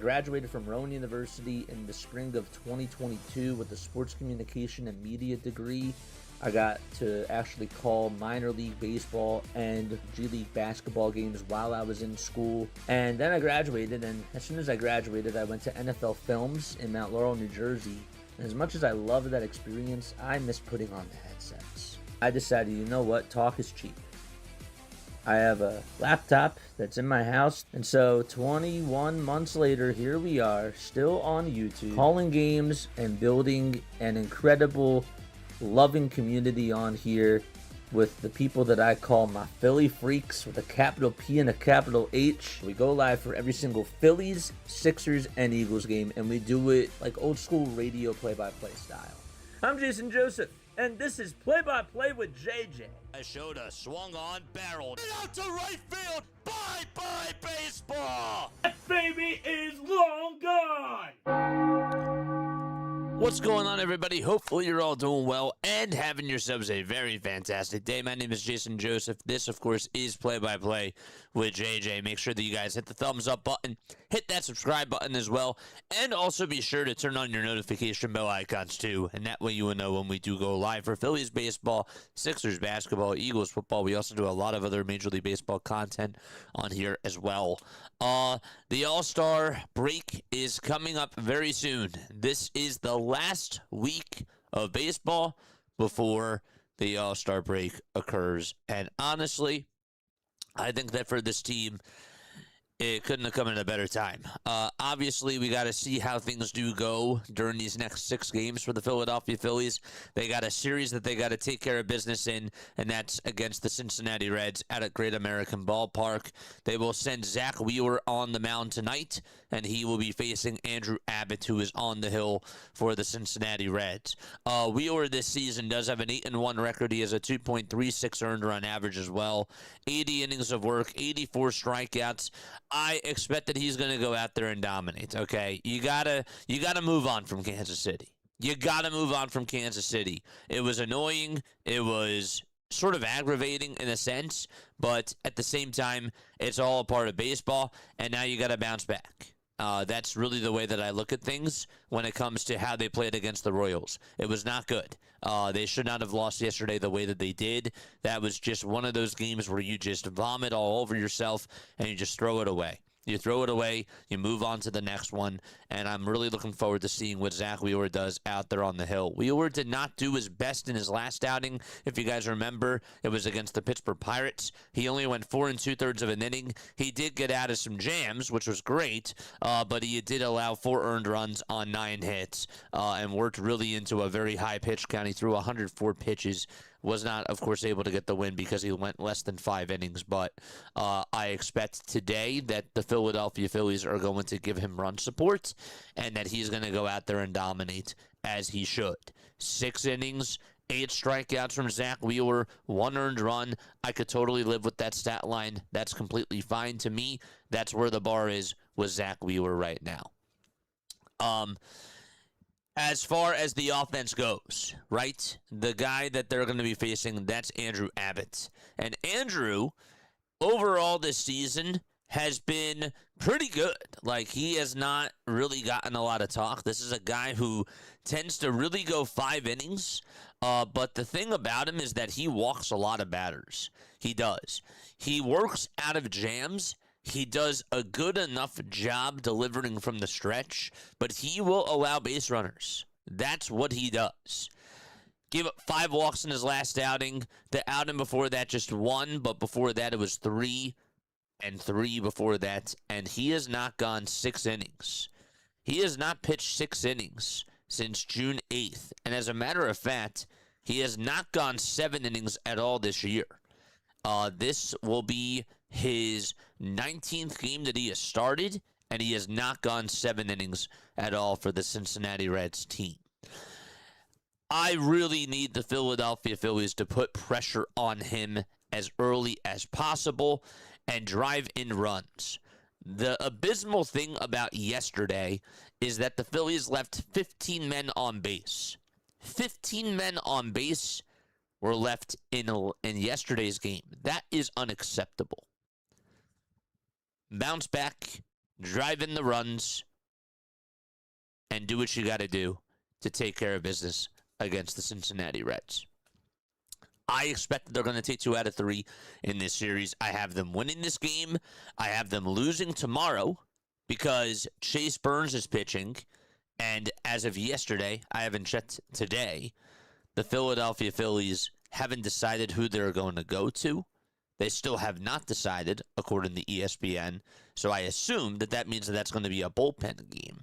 graduated from Rowan University in the spring of 2022 with a sports communication and media degree. I got to actually call minor league baseball and G League basketball games while I was in school. And then I graduated, and as soon as I graduated, I went to NFL Films in Mount Laurel, New Jersey. And as much as I loved that experience, I miss putting on the headsets. I decided, you know what, talk is cheap. I have a laptop that's in my house, and so 21 months later, here we are, still on YouTube, calling games and building an incredible, loving community on here with the people that I call my Philly freaks with a capital P and a capital H. We go live for every single Phillies, Sixers, and Eagles game, and we do it like old school radio play-by-play style. I'm Jason Joseph, and this is Play-by-Play with JJ. I showed a swung on barrel out to right field. Bye-bye baseball. That baby is long gone. What's going on, everybody? Hopefully you're all doing well and having yourselves a very fantastic day. My name is Jason Joseph. This, of course, is Play-by-Play with JJ. Make sure that you guys hit the thumbs up button, hit that subscribe button as well, and also be sure to turn on your notification bell icons too, and that way you will know when we do go live for Phillies baseball, Sixers basketball, Eagles football. We also do a lot of other Major League Baseball content on here as well. The All-Star break is coming up very soon. This is the last week of baseball before the All-Star break occurs. And honestly, I think that for this team, it couldn't have come at a better time. Obviously, we got to see how things do go during these next 6 games for the Philadelphia Phillies. They got a series that they got to take care of business in, and that's against the Cincinnati Reds at a Great American Ballpark. They will send Zach Wheeler on the mound tonight, and he will be facing Andrew Abbott, who is on the hill for the Cincinnati Reds. Wheeler this season does have an 8-1 record. He has a 2.36 earned run average as well. 80 innings of work, 84 strikeouts. I expect that he's going to go out there and dominate, okay? You gotta move on from Kansas City. You got to move on from Kansas City. It was annoying. It was sort of aggravating in a sense, but at the same time, it's all a part of baseball, and now you got to bounce back. That's really the way that I look at things when it comes to how they played against the Royals. It was not good. They should not have lost yesterday the way that they did. That was just one of those games where you just vomit all over yourself and you just throw it away. You throw it away, you move on to the next one, and I'm really looking forward to seeing what Zach Wheeler does out there on the hill. Wheeler did not do his best in his last outing. If you guys remember, it was against the Pittsburgh Pirates. He only went 4 2/3 of an inning. He did get out of some jams, which was great, but he did allow 4 earned runs on 9 hits and worked really into a very high pitch count. He threw 104 pitches. Was not, of course, able to get the win because he went less than 5 innings. But I expect today that the Philadelphia Phillies are going to give him run support and that he's going to go out there and dominate as he should. 6 innings, 8 strikeouts from Zach Wheeler, 1 earned run. I could totally live with that stat line. That's completely fine to me. That's where the bar is with Zach Wheeler right now. As far as the offense goes, right, the guy that they're going to be facing, that's Andrew Abbott. And Andrew, overall this season, has been pretty good. Like, he has not really gotten a lot of talk. This is a guy who tends to really go 5 innings. But the thing about him is that he walks a lot of batters. He does. He works out of jams. He does a good enough job delivering from the stretch, but he will allow base runners. That's what he does. Gave up 5 walks in his last outing. The outing before that, just 1, but before that, it was 3 and 3 before that, and he has not gone 6 innings. He has not pitched 6 innings since June 8th, and as a matter of fact, he has not gone 7 innings at all this year. This will be his 19th game that he has started, and he has not gone 7 innings at all for the Cincinnati Reds team. I really need the Philadelphia Phillies to put pressure on him as early as possible and drive in runs. The abysmal thing about yesterday is that the Phillies left 15 men on base. 15 men on base were left in yesterday's game. That is unacceptable. Bounce back, drive in the runs, and do what you got to do to take care of business against the Cincinnati Reds. I expect that they're going to take 2 out of 3 in this series. I have them winning this game. I have them losing tomorrow because Chase Burns is pitching. And as of yesterday, I haven't checked today, the Philadelphia Phillies haven't decided who they're going to go to. They still have not decided, according to ESPN. So I assume that that means that that's going to be a bullpen game.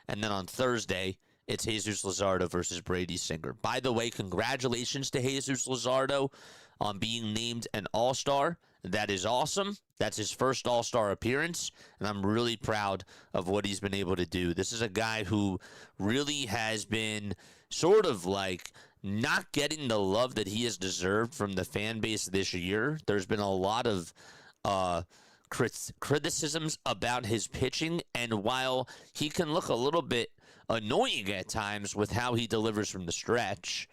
And then on Thursday, it's Jesus Luzardo versus Brady Singer. By the way, congratulations to Jesus Luzardo on being named an All-Star. That is awesome. That's his first All-Star appearance, and I'm really proud of what he's been able to do. This is a guy who really has been sort of like not getting the love that he has deserved from the fan base this year. There's been a lot of criticisms about his pitching, and while he can look a little bit annoying at times with how he delivers from the stretch,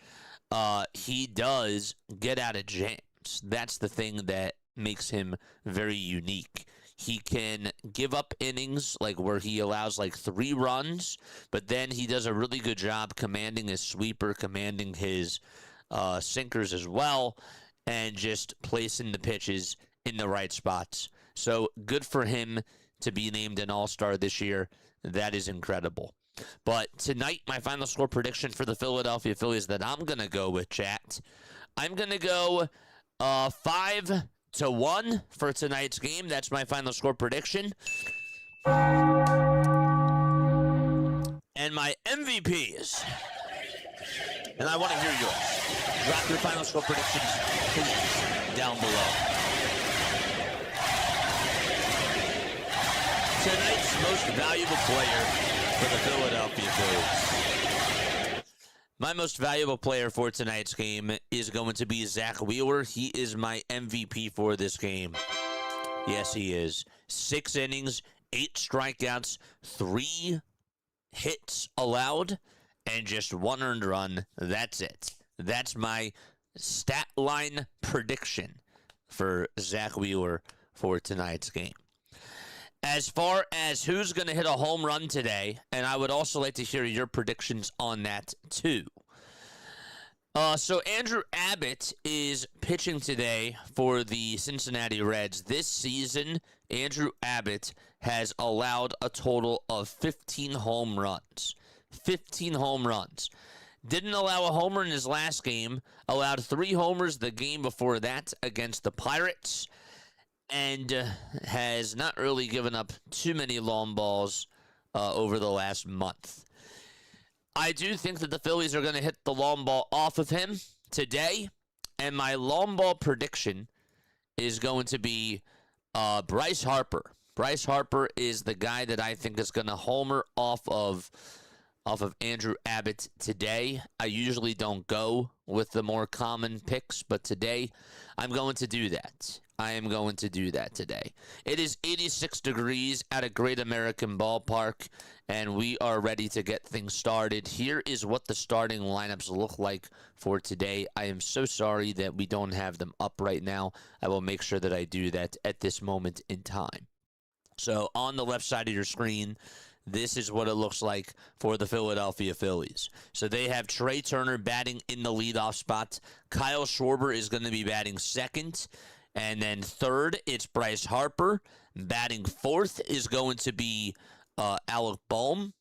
he does get out of jams. That's the thing that makes him very unique. He can give up innings like where he allows like 3 runs, but then he does a really good job commanding his sweeper, commanding his sinkers as well, and just placing the pitches in the right spots. So good for him to be named an All-Star this year. That is incredible. But tonight, my final score prediction for the Philadelphia Phillies that I'm going to go with, chat. I'm going to go 5-1 for tonight's game. That's my final score prediction. And my MVPs. And I want to hear yours. Drop your final score predictions, please, down below. Tonight's most valuable player for the Philadelphia Phillies. My most valuable player for tonight's game is going to be Zach Wheeler. He is my MVP for this game. Yes, he is. 6 innings, 8 strikeouts, 3 hits allowed, and just 1 earned run. That's it. That's my stat line prediction for Zach Wheeler for tonight's game. As far as who's going to hit a home run today, and I would also like to hear your predictions on that too. So Andrew Abbott is pitching today for the Cincinnati Reds. This season, Andrew Abbott has allowed a total of 15 home runs. 15 home runs. Didn't allow a homer in his last game. Allowed 3 homers the game before that against the Pirates. And has not really given up too many long balls over the last month. I do think that the Phillies are going to hit the long ball off of him today. And my long ball prediction is going to be Bryce Harper. Bryce Harper is the guy that I think is going to homer off of Andrew Abbott today. I usually don't go with the more common picks, but today I'm going to do that. I am going to do that today. It is 86 degrees at a Great American Ballpark, and we are ready to get things started. Here is what the starting lineups look like for today. I am so sorry that we don't have them up right now. I will make sure that I do that at this moment in time. So on the left side of your screen, this is what it looks like for the Philadelphia Phillies. So they have Trey Turner batting in the leadoff spot. Kyle Schwarber is going to be batting second. And then third, it's Bryce Harper. Batting fourth is going to be Alec Bohm.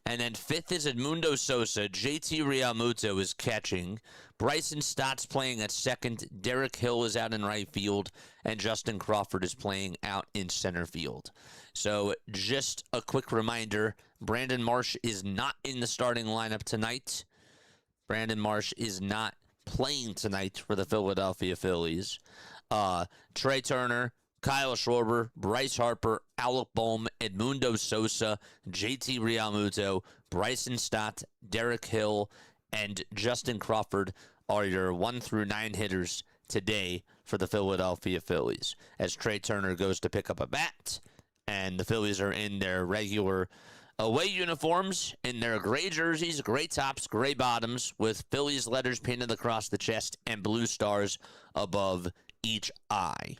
And then fifth is Edmundo Sosa. JT Realmuto is catching. Bryson Stott's playing at second. Derek Hill is out in right field. And Justin Crawford is playing out in center field. So just a quick reminder, Brandon Marsh is not in the starting lineup tonight. Brandon Marsh is not playing tonight for the Philadelphia Phillies. Trey Turner, Kyle Schwarber, Bryce Harper, Alec Bohm, Edmundo Sosa, JT Realmuto, Bryson Stott, Derek Hill, and Justin Crawford are your 1 through 9 hitters today for the Philadelphia Phillies. As Trey Turner goes to pick up a bat, and the Phillies are in their regular away uniforms, in their gray jerseys, gray tops, gray bottoms, with Phillies letters painted across the chest and blue stars above each eye.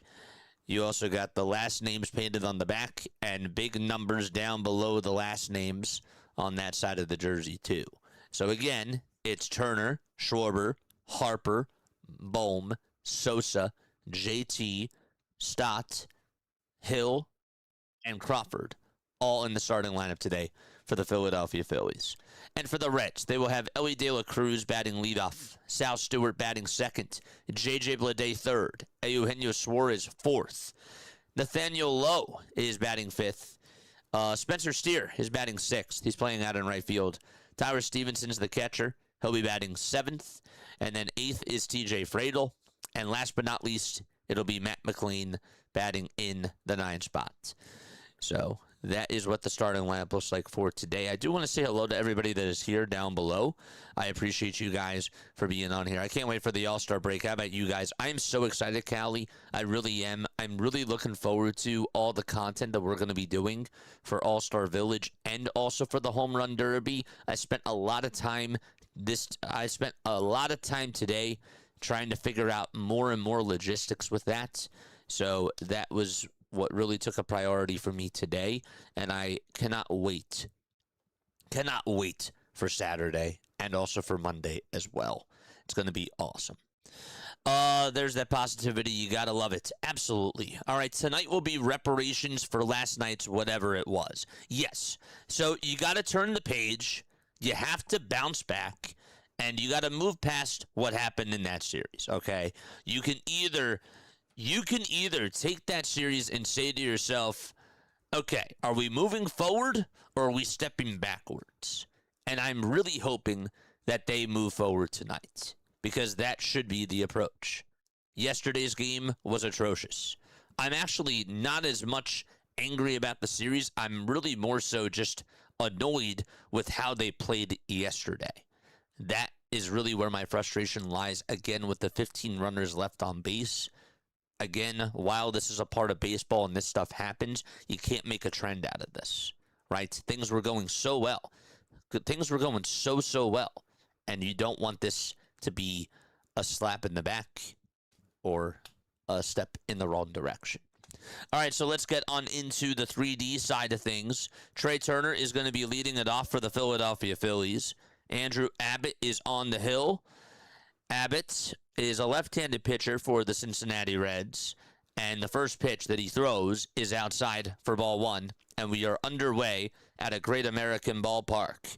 You also got the last names painted on the back and big numbers down below the last names on that side of the jersey too. So again, it's Turner, Schwarber, Harper, Bohm, Sosa, JT, Stott, Hill, and Crawford, all in the starting lineup today for the Philadelphia Phillies. And for the Reds, they will have Ellie De La Cruz batting leadoff, Sal Stewart batting second, J.J. Bleday third, Eugenio Suarez fourth, Nathaniel Lowe is batting fifth, Spencer Steer is batting sixth. He's playing out in right field. Tyler Stevenson's the catcher. He'll be batting seventh. And then eighth is TJ Fradel. And last but not least, it'll be Matt McLean batting in the 9th spot. So that is what the starting lineup looks like for today. I do want to say hello to everybody that is here down below. I appreciate you guys for being on here. I can't wait for the All-Star break. How about you guys? I am so excited, Callie. I really am. I'm really looking forward to all the content that we're going to be doing for All-Star Village and also for the Home Run Derby. I spent a lot of time today trying to figure out more and more logistics with that. So that was what really took a priority for me today, and I cannot wait for Saturday and also for Monday as well. It's going to be awesome. There's that positivity. You got to love it. Absolutely. All right, tonight will be reparations for last night's whatever it was. Yes. So you got to turn the page. You have to bounce back, and you got to move past what happened in that series, okay? You can either take that series and say to yourself, okay, are we moving forward or are we stepping backwards? And I'm really hoping that they move forward tonight because that should be the approach. Yesterday's game was atrocious. I'm actually not as much angry about the series. I'm really more so just annoyed with how they played yesterday. That is really where my frustration lies, again, with the 15 runners left on base. Again, while this is a part of baseball and this stuff happens, you can't make a trend out of this, right? Things were going so well. Things were going so well. And you don't want this to be a slap in the back or a step in the wrong direction. All right, so let's get on into the 3D side of things. Trey Turner is going to be leading it off for the Philadelphia Phillies. Andrew Abbott is on the hill. Abbott is a left-handed pitcher for the Cincinnati Reds, and the first pitch that he throws is outside for ball one, and we are underway at a Great American Ballpark.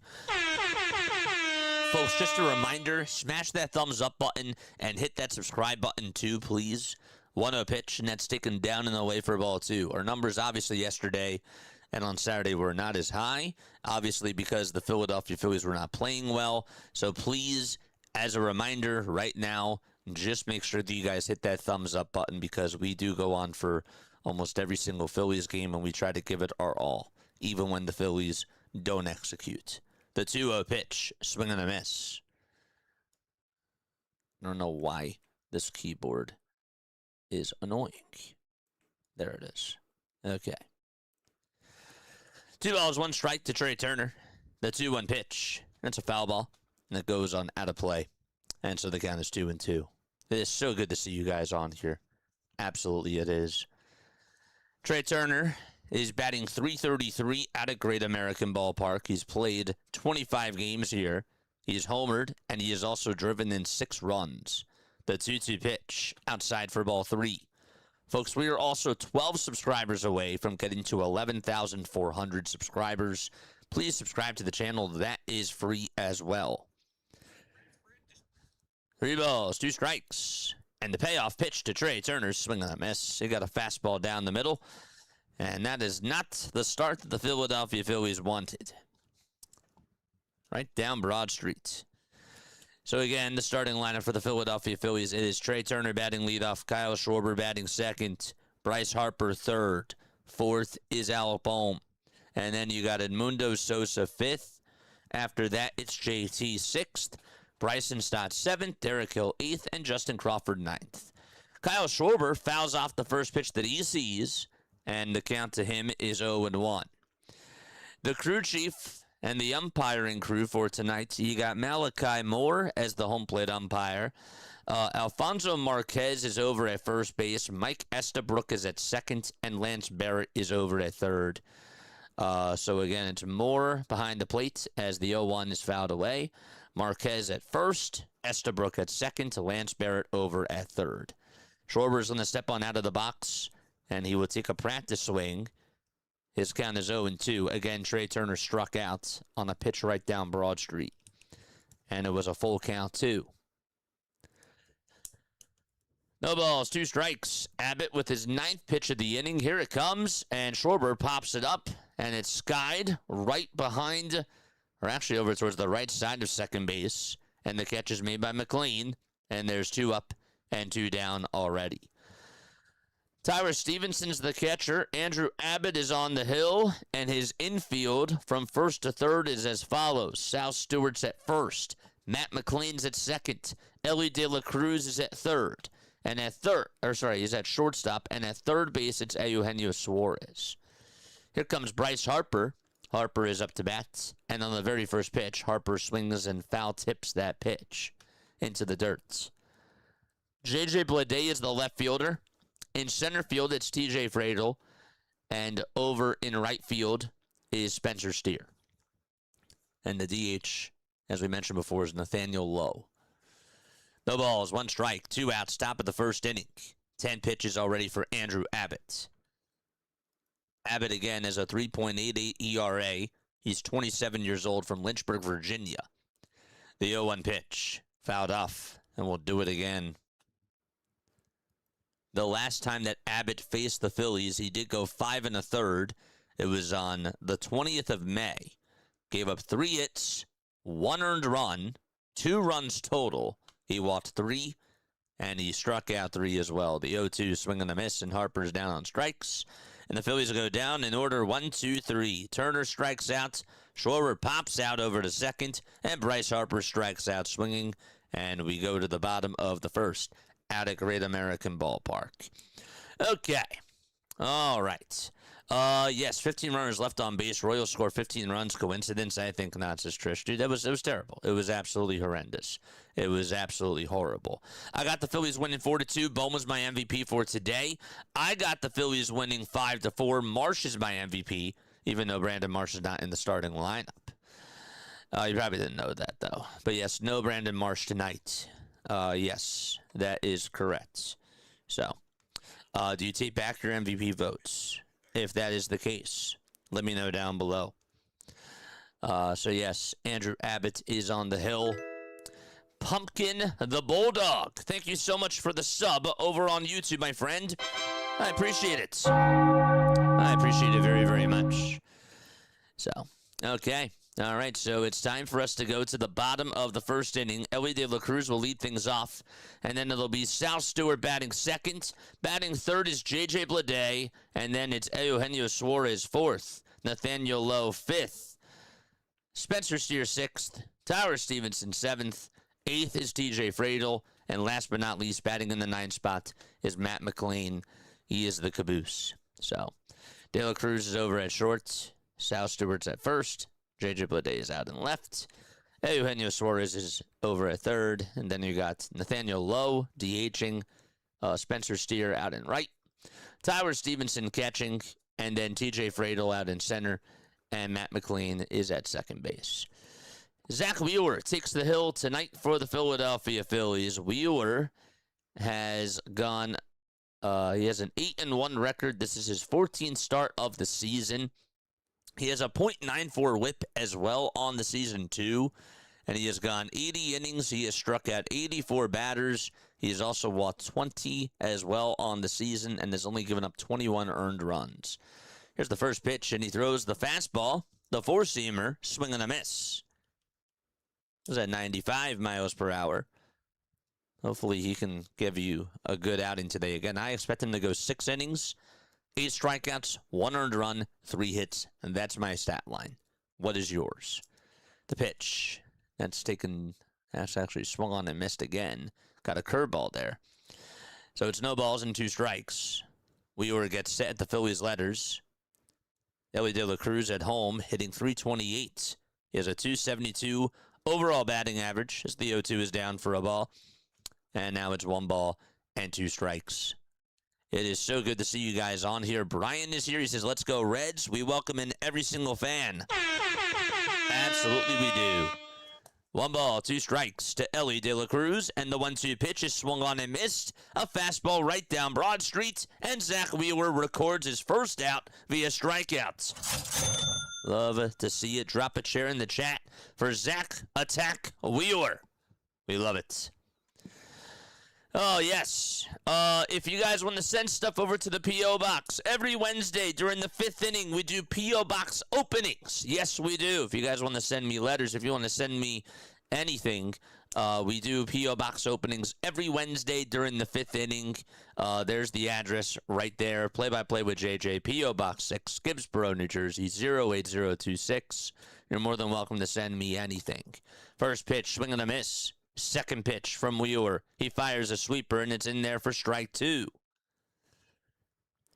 Folks, just a reminder, smash that thumbs up button and hit that subscribe button too, please. 1-0 pitch, and that's taken down and away for ball two. Our numbers, obviously, yesterday and on Saturday were not as high, obviously because the Philadelphia Phillies were not playing well. So please, as a reminder right now, just make sure that you guys hit that thumbs up button because we do go on for almost every single Phillies game, and we try to give it our all, even when the Phillies don't execute. The 2-0 pitch, swing and a miss. I don't know why this keyboard is annoying. There it is. Okay. 2 balls, 1 strike to Trey Turner. The 2-1 pitch. That's a foul ball, and it goes on out of play. And so the count is 2-2. It is so good to see you guys on here. Absolutely it is. Trey Turner is batting .333 at a Great American Ballpark. He's played 25 games here. He's homered, and he has also driven in 6 runs. The 2-2 pitch, outside for ball 3. Folks, we are also 12 subscribers away from getting to 11,400 subscribers. Please subscribe to the channel. That is free as well. 3 balls, 2 strikes. And the payoff pitch to Trey Turner, swing and a miss. He got a fastball down the middle. And that is not the start that the Philadelphia Phillies wanted. Right down Broad Street. So again, the starting lineup for the Philadelphia Phillies is Trey Turner batting leadoff, Kyle Schwarber batting second, Bryce Harper third, fourth is Alec Bohm. And then you got Edmundo Sosa fifth. After that, it's JT sixth, Bryson Stott seventh, Derek Hill eighth, and Justin Crawford ninth. Kyle Schwarber fouls off the first pitch that he sees, and the count to him is 0-1. The crew chief and the umpiring crew for tonight, you got Malachi Moore as the home plate umpire. Alfonso Marquez is over at first base. Mike Estabrook is at second, and Lance Barrett is over at third. So again, it's Moore behind the plate as the 0-1 is fouled away. Marquez at first, Estabrook at second, Lance Barrett over at third. Schwarber's going to step on out of the box, and he will take a practice swing. His count is 0-2. Again, Trey Turner struck out on a pitch right down Broad Street, and it was a full count, too. No balls, 2 strikes. Abbott with his 9th pitch of the inning. Here it comes, and Schwarber pops it up, and it's skied right behind, or actually over towards the right side of second base, and the catch is made by McLean, and there's 2 up and 2 down already. Tyler Stevenson's the catcher. Andrew Abbott is on the hill, and his infield from first to third is as follows. Sal Stewart's at first. Matt McLean's at second. Ellie De La Cruz is at third. And at he's at shortstop. And at third base, it's Eugenio Suarez. Here comes Bryce Harper. Harper is up to bat. And on the very first pitch, Harper swings and foul tips that pitch into the dirt. J.J. Bleday is the left fielder. In center field, it's T.J. Fradel. And over in right field is Spencer Steer. And the DH, as we mentioned before, is Nathaniel Lowe. No balls, 1 strike, 2 outs, top of the first inning. 10 pitches already for Andrew Abbott. Abbott, again, has a 3.88 ERA. He's 27 years old from Lynchburg, Virginia. The 0-1 pitch, fouled off, and we'll do it again. The last time that Abbott faced the Phillies, he did go 5 1/3. It was on the 20th of May. Gave up 3 hits, 1 earned run, 2 runs total. He walked 3, and he struck out 3 as well. The 0-2 swing and a miss, and Harper's down on strikes. And the Phillies will go down in order 1, 2, 3. Turner strikes out, Schwarber pops out over to second, and Bryce Harper strikes out swinging. And we go to the bottom of the first out at Great American Ballpark. Okay. All right. Yes, 15 runners left on base. Royals score 15 runs. Coincidence? I think not, says Trish. Dude, it was terrible. It was absolutely horrendous. It was absolutely horrible. I got the Phillies winning 4-2. Bohm was my MVP for today. I got the Phillies winning 5-4. Marsh is my MVP, even though Brandon Marsh is not in the starting lineup. You probably didn't know that, though. But yes, no Brandon Marsh tonight. Yes, that is correct. So, do you take back your MVP votes? If that is the case, let me know down below. So yes, Andrew Abbott is on the hill. Pumpkin the Bulldog, thank you so much for the sub over on YouTube, my friend. I appreciate it. I appreciate it very, very much. So, okay. All right, so it's time for us to go to the bottom of the first inning. Ellie De La Cruz will lead things off, and then it'll be Sal Stewart batting second. Batting third is J.J. Bleday, and then it's Eugenio Suarez fourth. Nathaniel Lowe fifth. Spencer Steer sixth. Tyler Stevenson seventh. Eighth is T.J. Fradel, and last but not least, batting in the ninth spot is Matt McLean. He is the caboose. So, De La Cruz is over at short. Sal Stewart's at first. J.J. Bleday is out and left. Eugenio Suarez is over at third. And then you got Nathaniel Lowe DHing. Spencer Steer out in right. Tyler Stevenson catching. And then T.J. Fradel out in center. And Matt McLean is at second base. Zach Wheeler takes the hill tonight for the Philadelphia Phillies. Wheeler has gone, he has an 8-1 record. This is his 14th start of the season. He has a .94 whip as well on the season, too. And he has gone 80 innings. He has struck out 84 batters. He has also walked 20 as well on the season and has only given up 21 earned runs. Here's the first pitch, and he throws the fastball, the four-seamer, swing and a miss. It was at 95 miles per hour. Hopefully he can give you a good outing today. Again, I expect him to go 6 innings. 8 strikeouts, 1 earned run, 3 hits, and that's my stat line. What is yours? The pitch. That's actually swung on and missed again. Got a curveball there. So it's no balls and 2 strikes. Wheeler gets set at the Phillies letters. Ellie De La Cruz at home, hitting .328. He has a .272 overall batting average as the 0-2 is down for a ball. And now it's 1 ball and 2 strikes. It is so good to see you guys on here. Brian is here. He says, let's go Reds. We welcome in every single fan. Absolutely we do. 1 ball, 2 strikes to Ellie De La Cruz, and the 1-2 pitch is swung on and missed. A fastball right down Broad Street, and Zach Wheeler records his first out via strikeouts. Love to see it. Drop a chair in the chat for Zach Attack Wheeler. We love it. Oh, yes. If you guys want to send stuff over to the P.O. Box, every Wednesday during the 5th inning, we do P.O. Box openings. Yes, we do. If you guys want to send me letters, if you want to send me anything, we do P.O. Box openings every Wednesday during the 5th inning. There's the address right there. Play-by-play with JJ. P.O. Box 6, Gibbsboro, New Jersey, 08026. You're more than welcome to send me anything. First pitch, swing and a miss. Second pitch from Wheeler. He fires a sweeper, and it's in there for strike 2.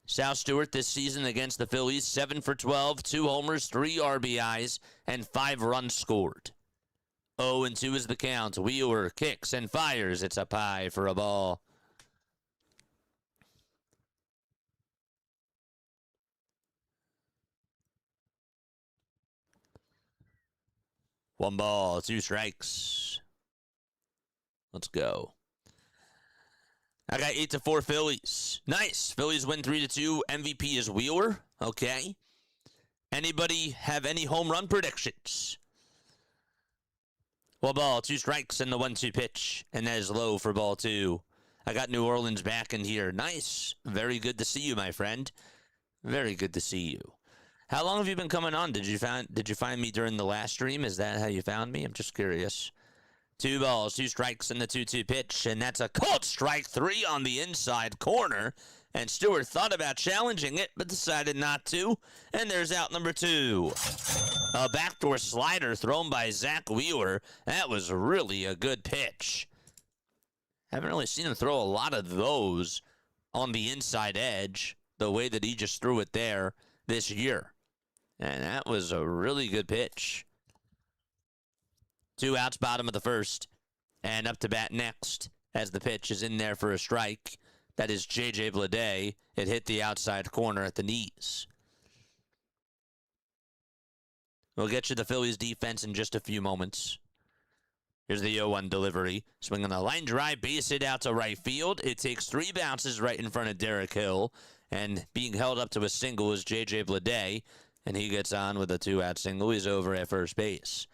Sal Stewart this season against the Phillies, 7 for 12, 2 homers, 3 RBIs, and 5 runs scored. 0-2 is the count. Wheeler kicks and fires. It's up high for a ball. One ball, 2 strikes. Let's go. I got 8-4 Phillies. Nice. Phillies win 3-2. MVP is Wheeler. Okay. Anybody have any home run predictions? 1 ball, 2 strikes, and the 1-2 pitch. And that is low for ball 2. I got New Orleans back in here. Nice. Very good to see you, my friend. Very good to see you. How long have you been coming on? Did you find me during the last stream? Is that how you found me? I'm just curious. 2 balls, 2 strikes, and the 2-2 pitch, and that's a called strike 3 on the inside corner. And Stewart thought about challenging it, but decided not to. And there's out number 2. A backdoor slider thrown by Zach Wheeler. That was really a good pitch. Haven't really seen him throw a lot of those on the inside edge, the way that he just threw it there this year. And that was a really good pitch. 2 outs, bottom of the first, and up to bat next as the pitch is in there for a strike. That is J.J. Bleday. It hit the outside corner at the knees. We'll get you the Phillies defense in just a few moments. Here's the 0-1 delivery. Swinging a line drive, base hit out to right field. It takes 3 bounces right in front of Derek Hill, and being held up to a single is J.J. Bleday, and he gets on with a 2-out single. He's over at first base.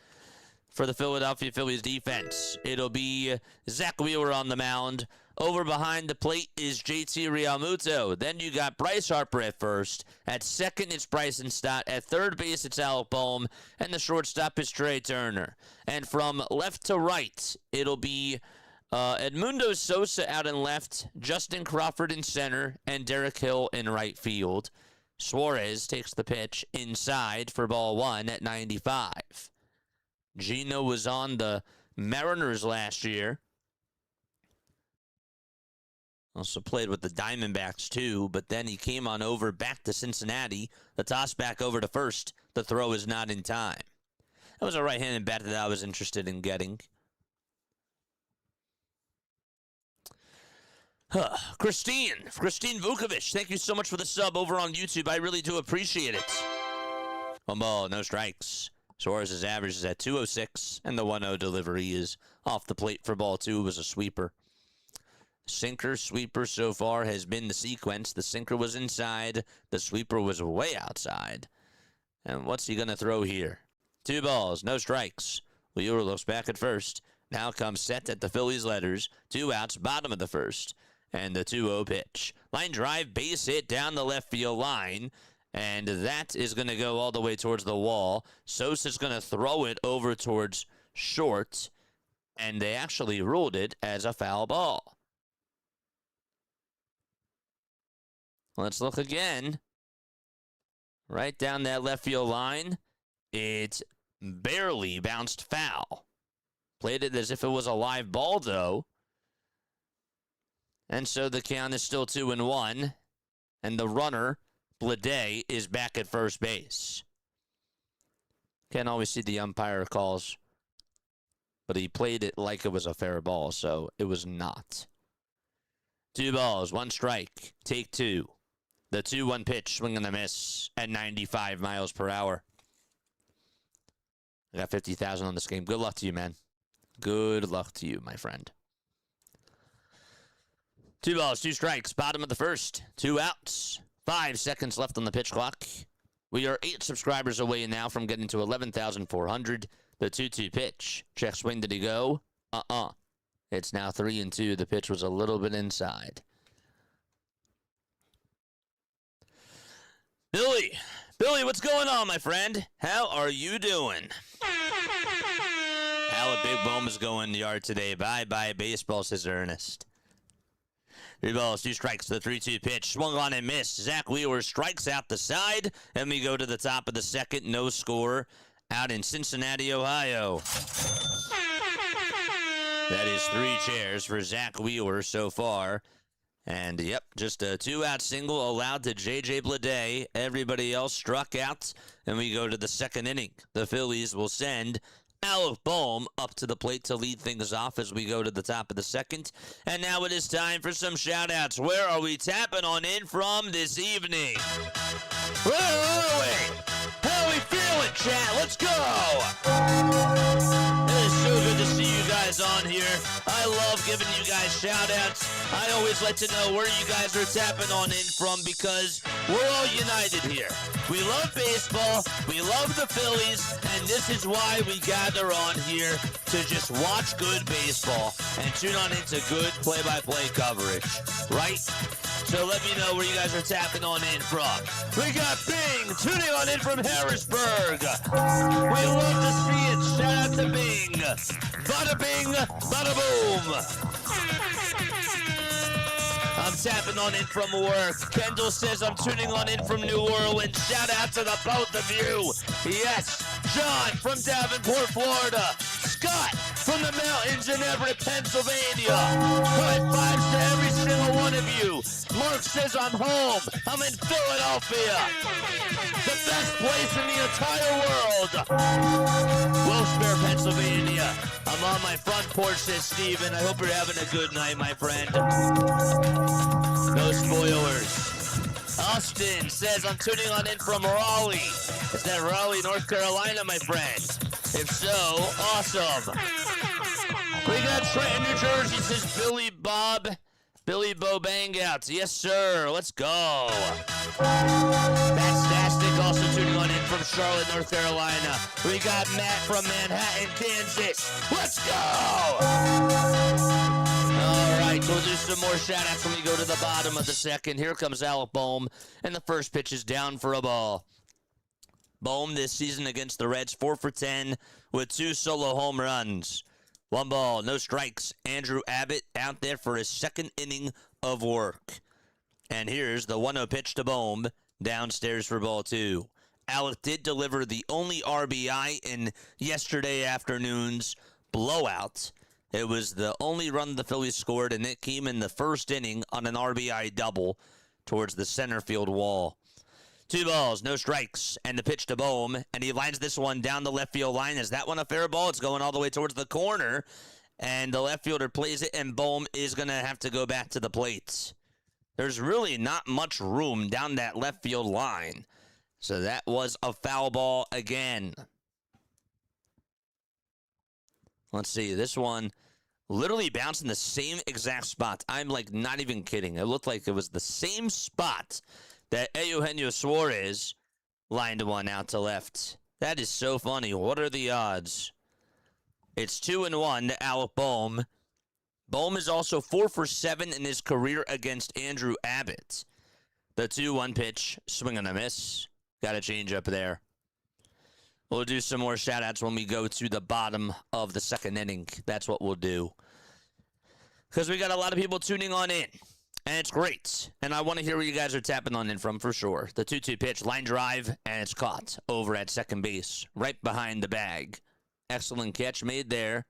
For the Philadelphia Phillies defense, it'll be Zach Wheeler on the mound. Over behind the plate is JT Realmuto. Then you got Bryce Harper at first. At second, it's Bryson Stott. At third base, it's Alec Boehm. And the shortstop is Trey Turner. And from left to right, it'll be Edmundo Sosa out in left, Justin Crawford in center, and Derek Hill in right field. Suarez takes the pitch inside for ball 1 at 95. Gino was on the Mariners last year. Also played with the Diamondbacks too, but then he came on over back to Cincinnati. The toss back over to first. The throw is not in time. That was a right-handed bat that I was interested in getting. Christine Vukovic, thank you so much for the sub over on YouTube. I really do appreciate it. 1 ball, no strikes. Suarez's average is at 206, and the 1-0 delivery is off the plate for ball 2. It was a sweeper. Sinker, sweeper so far has been the sequence. The sinker was inside. The sweeper was way outside. And what's he going to throw here? 2 balls, no strikes. Wheeler looks back at first. Now comes set at the Phillies letters. 2 outs, bottom of the first. And the 2-0 pitch. Line drive, base hit down the left field line. And that is going to go all the way towards the wall. Sosa's going to throw it over towards short. And they actually ruled it as a foul ball. Let's look again. Right down that left field line. It barely bounced foul. Played it as if it was a live ball, though. And so the count is still 2-1. And the runner, Bleday, is back at first base. Can't always see the umpire calls. But he played it like it was a fair ball, so it was not. 2 balls, 1 strike. Take 2. The 2-1 pitch, swing and a miss at 95 miles per hour. I got 50,000 on this game. Good luck to you, man. Good luck to you, my friend. 2 balls, 2 strikes. Bottom of the first. 2 outs. 5 seconds left on the pitch clock. We are 8 subscribers away now from getting to 11,400. The 2-2 pitch. Check swing. Did he go? It's now 3-2. The pitch was a little bit inside. Billy, what's going on, my friend? How are you doing? How Big Boom is going in the yard today. Bye-bye baseball, says Ernest. 3 balls, 2 strikes. The 3-2 pitch. Swung on and missed. Zach Wheeler strikes out the side. And we go to the top of the second. No score out in Cincinnati, Ohio. That is 3 chairs for Zach Wheeler so far. And, yep, just a 2-out single allowed to J.J. Bleday. Everybody else struck out. And we go to the second inning. The Phillies will send Alec Bohm up to the plate to lead things off as we go to the top of the second. And now it is time for some shout-outs. Where are we tapping on in from this evening? Where are we? How are we feeling, chat? Let's go! It is so good to see you guys on here. I love giving you guys shout-outs. I always like to know where you guys are tapping on in from because we're all united here. We love baseball, we love the Phillies, and this is why we gather on here to just watch good baseball and tune on into good play-by-play coverage, right? So let me know where you guys are tapping on in from. We got Bing tuning on in from Harrisburg. We love to see it. Shout out to Bing. Bada bing, bada boom. I'm tapping on in from work. Kendall says I'm tuning on in from New Orleans. Shout out to the both of you. Yes, John from Davenport, Florida. Scott from the mountains in Everett, Pennsylvania. High fives to every single one of you. Mark says I'm home. I'm in Philadelphia. The best place in the entire world. Wilkes-Barre, Pennsylvania. I'm on my front porch, says Steven. I hope you're having a good night, my friend. No spoilers. Austin says I'm tuning on in from Raleigh. Is that Raleigh, North Carolina, my friend? If so, awesome. We got Trenton, New Jersey, says Billy Bo Bangouts. Yes, sir. Let's go. Fantastic. Also tuning on in from Charlotte, North Carolina. We got Matt from Manhattan, Kansas. Let's go. All right, we'll do some more shout-outs when we go to the bottom of the second. Here comes Alec Bohm, and the first pitch is down for a ball. Bohm this season against the Reds, 4 for 10 with 2 solo home runs. 1 ball, no strikes. Andrew Abbott out there for his second inning of work. And here's the 1-0 pitch to Bohm, downstairs for ball 2. Alec did deliver the only RBI in yesterday afternoon's blowout. It was the only run the Phillies scored, and it came in the first inning on an RBI double towards the center field wall. 2 balls, no strikes, and the pitch to Bohm, and he lines this one down the left field line. Is that one a fair ball? It's going all the way towards the corner, and the left fielder plays it, and Bohm is going to have to go back to the plate. There's really not much room down that left field line, so that was a foul ball again. Let's see, this one literally bounced in the same exact spot. I'm like not even kidding. It looked like it was the same spot that Eugenio Suarez lined one out to left. That is so funny. What are the odds? It's 2-1 to Alec Bohm. Bohm is also 4 for 7 in his career against Andrew Abbott. The 2-1 pitch, swing and a miss. Got a change up there. We'll do some more shout-outs when we go to the bottom of the second inning. That's what we'll do. Because we got a lot of people tuning on in. And it's great. And I want to hear where you guys are tapping on in from for sure. The 2-2 pitch, line drive, and it's caught over at second base, right behind the bag. Excellent catch made there,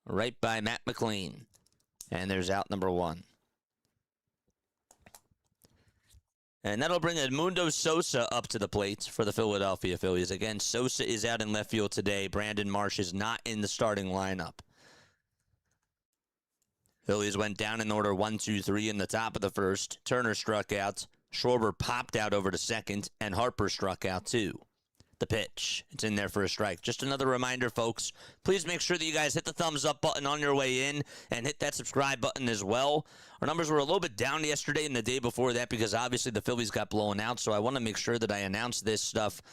right by Matt McLean. And there's out number 1. And that'll bring Edmundo Sosa up to the plate for the Philadelphia Phillies. Again, Sosa is out in left field today. Brandon Marsh is not in the starting lineup. Phillies went down in order 1, 2, 3 in the top of the first. Turner struck out. Schwarber popped out over to second, and Harper struck out too. The pitch. It's in there for a strike. Just another reminder, folks. Please make sure that you guys hit the thumbs up button on your way in and hit that subscribe button as well. Our numbers were a little bit down yesterday and the day before that because obviously the Phillies got blown out. So I want to make sure that I announce this stuff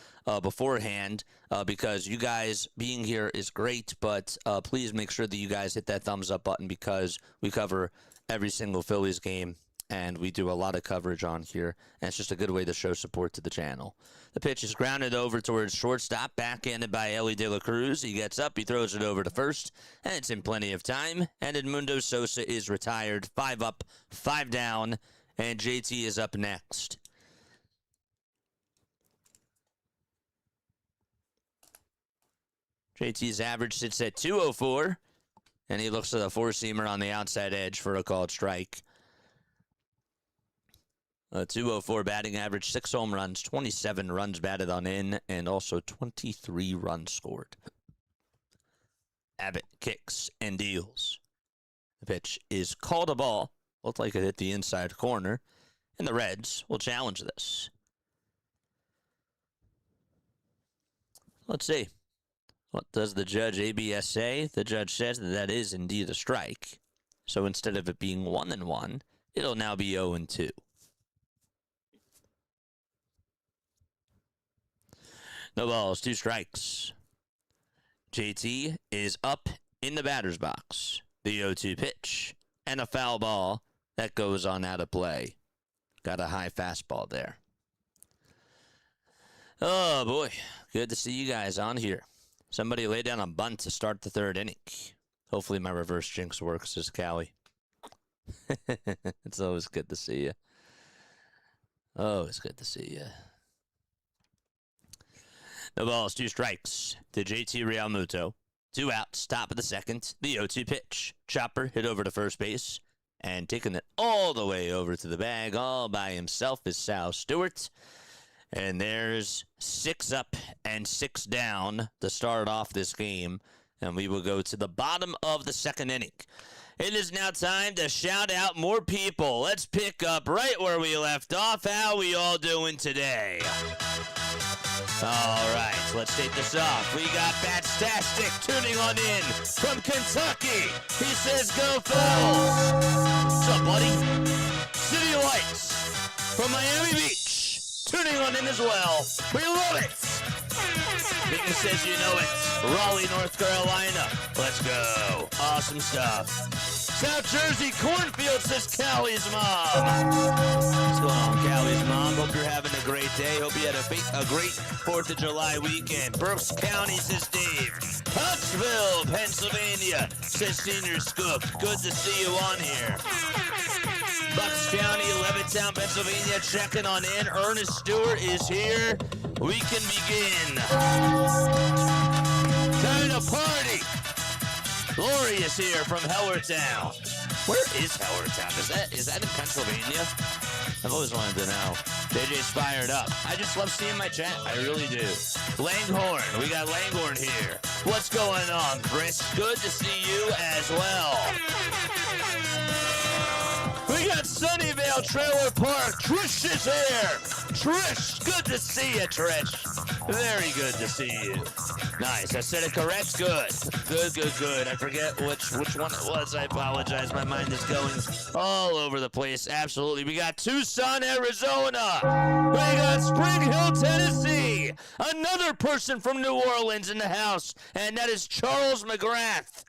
beforehand because you guys being here is great. But please make sure that you guys hit that thumbs up button because we cover every single Phillies game. And we do a lot of coverage on here, and it's just a good way to show support to the channel. The pitch is grounded over towards shortstop, backhanded by Ellie De La Cruz. He gets up, he throws it over to first, and it's in plenty of time. And Edmundo Sosa is retired, 5 up, 5 down, and JT is up next. JT's average sits at 204, and he looks at a four-seamer on the outside edge for a called strike. A 204 batting average, 6 home runs, 27 runs batted on in, and also 23 runs scored. Abbott kicks and deals. The pitch is called a ball. Looked like it hit the inside corner, and the Reds will challenge this. Let's see. What does the judge ABS say? The judge says that that is indeed a strike. So instead of it being 1-1, it'll now be 0-2. No balls, 2 strikes. JT is up in the batter's box. The 0-2 pitch and a foul ball that goes on out of play. Got a high fastball there. Oh, boy. Good to see you guys on here. Somebody lay down a bunt to start the 3rd inning. Hopefully my reverse jinx works, says Callie. It's always good to see you. Always good to see you. No balls, 2 strikes to JT Realmuto. 2 outs, top of the 2nd. The 0-2 pitch. Chopper hit over to first base. And taking it all the way over to the bag all by himself is Sal Stewart. And there's 6 up and 6 down to start off this game. And we will go to the bottom of the 2nd inning. It is now time to shout out more people. Let's pick up right where we left off. How we all doing today? All right, let's take this off. We got Batstastic tuning on in from Kentucky. He says, go Phils. What's up, buddy? City Lights from Miami Beach tuning on in as well. We love it. Bitten says you know it. Raleigh, North Carolina. Let's go. Awesome stuff. South Jersey Cornfield, says Callie's mom. What's going on, Callie's mom? Hope you're having a great day. Hope you had a great 4th of July weekend. Berks County, says Dave. Huntsville, Pennsylvania, says Senior Scoop. Good to see you on here. Bucks County, Levittown, Pennsylvania, checking on in. Ernest Stewart is here. We can begin. Time to party. Lori is here from Hellertown. Where is Hellertown? Is that in Pennsylvania? I've always wanted to know. JJ's fired up. I just love seeing my chat. I really do. Langhorn. We got Langhorn here. What's going on, Chris? Good to see you as well. We got Sunnyvale Trailer Park. Trish is here. Trish, good to see you, Trish. Very good to see you. Nice. I said it correct. Good. Good. I forget which one it was. I apologize. My mind is going all over the place. Absolutely. We got Tucson, Arizona. We got Spring Hill, Tennessee. Another person from New Orleans in the house, and that is Charles McGrath.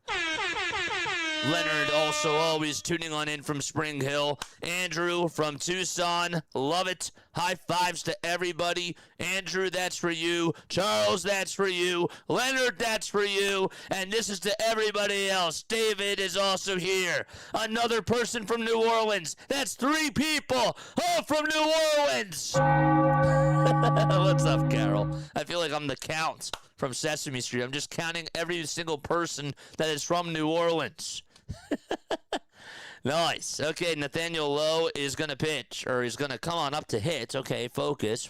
Leonard also always tuning on in from Spring Hill. Andrew from Tucson. Love it. High fives to everybody. Andrew, that's for you. Charles, that's for you. Leonard, that's for you. And this is to everybody else. David is also here. Another person from New Orleans. That's 3 people. All from New Orleans. What's up, Carol? I feel like I'm the Count from Sesame Street. I'm just counting every single person that is from New Orleans. Nice. Okay, Nathaniel Lowe is going to pitch, or he's going to come on up to hit. Okay, focus.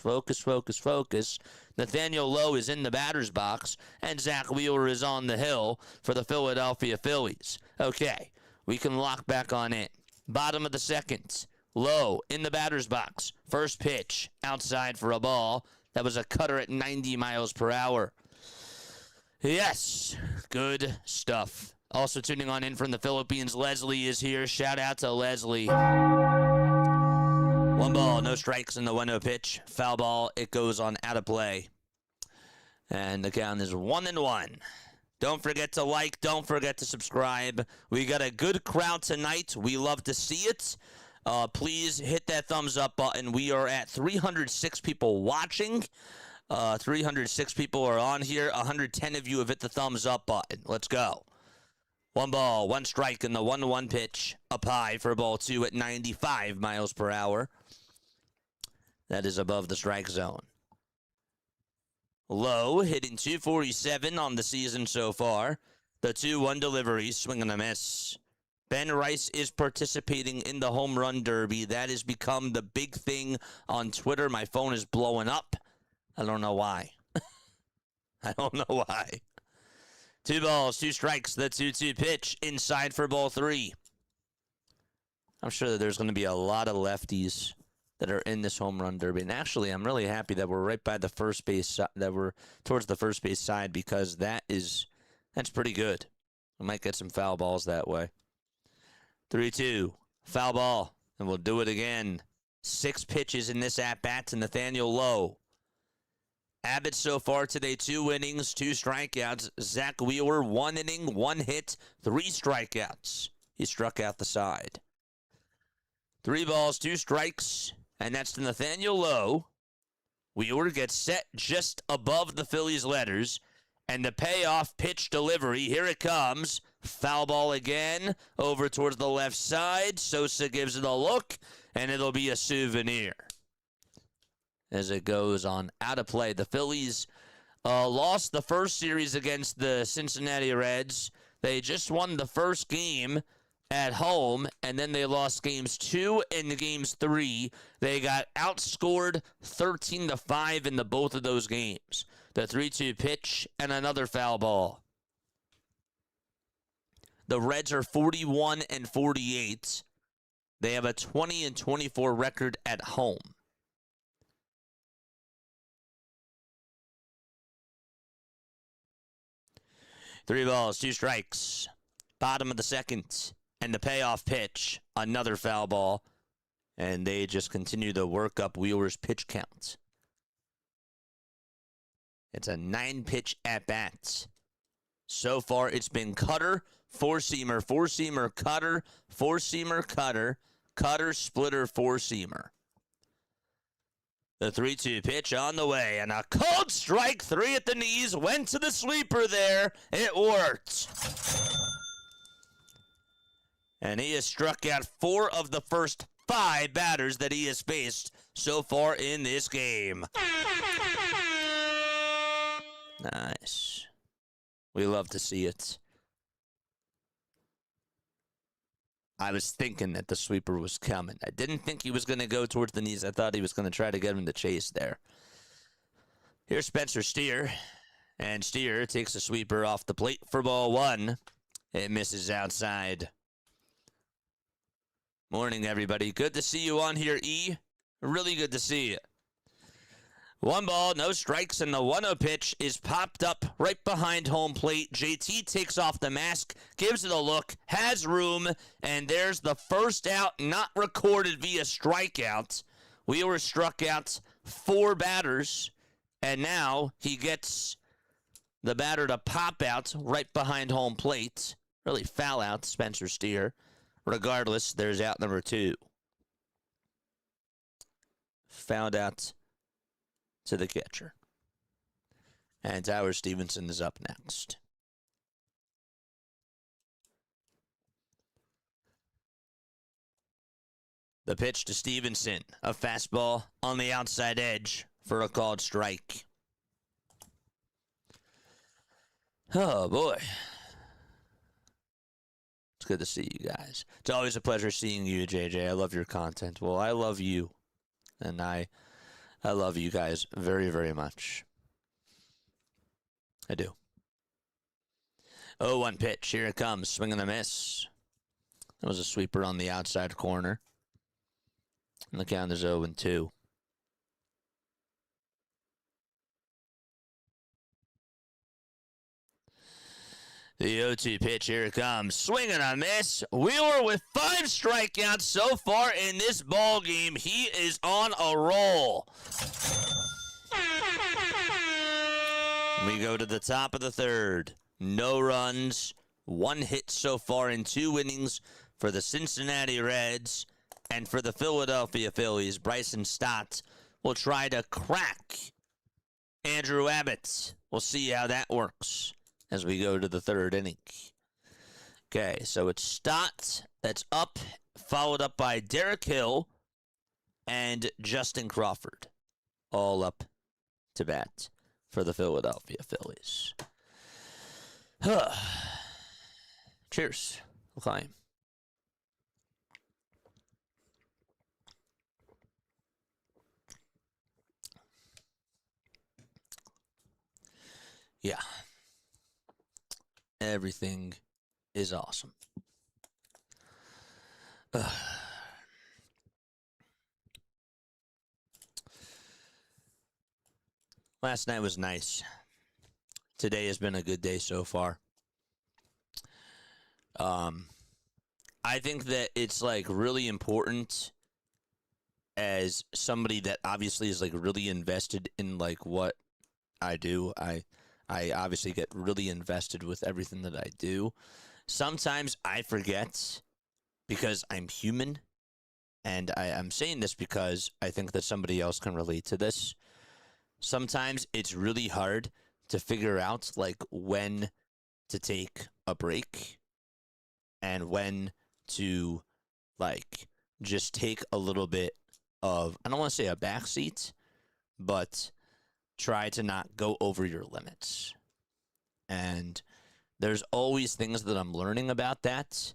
Nathaniel Lowe is in the batter's box, and Zach Wheeler is on the hill for the Philadelphia Phillies. Okay, we can lock back on it. Bottom of the second. Low in the batter's box. First pitch outside for a ball. That was a cutter at 90 miles per hour. Yes, good stuff. Also tuning on in from the Philippines, Leslie is here. Shout out to Leslie. 1 ball, no strikes in the 1-0 pitch. Foul ball, it goes on out of play. And the count is 1-1. Don't forget to like, don't forget to subscribe. We got a good crowd tonight. We love to see it. Please hit that thumbs up button. We are at 306 people watching. 306 people are on here. 110 of you have hit the thumbs up button. Let's go. 1 ball, 1 strike in the 1-1 pitch. Up high for ball 2 at 95 miles per hour. That is above the strike zone. Low, hitting 247 on the season so far. The 2-1 delivery, swing and a miss. Ben Rice is participating in the home run derby. That has become the big thing on Twitter. My phone is blowing up. I don't know why. I don't know why. 2 balls, 2 strikes. The 2-2 pitch inside for ball 3. I'm sure that there's going to be a lot of lefties that are in this home run derby. And actually, I'm really happy that we're right by the first base, that we're towards the first base side, because that's pretty good. We might get some foul balls that way. 3-2, foul ball, and we'll do it again. 6 pitches in this at-bat to Nathaniel Lowe. Abbott so far today, 2 innings, 2 strikeouts. Zach Wheeler, 1 inning, 1 hit, 3 strikeouts. He struck out the side. 3 balls, 2 strikes, and that's to Nathaniel Lowe. Wheeler gets set just above the Phillies letters, and the payoff pitch delivery, here it comes. Foul ball again, over towards the left side. Sosa gives it a look, and it'll be a souvenir as it goes on out of play. The Phillies lost the first series against the Cincinnati Reds. They just won the first game at home, and then they lost games 2 and games 3. They got outscored 13-5 in both of those games. The 3-2 pitch and another foul ball. The Reds are 41-48. They have a 20-24 record at home. Three balls, 2 strikes. Bottom of the second. And the payoff pitch, another foul ball. And they just continue to work up Wheeler's pitch count. It's a 9-pitch at-bat. So far, it's been cutter, 4-seamer, 4-seamer, cutter, 4-seamer, cutter, cutter, splitter, 4-seamer. The 3-2 pitch on the way, and a cold strike, 3 at the knees, went to the sweeper there. It worked. And he has struck out 4 of the first 5 batters that he has faced so far in this game. Nice. We love to see it. I was thinking that the sweeper was coming. I didn't think he was going to go towards the knees. I thought he was going to try to get him to chase there. Here's Spencer Steer. And Steer takes a sweeper off the plate for ball 1. It misses outside. Morning, everybody. Good to see you on here, E. Really good to see you. 1 ball, no strikes, and the 1-0 pitch is popped up right behind home plate. JT takes off the mask, gives it a look, has room, and there's the first out, not recorded via strikeout. Wheeler struck out 4 batters, and now he gets the batter to pop out right behind home plate. Really foul out, Spencer Steer. Regardless, there's out number 2. Fouled out to the catcher. And Tyler Stevenson is up next. The pitch to Stevenson. A fastball on the outside edge for a called strike. Oh, boy. It's good to see you guys. It's always a pleasure seeing you, JJ. I love your content. Well, I love you. And I love you guys very, very much. I do. 0-1 pitch. Here it comes. Swing and a miss. That was a sweeper on the outside corner. And the count is 0-2. The 0-2 pitch, here it comes. Swing and a miss. Wheeler with 5 strikeouts so far in this ball game. He is on a roll. We go to the top of the third. No runs. 1 hit so far in 2 innings for the Cincinnati Reds. And for the Philadelphia Phillies, Bryson Stott will try to crack Andrew Abbott. We'll see how that works as we go to the third inning. Okay, so it's Stott that's up, followed up by Derek Hill and Justin Crawford, all up to bat for the Philadelphia Phillies. Cheers. We'll climb. Yeah. Everything is awesome. Last night was nice. Today has been a good day so far. I think that it's like really important as somebody that obviously is like really invested in like what I do. I obviously get really invested with everything that I do. Sometimes I forget because I'm human, and I'm saying this because I think that somebody else can relate to this. Sometimes it's really hard to figure out like when to take a break and when to like just take a little bit of, I don't want to say a backseat, but try to not go over your limits. And there's always things that I'm learning about that.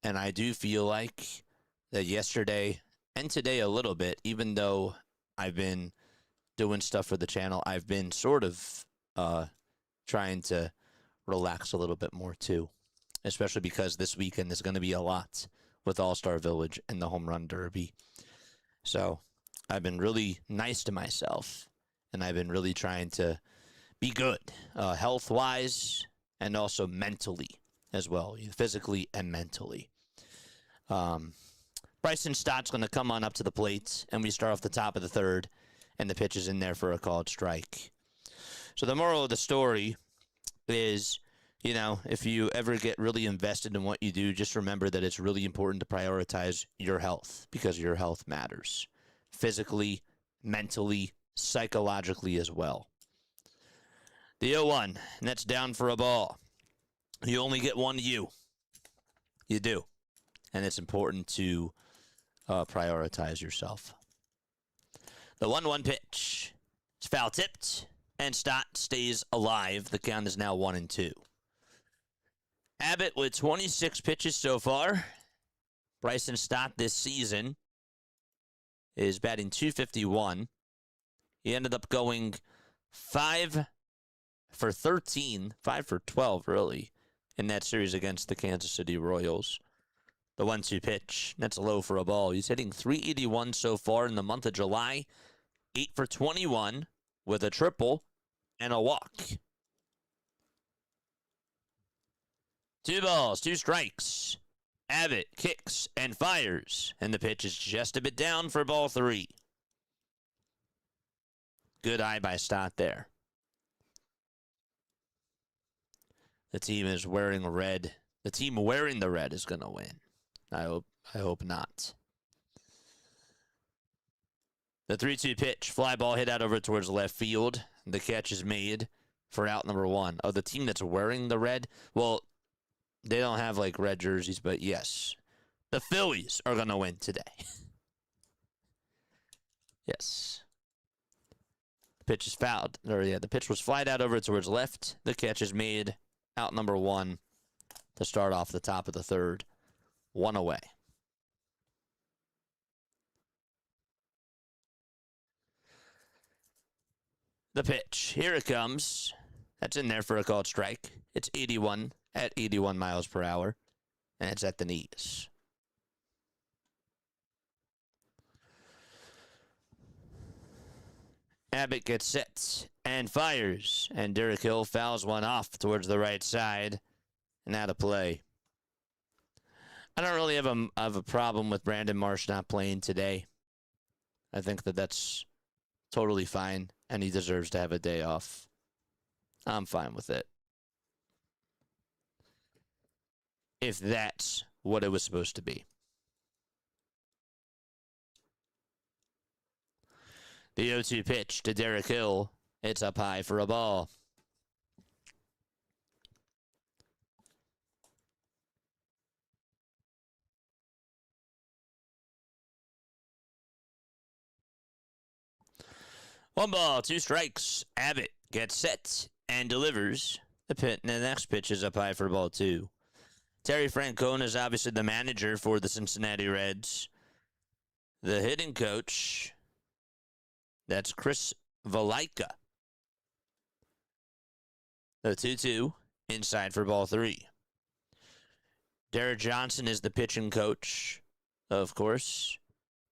And I do feel like that yesterday and today a little bit, even though I've been doing stuff for the channel, I've been sort of trying to relax a little bit more too. Especially because this weekend is going to be a lot with All-Star Village and the Home Run Derby. So I've been really nice to myself. And I've been really trying to be good, health-wise and also mentally as well, physically and mentally. Bryson Stott's going to come on up to the plate, and we start off the top of the third, and the pitch is in there for a called strike. So the moral of the story is, you know, if you ever get really invested in what you do, just remember that it's really important to prioritize your health because your health matters physically, mentally, psychologically as well. The 0-1, and that's down for a ball. You only get one you. You do. And it's important to prioritize yourself. The 1-1 pitch. It's foul tipped, and Stott stays alive. The count is now 1-2. Abbott with 26 pitches so far. Bryson Stott this season is batting .251. He ended up going 5 for 13, 5 for 12, really, in that series against the Kansas City Royals. The 1-2 pitch, that's low for a ball. He's hitting .381 so far in the month of July, 8 for 21 with a triple and a walk. 2 balls, 2 strikes. Abbott kicks and fires, and the pitch is just a bit down for ball 3. Good eye by Stott there. The team is wearing red. The team wearing the red is going to win. I hope not. The 3-2 pitch. Fly ball hit out over towards left field. The catch is made for out number 1. Oh, the team that's wearing the red? Well, they don't have like red jerseys, but yes. The Phillies are going to win today. Yes. Pitch is fouled. The pitch was flied out over towards left. The catch is made. Out number 1 to start off the top of the third. 1 away. The pitch. Here it comes. That's in there for a called strike. It's 81 at 81 miles per hour. and it's at the knees. Abbott gets set and fires, and Derek Hill fouls one off towards the right side and out of play. I don't really have a problem with Brandon Marsh not playing today. I think that's totally fine, and he deserves to have a day off. I'm fine with it. If that's what it was supposed to be. The 0-2 pitch to Derek Hill. It's up high for a ball. One ball, two strikes. Abbott gets set and delivers. The next pitch is up high for ball two. Terry Francona is obviously the manager for the Cincinnati Reds. The hitting coach, that's Chris Valaika. The 2-2 inside for ball three. Derek Johnson is the pitching coach, of course.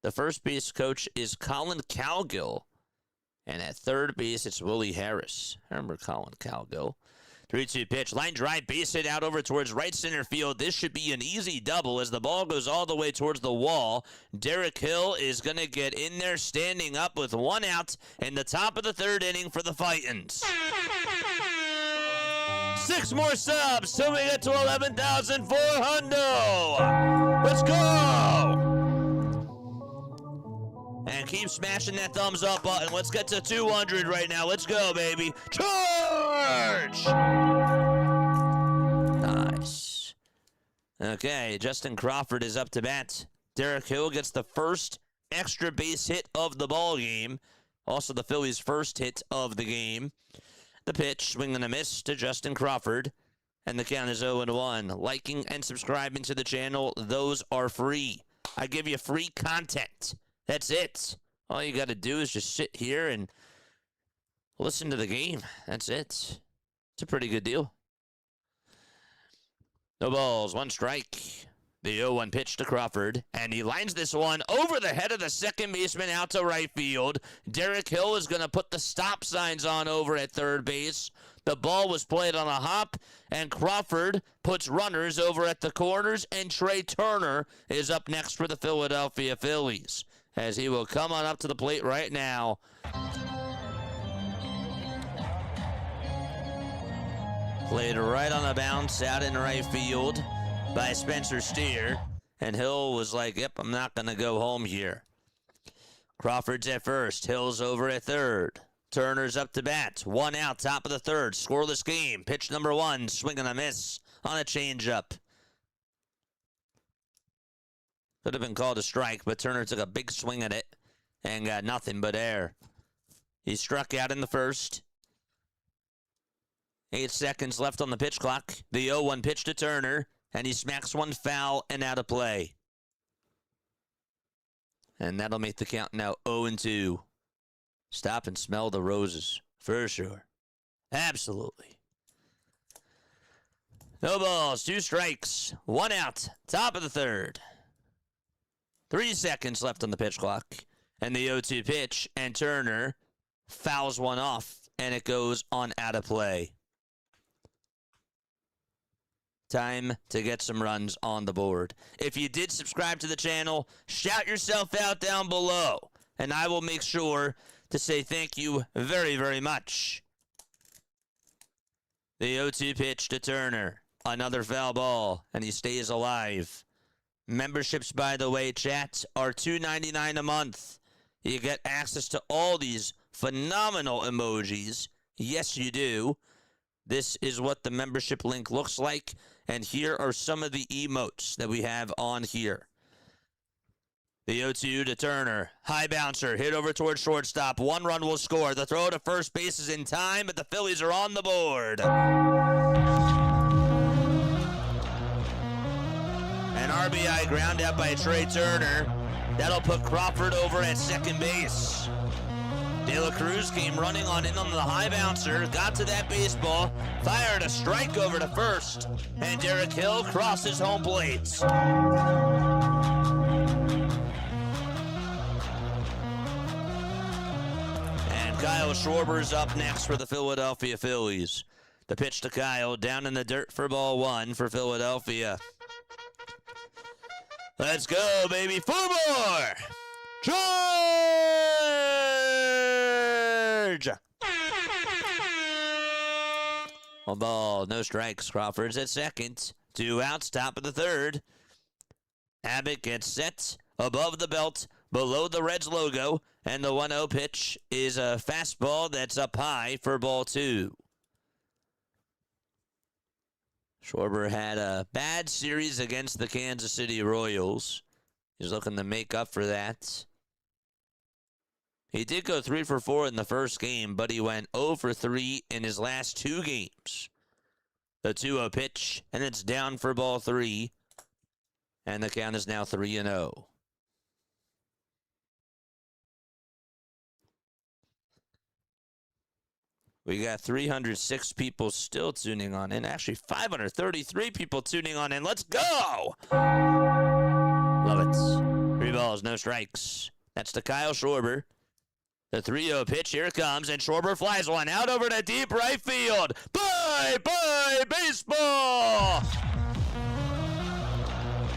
The first base coach is Colin Cowgill. And at third base, it's Willie Harris. I remember Colin Cowgill. 3-2 pitch. Line drive, base hit out over towards right center field. This should be an easy double as the ball goes all the way towards the wall. Derek Hill is going to get in there standing up with one out in the top of the third inning for the Fightins. 6 more subs till we get to 11,400. Let's go! And keep smashing that thumbs up button. Let's get to 200 right now. Let's go, baby. Charge! Nice. Okay, Justin Crawford is up to bat. Derek Hill gets the first extra base hit of the ball game. Also the Phillies' first hit of the game. The pitch, swing and a miss to Justin Crawford. And the count is 0-1. Liking and subscribing to the channel, those are free. I give you free content. That's it. All you got to do is just sit here and listen to the game. That's it. It's a pretty good deal. No balls, one strike. The 0-1 pitch to Crawford, and he lines this one over the head of the second baseman out to right field. Derek Hill is going to put the stop signs on over at third base. The ball was played on a hop, and Crawford puts runners over at the corners, and Trey Turner is up next for the Philadelphia Phillies, as he will come on up to the plate right now. Played right on the bounce out in right field by Spencer Steer. And Hill was like, yep, I'm not going to go home here. Crawford's at first. Hill's over at third. Turner's up to bat. One out, top of the third. Scoreless game. Pitch number one. Swing and a miss on a changeup. Could have been called a strike, but Turner took a big swing at it and got nothing but air. He struck out in the first. 8 seconds left on the pitch clock. The 0-1 pitch to Turner, and he smacks one foul and out of play. And that'll make the count now 0-2. Stop and smell the roses, for sure. Absolutely. No balls, 2 strikes, 1 out, top of the third. 3 seconds left on the pitch clock. And the 0-2 pitch, and Turner fouls one off, and it goes on out of play. Time to get some runs on the board. If you did subscribe to the channel, shout yourself out down below, and I will make sure to say thank you very, very much. The 0-2 pitch to Turner. Another foul ball, and he stays alive. Memberships, by the way, chat, are $2.99 a month. You get access to all these phenomenal emojis. Yes, you do. This is what the membership link looks like, and here are some of the emotes that we have on here. The 0-2 to Turner. High bouncer, hit over towards shortstop. 1 run will score. The throw to first base is in time, but the Phillies are on the board. An RBI ground out by Trey Turner. That'll put Crawford over at second base. De La Cruz came running on in on the high bouncer, got to that baseball, fired a strike over to first, and Derek Hill crosses home plate. And Kyle Schwarber's up next for the Philadelphia Phillies. The pitch to Kyle, down in the dirt for ball one for Philadelphia. Let's go, baby. 4 more. Charge! 1 ball, no strikes. Crawford's at second. 2 outs, top of the third. Abbott gets set above the belt, below the Reds logo, and the 1-0 pitch is a fastball that's up high for ball 2. Schwarber had a bad series against the Kansas City Royals. He's looking to make up for that. He did go 3 for 4 in the first game, but he went 0 for 3 in his last 2 games. The 2-0 pitch, and it's down for ball 3. And the count is now 3-0. We got 306 people still tuning on in. Actually, 533 people tuning on in. Let's go! Love it. 3 balls, no strikes. That's to Kyle Schwarber. The 3-0 pitch, here it comes, and Schwarber flies one out over to deep right field. Bye-bye, baseball!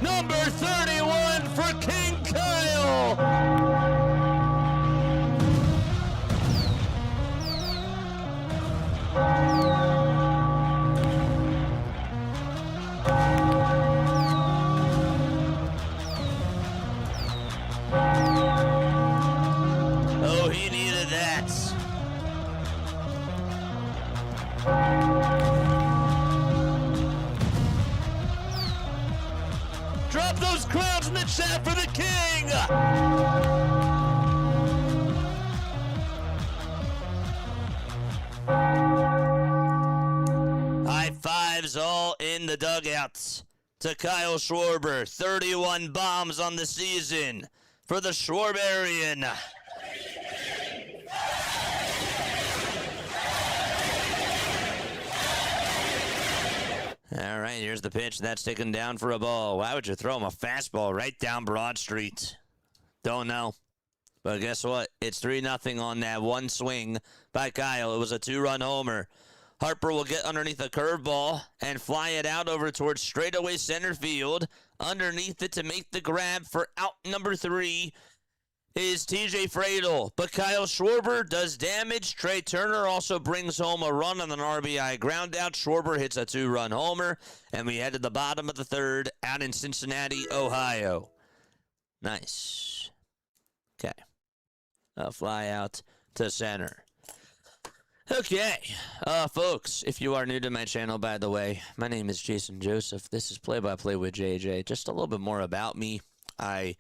Number 31 for King Kyle! Oh, he needed that. Drop those crowds in the chat for the King. High fives all in the dugouts to Kyle Schwarber. 31 bombs on the season for the Schwarberian. All right, here's the pitch. That's taken down for a ball. Why would you throw him a fastball right down Broad Street? Don't know. But guess what? It's 3-0 on that one swing by Kyle. It was a 2-run homer. Harper will get underneath a curveball and fly it out over towards straightaway center field. Underneath it to make the grab for out number 3 is TJ Fradel. But Kyle Schwarber does damage. Trey Turner also brings home a run on an RBI ground out. Schwarber hits a 2-run homer. And we head to the bottom of the third out in Cincinnati, Ohio. Nice. Okay. A fly out to center. Okay, folks, if you are new to my channel, by the way, my name is Jason Joseph. This is Play-by-Play with JJ. Just a little bit more about me. I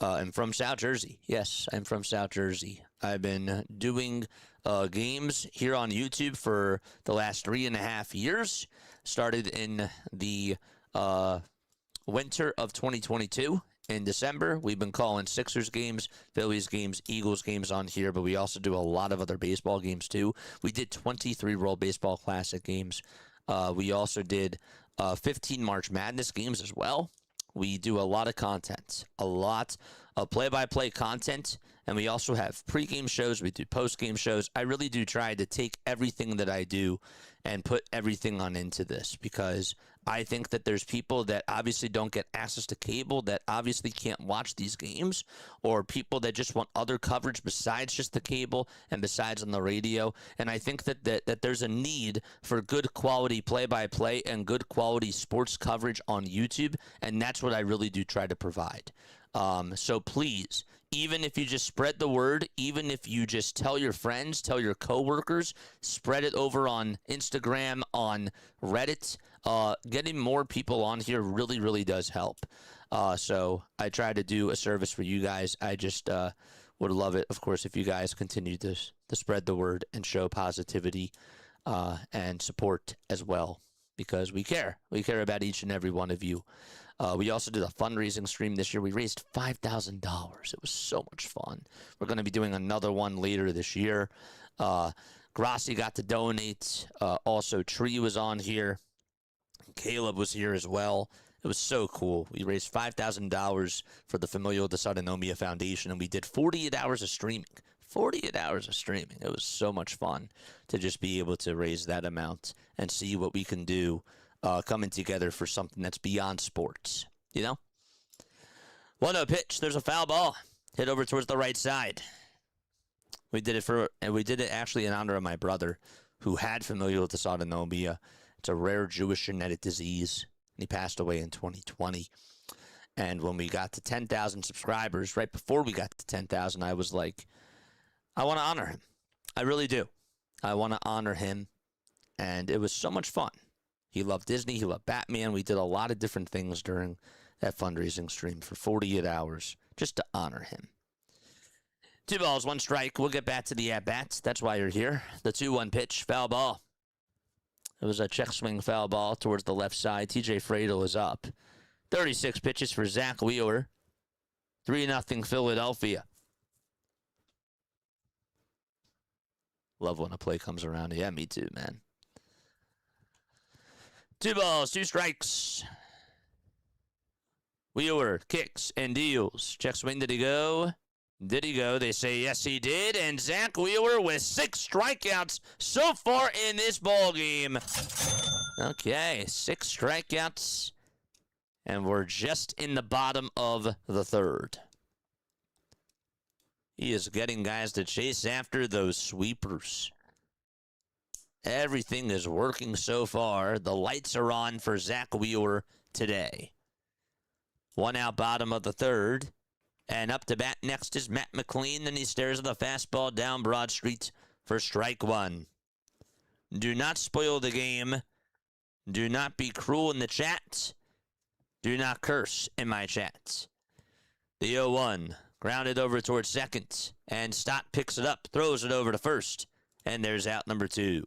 am from South Jersey. Yes, I'm from South Jersey. I've been doing games here on YouTube for the last 3.5 years. Started in the winter of 2022. In December, we've been calling Sixers games, Phillies games, Eagles games on here, but we also do a lot of other baseball games too. We did 23 World Baseball Classic games. We also did 15 March Madness games as well. We do a lot of content, a lot of play-by-play content, and we also have pre-game shows. We do post-game shows. I really do try to take everything that I do and put everything on into this, because I think that there's people that obviously don't get access to cable, that obviously can't watch these games, or people that just want other coverage besides just the cable and besides on the radio. And I think that there's a need for good quality play-by-play and good quality sports coverage on YouTube, and that's what I really do try to provide. So please, even if you just spread the word, even if you just tell your friends, tell your coworkers, spread it over on Instagram, on Reddit. Getting more people on here really, really does help. So I try to do a service for you guys. I just would love it, of course, if you guys continue to spread the word and show positivity and support as well, because we care. We care about each and every one of you. We also did a fundraising stream this year. We raised $5,000. It was so much fun. We're going to be doing another one later this year. Grassi got to donate. Also, Tree was on here. Caleb was here as well. It was so cool. We raised $5,000 for the Familial Dysautonomia Foundation, and we did 48 hours of streaming. 48 hours of streaming. It was so much fun to just be able to raise that amount and see what we can do coming together for something that's beyond sports, you know? 1-0 pitch. There's a foul ball. Hit over towards the right side. We did it actually in honor of my brother who had familial dysautonomia. It's a rare Jewish genetic disease. He passed away in 2020. And when we got to 10,000 subscribers, right before we got to 10,000, I was like, I want to honor him. I really do. I want to honor him. And it was so much fun. He loved Disney. He loved Batman. We did a lot of different things during that fundraising stream for 48 hours just to honor him. 2 balls, 1 strike. We'll get back to the at-bats. That's why you're here. The 2-1 pitch, foul ball. It was a check swing foul ball towards the left side. TJ Fradel is up. 36 pitches for Zach Wheeler. 3-0 Philadelphia. Love when a play comes around. Yeah, me too, man. 2 balls, 2 strikes. Wheeler kicks and deals. Check swing, did he go? Did he go? They say yes, he did. And Zach Wheeler with 6 strikeouts so far in this ball game. Okay, 6 strikeouts. And we're just in the bottom of the 3rd. He is getting guys to chase after those sweepers. Everything is working so far. The lights are on for Zach Wheeler today. 1 out, bottom of the 3rd. And up to bat next is Matt McLean. Then he stares at the fastball down Broad Street for strike 1. Do not spoil the game. Do not be cruel in the chat. Do not curse in my chat. The 0-1. Grounded over towards second. And Stott picks it up. Throws it over to first. And there's out number 2.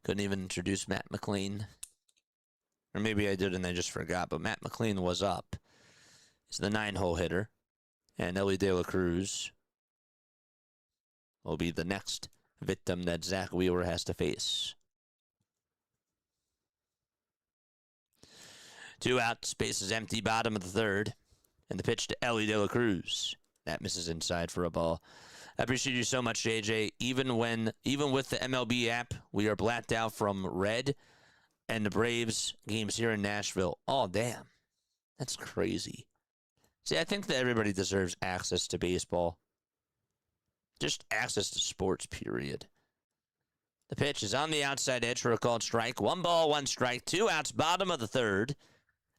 Couldn't even introduce Matt McLean. Or maybe I did and I just forgot. But Matt McLean was up. He's the 9-hole hitter. And Ellie De La Cruz will be the next victim that Zach Wheeler has to face. 2 out, space is empty, bottom of the 3rd. And the pitch to Ellie De La Cruz. That misses inside for a ball. I appreciate you so much, JJ. Even with the MLB app, we are blacked out from Red and the Braves games here in Nashville. Oh, damn. That's crazy. See, I think that everybody deserves access to baseball. Just access to sports, period. The pitch is on the outside edge for a called strike. 1 ball, 1 strike, 2 outs, bottom of the 3rd.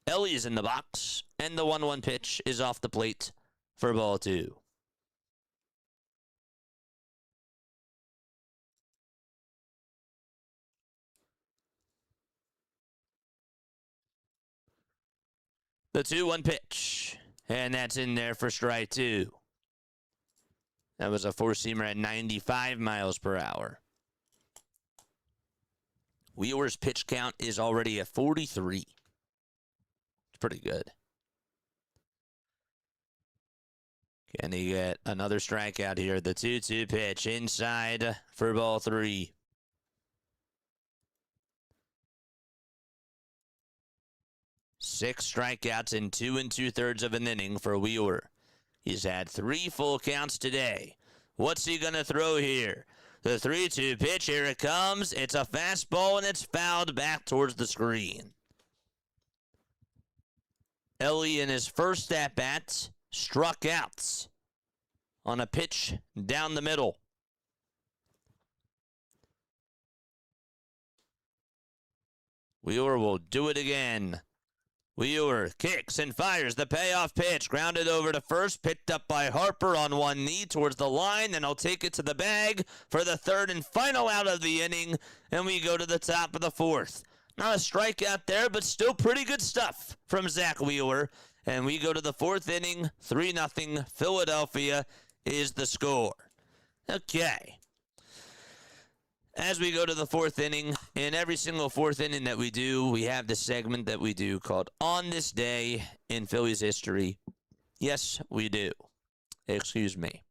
Ellie is in the box, and the 1-1 pitch is off the plate for ball 2. The 2-1 pitch, and that's in there for strike 2. That was a 4-seamer at 95 miles per hour. Wheeler's pitch count is already at 43. It's pretty good. Can he get another strikeout here? The 2-2 pitch inside for ball 3. Six strikeouts in 2 2/3 of an inning for Wheeler. He's had 3 full counts today. What's he going to throw here? The 3-2 pitch, here it comes. It's a fastball, and it's fouled back towards the screen. Ellie, in his first at-bat, struck out on a pitch down the middle. Wheeler will do it again. Wheeler kicks and fires the payoff pitch. Grounded over to first. Picked up by Harper on one knee towards the line. Then he'll take it to the bag for the 3rd and final out of the inning. And we go to the top of the 4th. Not a strikeout there, but still pretty good stuff from Zach Wheeler. And we go to the 4th inning. 3-0. Philadelphia is the score. Okay. as we go to the fourth inning, in every single fourth inning that we do, we have this segment that we do called On This Day in Phillies History. Yes, we do. Excuse me.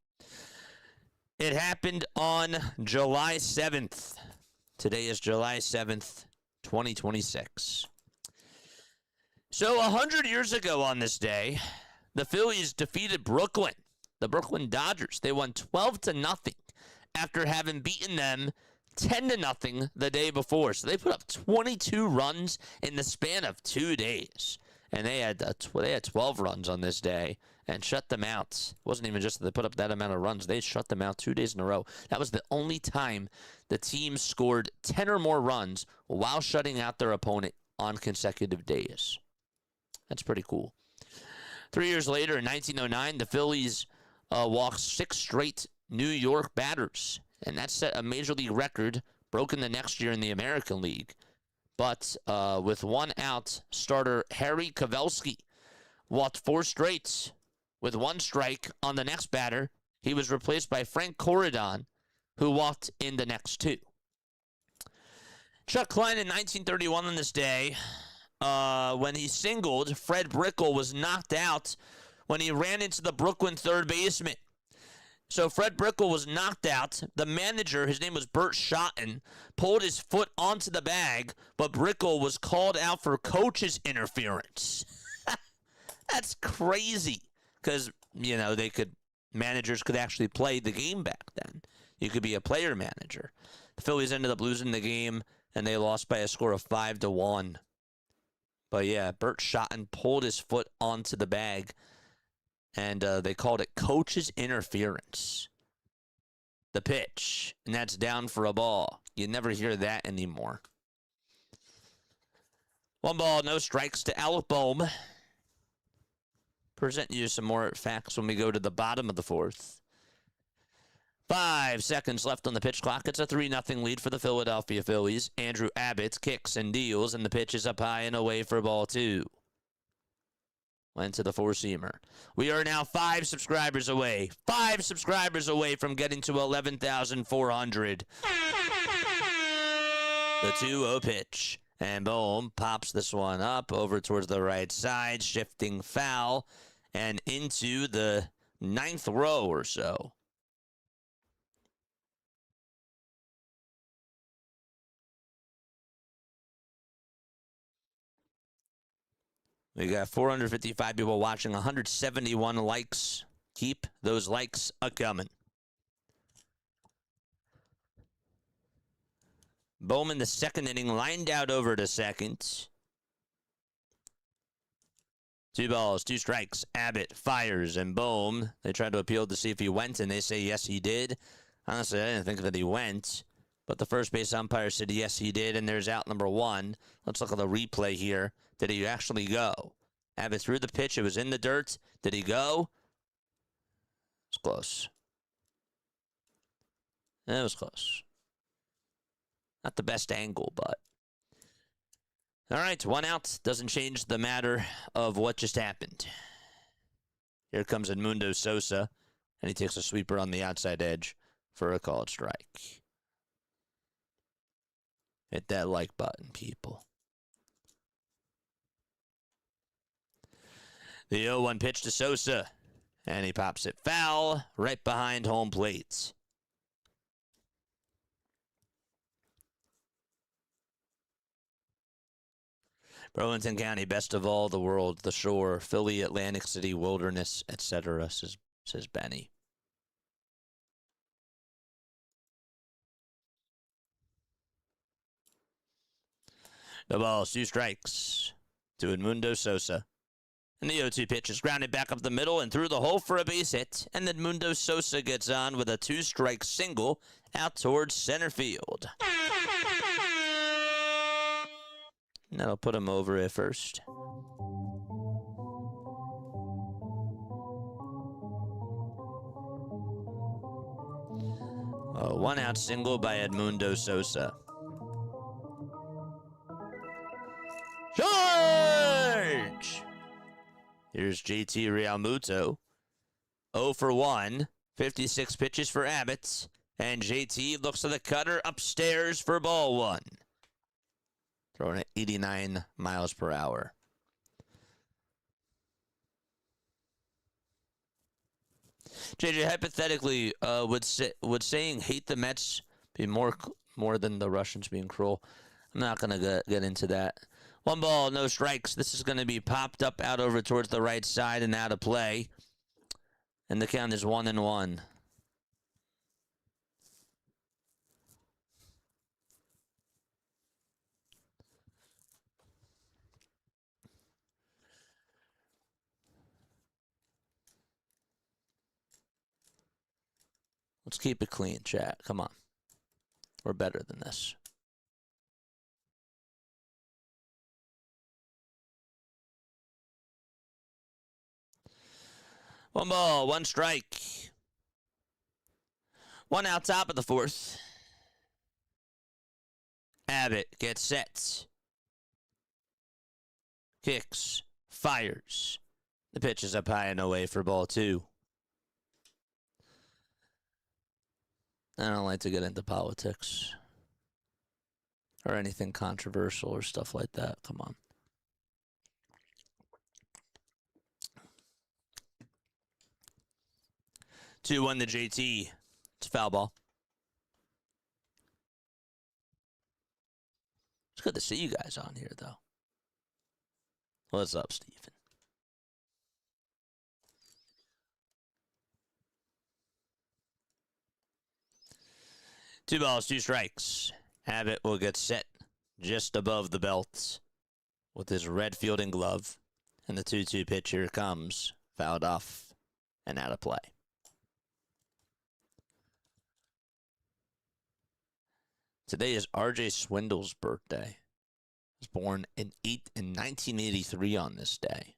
It happened on July 7th. Today is July 7th, 2026. So 100 years ago on this day, the Phillies defeated Brooklyn, the Brooklyn Dodgers. They won 12-0 after having beaten them 10-0 the day before. So they put up 22 runs in the span of 2 days. And they had 12 runs on this day and shut them out. It wasn't even just that they put up that amount of runs. They shut them out 2 days in a row. That was the only time the team scored 10 or more runs while shutting out their opponent on consecutive days. That's pretty cool. 3 years later, in 1909, the Phillies walked 6 straight New York batters. And that set a major league record, broken the next year in the American League. But with 1 out, starter Harry Kavelski walked 4 straights with 1 strike on the next batter. He was replaced by Frank Corridon, who walked in the next 2. Chuck Klein in 1931 on this day, when he singled, Fred Brickell was knocked out when he ran into the Brooklyn third baseman. So Fred Brickell was knocked out. The manager, his name was Bert Schotten, pulled his foot onto the bag, but Brickell was called out for coach's interference. That's crazy. Because, managers could actually play the game back then. You could be a player manager. The Phillies ended up losing the game, and they lost by a score of 5-1. But yeah, Bert Schotten pulled his foot onto the bag, and they called it coach's interference. The pitch, and that's down for a ball. You never hear that anymore. 1 ball, no strikes to Alec Bohm. Present you some more facts when we go to the bottom of the fourth. 5 seconds left on the pitch clock. It's a 3-0 lead for the Philadelphia Phillies. Andrew Abbott kicks and deals, and the pitch is up high and away for ball 2. Went to the 4-seamer. We are now 5 subscribers away. 5 subscribers away from getting to 11,400. The 2-0 pitch. And Bohm pops this one up over towards the right side, shifting foul, and into the 9th row or so. We got 455 people watching, 171 likes. Keep those likes a-coming. Bowman, the second inning, lined out over to second. 2 balls, 2 strikes. Abbott fires, and Bohm, they tried to appeal to see if he went, and they say yes, he did. Honestly, I didn't think that he went, but the first base umpire said yes, he did, and there's out number 1. Let's look at the replay here. Did he actually go? Abbott threw the pitch. It was in the dirt. Did he go? It's close. It was close. Not the best angle, but. All right, 1 out. Doesn't change the matter of what just happened. Here comes Edmundo Sosa, and he takes a sweeper on the outside edge for a called strike. Hit that like button, people. The 0-1 pitch to Sosa, and he pops it foul right behind home plate. Burlington County, best of all the world, the shore, Philly, Atlantic City, wilderness, etc., says Benny. The ball, 2 strikes to Edmundo Sosa. And the 0-2 pitch is grounded back up the middle and through the hole for a base hit. And Edmundo Sosa gets on with a 2-strike single out towards center field. And that'll put him over at first. A 1-out single by Edmundo Sosa. Charge! Here's JT Realmuto. 0 for 1. 56 pitches for Abbott. And JT looks to the cutter upstairs for ball one. Throwing at 89 miles per hour. JJ, hypothetically, would saying hate the Mets be more than the Russians being cruel? I'm not going to get into that. 1 ball, no strikes. This is going to be popped up out over towards the right side and out of play. And the count is 1-1. Let's keep it clean, chat. Come on. We're better than this. One ball, one strike. 1 out top of the 4th. Abbott gets set. Kicks. Fires. The pitch is up high and away for ball 2. I don't like to get into politics or anything controversial or stuff like that. Come on. Two one to JT. It's a foul ball. It's good to see you guys on here, though. What's up, Stephen? 2 balls, 2 strikes. Abbott will get set just above the belt with his red fielding glove. And the 2-2 pitch here comes. Fouled off and out of play. Today is R.J. Swindle's birthday. He was born in 1983 on this day.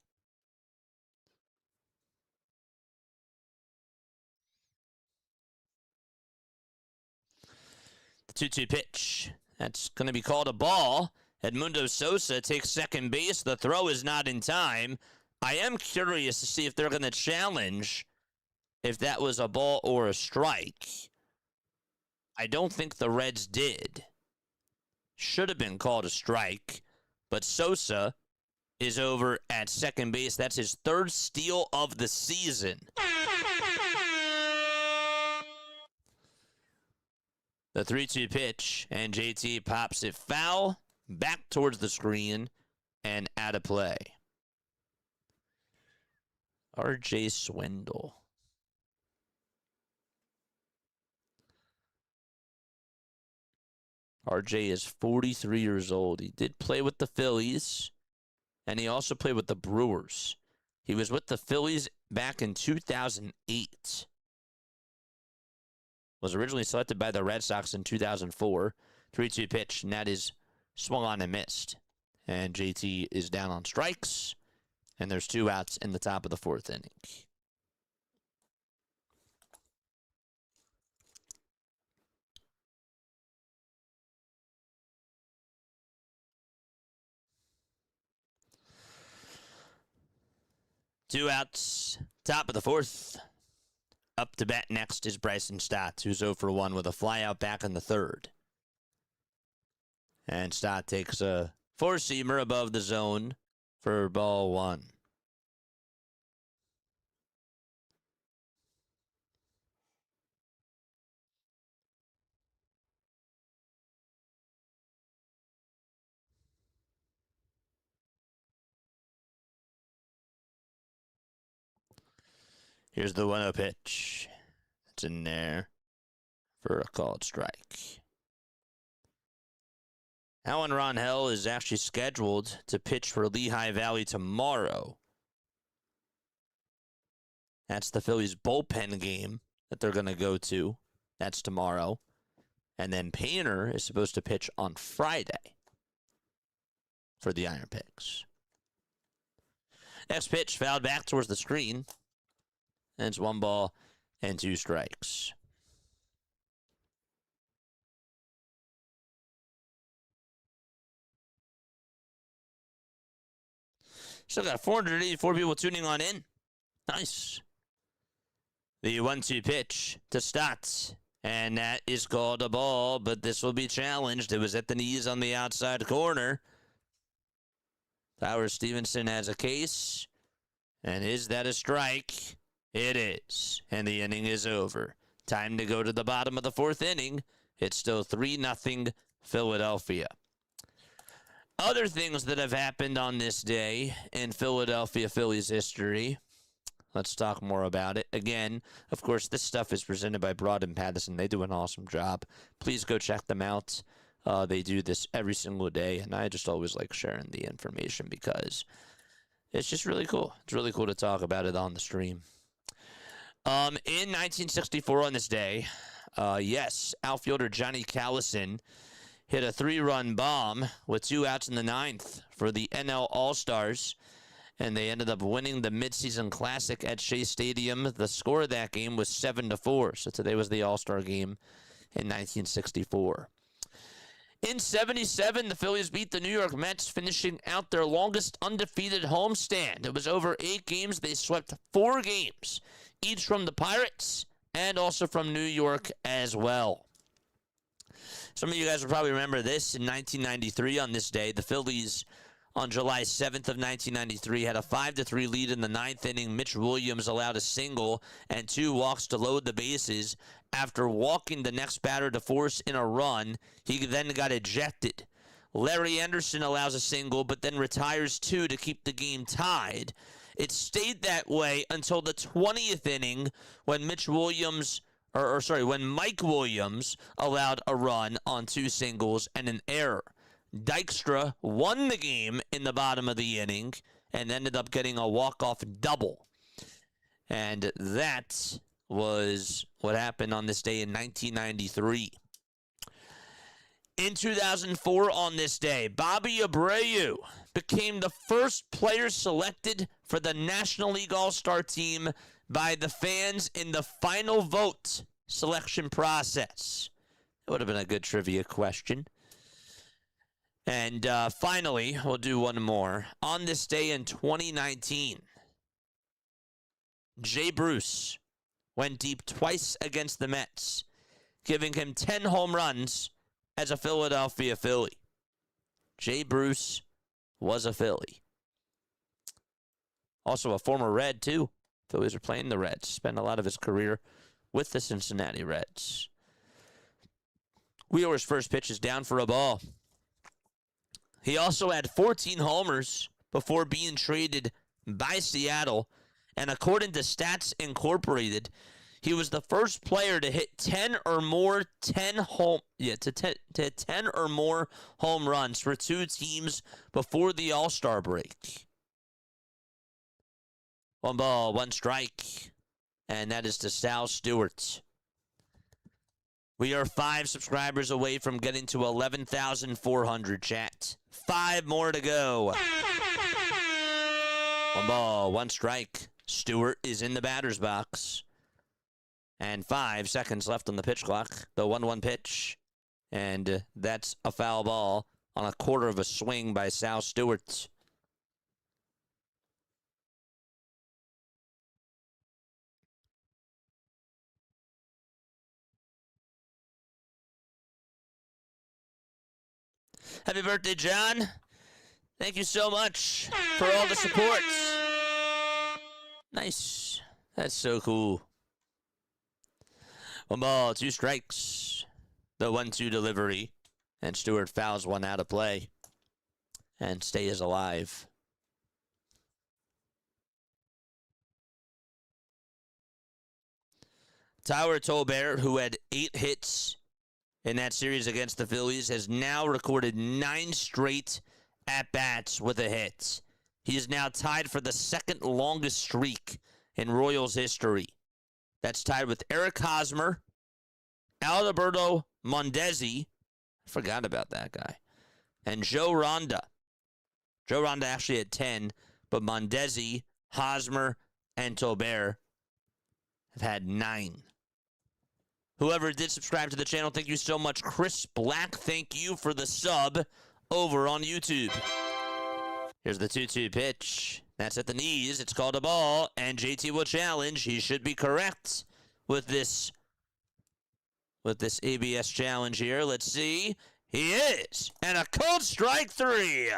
The 2-2 pitch. That's going to be called a ball. Edmundo Sosa takes second base. The throw is not in time. I am curious to see if they're going to challenge if that was a ball or a strike. I don't think the Reds did. Should have been called a strike. But Sosa is over at second base. That's his 3rd steal of the season. The 3-2 pitch, and JT pops it foul, back towards the screen, and out of play. R.J. Swindle. RJ is 43 years old. He did play with the Phillies, and he also played with the Brewers. He was with the Phillies back in 2008. Was originally selected by the Red Sox in 2004. 3-2 pitch, and that is swung on and missed. And JT is down on strikes, and there's 2 outs in the top of the 4th inning. Two outs, top of the 4th. Up to bat next is Bryson Stott, who's 0 for 1 with a flyout back in the 3rd. And Stott takes a 4-seamer above the zone for ball 1. Here's the 1-0 pitch. It's in there for a called strike. Alan Ronhell is actually scheduled to pitch for Lehigh Valley tomorrow. That's the Phillies bullpen game that they're going to go to. That's tomorrow. And then Painter is supposed to pitch on Friday for the Iron Pigs. Next pitch, fouled back towards the screen. And it's 1 ball and 2 strikes. Still got 484 people tuning on in. Nice. The 1-2 pitch to Stott. And that is called a ball, but this will be challenged. It was at the knees on the outside corner. Tyler Stevenson has a case. And is that a strike? It is. And the inning is over. Time to go to the bottom of the fourth inning. It's still 3-0 Philadelphia. Other things that have happened on this day in Philadelphia Phillies history. Let's talk more about it. Again, of course, this stuff is presented by Broad and Pattison. They do an awesome job. Please go check them out. They do this every single day, and I just always like sharing the information because it's just really cool. It's really cool to talk about it on the stream. In 1964 on this day, yes, outfielder Johnny Callison hit a 3-run bomb with 2 outs in the 9th for the NL All-Stars, and they ended up winning the midseason classic at Shea Stadium. The score of that game was 7-4, so today was the All-Star game in 1964. In 77, the Phillies beat the New York Mets, finishing out their longest undefeated homestand. It was over 8 games. They swept 4 games, each from the Pirates and also from New York as well. Some of you guys will probably remember this. In 1993, on this day, the Phillies, on July 7th of 1993, had a 5-3 lead in the 9th inning. Mitch Williams allowed a single and 2 walks to load the bases. After walking the next batter to force in a run, he then got ejected. Larry Anderson allows a single, but then retires 2 to keep the game tied. It stayed that way until the 20th inning when when Mike Williams allowed a run on 2 singles and an error. Dykstra won the game in the bottom of the inning and ended up getting a walk-off double. And that was what happened on this day in 1993. In 2004 on this day, Bobby Abreu became the first player selected for the National League All-Star team by the fans in the final vote selection process. That would have been a good trivia question. And finally, we'll do one more. On this day in 2019, Jay Bruce went deep twice against the Mets, giving him 10 home runs as a Philadelphia Philly. Jay Bruce was a Philly. Also a former Red, too. Phillies are playing the Reds. Spent a lot of his career with the Cincinnati Reds. Wheeler's first pitch is down for a ball. He also had 14 homers before being traded by Seattle. And according to Stats Incorporated, he was the first player to hit 10 or more home runs for 2 teams before the All-Star break. 1 ball, 1 strike, and that is to Sal Stewart. We are 5 subscribers away from getting to 11,400, chat. 5 more to go. 1 ball, 1 strike. Stewart is in the batter's box. And 5 seconds left on the pitch clock. The 1-1 pitch. And that's a foul ball on a quarter of a swing by Sal Stewart. Happy birthday, John. Thank you so much for all the support. Nice. That's so cool. 1 ball, 2 strikes. The 1-2 delivery. And Stewart fouls one out of play. And stays alive. Tyler Tolbert, who had 8 hits in that series against the Phillies, has now recorded 9 straight at-bats with a hit. He is now tied for the 2nd longest streak in Royals history. That's tied with Eric Hosmer, Alberto Mondesi, I forgot about that guy, and Joe Ronda. Joe Ronda actually had 10, but Mondesi, Hosmer, and Tolbert have had 9. Whoever did subscribe to the channel, thank you so much. Chris Black, thank you for the sub over on YouTube. Here's the 2-2 pitch. That's at the knees. It's called a ball, and JT will challenge. He should be correct with this with this ABS challenge here. Let's see. He is. And a cold strike 3.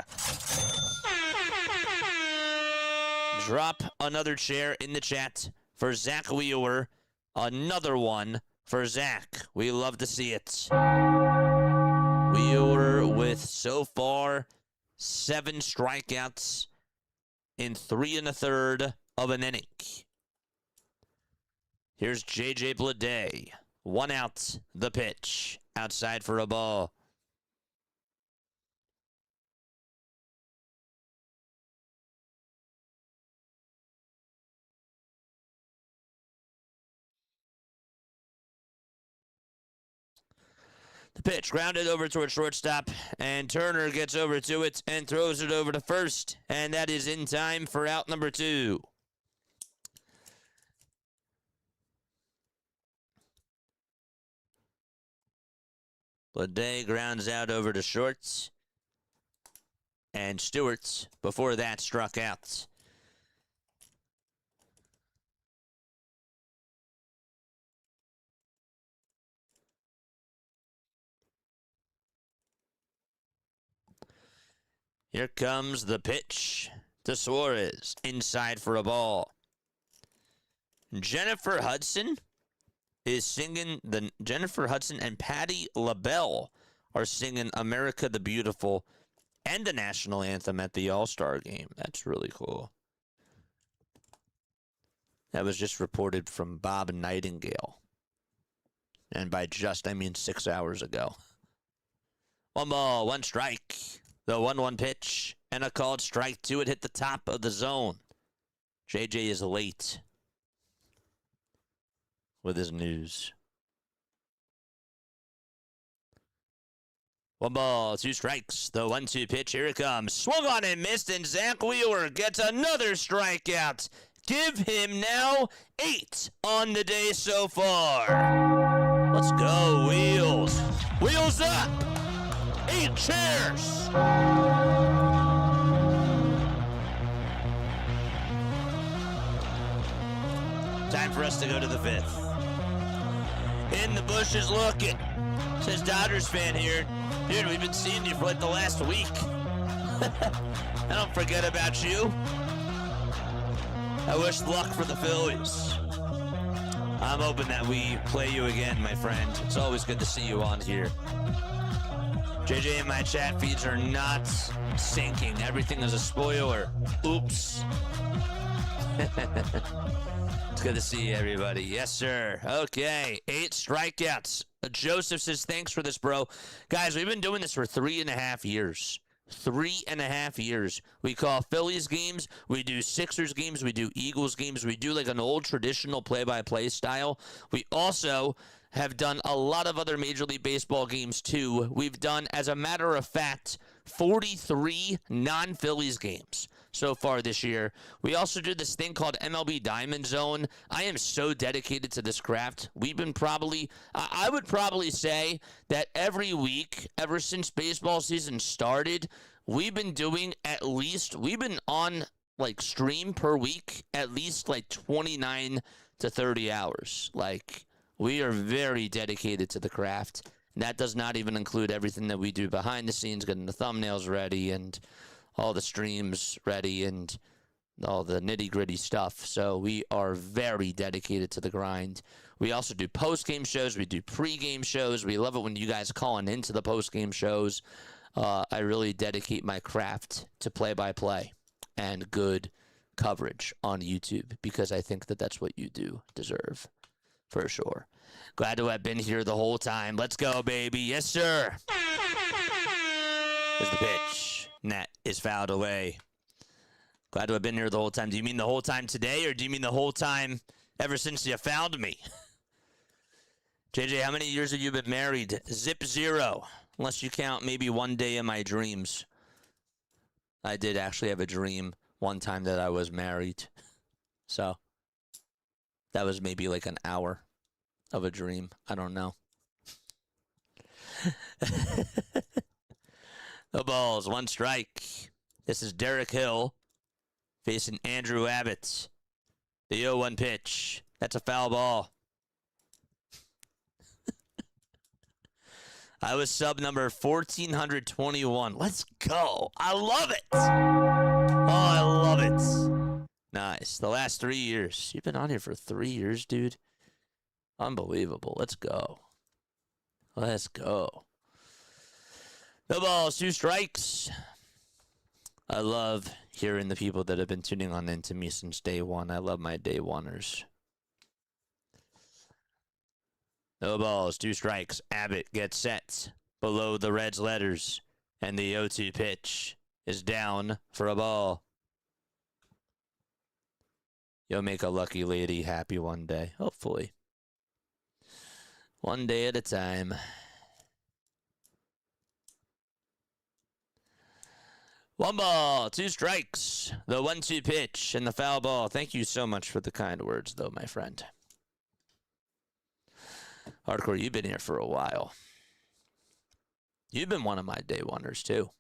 Drop another chair in the chat for Zach Wheeler. Another one for Zach. We love to see it. Wheeler with, so far, 7 strikeouts in 3 1/3 of an inning. Here's J.J. Bleday. 1 out, the pitch. Outside for a ball. The pitch grounded over towards shortstop, and Turner gets over to it and throws it over to first, and that is in time for out number 2. Bleday grounds out over to short, and Stewart, before that, struck out. Here comes the pitch to Suarez, inside for a ball. Jennifer Hudson is singing, Jennifer Hudson and Patti LaBelle are singing America the Beautiful and the national anthem at the All-Star game. That's really cool. That was just reported from Bob Nightingale. And by just, I mean 6 hours ago. 1 ball, 1 strike. The 1-1 pitch and a called strike 2. It hit the top of the zone. JJ is late with his news. 1 ball, 2 strikes. The 1-2 pitch. Here it comes. Swung on and missed, and Zach Wheeler gets another strikeout. Give him now 8 on the day so far. Let's go, Wheels. Wheels up. 8 chairs. Time for us to go to the 5th. In the bushes looking. Says Dodgers fan here. Dude, we've been seeing you for like the last week. I don't forget about you. I wish luck for the Phillies. I'm hoping that we play you again, my friend. It's always good to see you on here. JJ and my chat feeds are not syncing. Everything is a spoiler. Oops. It's good to see everybody. Yes, sir. Okay. 8 strikeouts. Joseph says, thanks for this, bro. Guys, we've been doing this for 3.5 years. 3.5 years. We call Phillies games. We do Sixers games. We do Eagles games. We do like an old traditional play-by-play style. We also have done a lot of other Major League Baseball games too. We've done, as a matter of fact, 43 non-Phillies games so far this year. We also do this thing called MLB Diamond Zone. I am so dedicated to this craft. We've been I would probably say that every week, ever since baseball season started, we've been on like stream per week, at least like 29 to 30 hours. Like, we are very dedicated to the craft. And that does not even include everything that we do behind the scenes, getting the thumbnails ready and all the streams ready and all the nitty-gritty stuff. So we are very dedicated to the grind. We also do post-game shows. We do pre-game shows. We love it when you guys calling into the post-game shows. I really dedicate my craft to play-by-play and good coverage on YouTube because I think that that's what you do deserve. For sure. Glad to have been here the whole time. Let's go, baby. Yes, sir. There's the pitch. And that is fouled away. Glad to have been here the whole time. Do you mean the whole time today, or do you mean the whole time ever since you found me? JJ, how many years have you been married? Zip 0. Unless you count maybe one day in my dreams. I did actually have a dream one time that I was married. So that was maybe like an hour of a dream. I don't know. The balls, 1 strike. This is Derek Hill facing Andrew Abbott. The 0-1 pitch. That's a foul ball. I was sub number 1421. Let's go. I love it. Oh, I love it. Nice. The last 3 years. You've been on here for 3 years, dude. Unbelievable. Let's go. Let's go. No balls, 2 strikes. I love hearing the people that have been tuning on into me since day one. I love my day oneers. No balls, 2 strikes. Abbott gets set below the Reds letters, and the 0-2 pitch is down for a ball. You'll make a lucky lady happy one day, hopefully. One day at a time. 1 ball, 2 strikes. The 1-2 pitch and the foul ball. Thank you so much for the kind words, though, my friend. Hardcore, you've been here for a while. You've been one of my day oneers, too.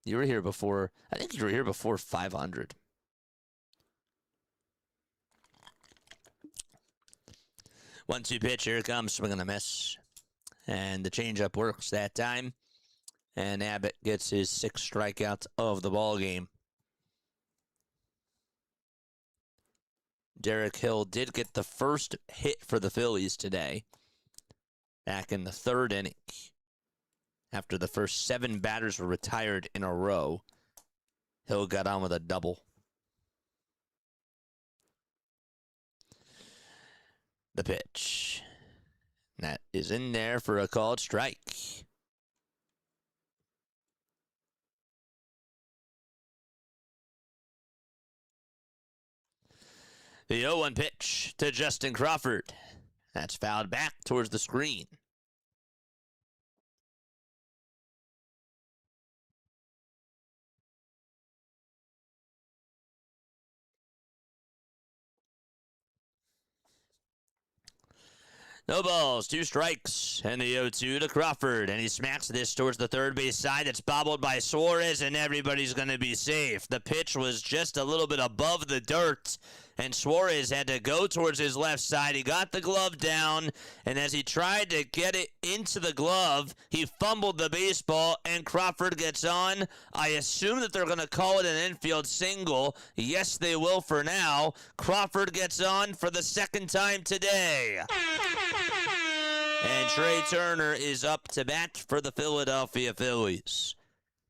You were here before, I think you were here before 500. One-two pitch, here it comes, swing and a miss. And the changeup works that time. And Abbott gets his 6th strikeout of the ball game. Derek Hill did get the first hit for the Phillies today. Back in the 3rd inning. After the first 7 batters were retired in a row, Hill got on with a double. The pitch. That is in there for a called strike. The 0-1 pitch to Justin Crawford. That's fouled back towards the screen. No balls, 2 strikes, and the 0-2 to Crawford, and he smacks this towards the third base side. It's bobbled by Suarez, and everybody's going to be safe. The pitch was just a little bit above the dirt, and Suarez had to go towards his left side. He got the glove down, and as he tried to get it into the glove, he fumbled the baseball, and Crawford gets on. I assume that they're going to call it an infield single. Yes, they will for now. Crawford gets on for the 2nd time today. And Trey Turner is up to bat for the Philadelphia Phillies.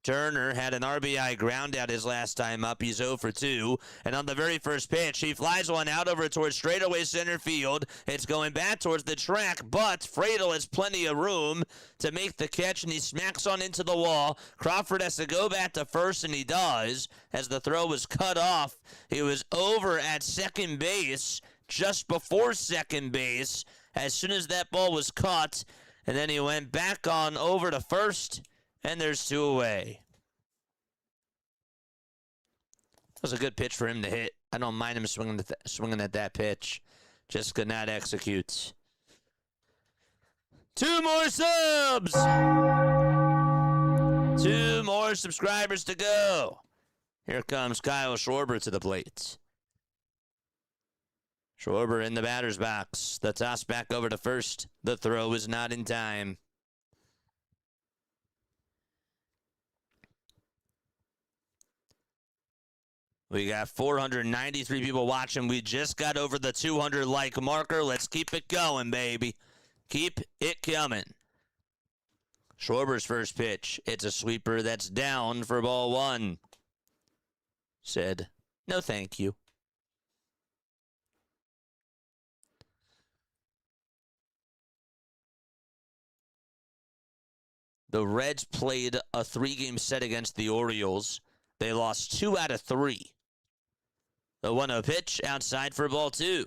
Turner had an RBI ground out his last time up. He's 0 for 2. And on the very first pitch, he flies one out over towards straightaway center field. It's going back towards the track, but Friedel has plenty of room to make the catch, and he smacks on into the wall. Crawford has to go back to first, and he does. As the throw was cut off, he was over at second base, just before second base, as soon as that ball was caught, and then he went back on over to first, and there's 2 away. That was a good pitch for him to hit. I don't mind him swinging at that pitch. Just could not execute. 2 more subs! 2 more subscribers to go. Here comes Kyle Schwarber to the plate. Schwarber in the batter's box. The toss back over to first. The throw is not in time. We got 493 people watching. We just got over the 200 like marker. Let's keep it going, baby. Keep it coming. Schwarber's first pitch. It's a sweeper that's down for ball 1. Said, no thank you. The Reds played a 3-game set against the Orioles. They lost 2 out of 3. The 1-0 pitch outside for ball 2.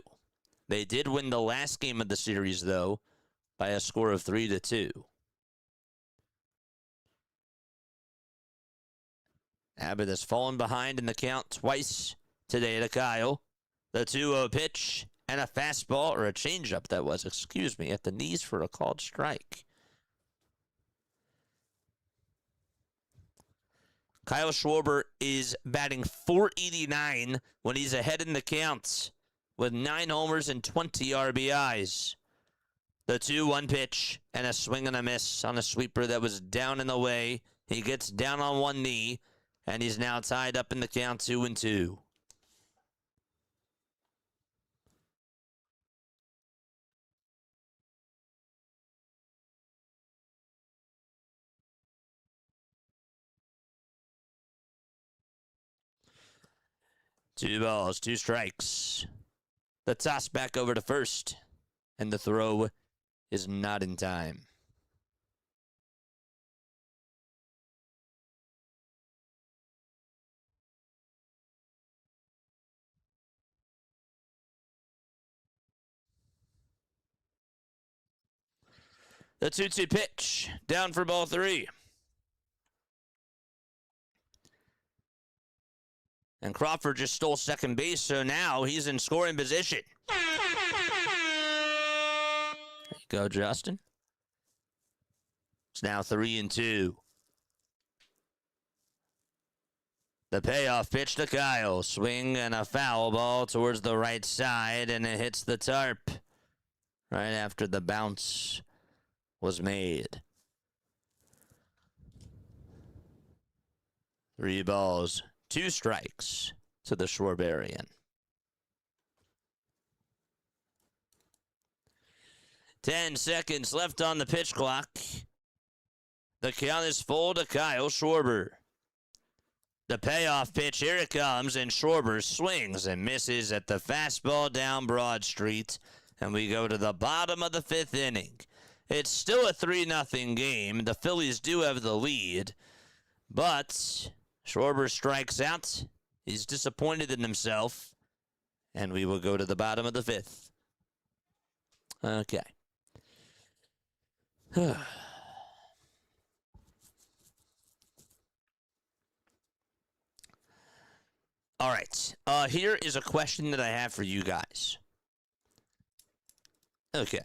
They did win the last game of the series, though, by a score of 3-2. Abbott has fallen behind in the count twice today to Kyle. The 2-0 pitch and a fastball, or a changeup that was, excuse me, at the knees for a called strike. Kyle Schwarber is batting .489 when he's ahead in the counts with 9 homers and 20 RBIs. The 2-1 pitch and a swing and a miss on a sweeper that was down and away. He gets down on one knee, and he's now tied up in the count 2-2. Two balls, two strikes. The toss back over to first, and the throw is not in time. The 2-2 pitch, down for ball 3. And Crawford just stole second base, so now he's in scoring position. There you go, Justin. It's now 3-2. The payoff pitch to Kyle. Swing and a foul ball towards the right side, and it hits the tarp right after the bounce was made. 3 balls, 2 strikes to the Schwarberian. 10 seconds left on the pitch clock. The count is full to Kyle Schwarber. The payoff pitch, here it comes, and Schwarber swings and misses at the fastball down Broad Street. And we go to the bottom of the 5th inning. It's still a 3-0 game. The Phillies do have the lead. But Schwarber strikes out. He's disappointed in himself. And we will go to the bottom of the 5th. Okay. All right. Here is a question that I have for you guys. Okay.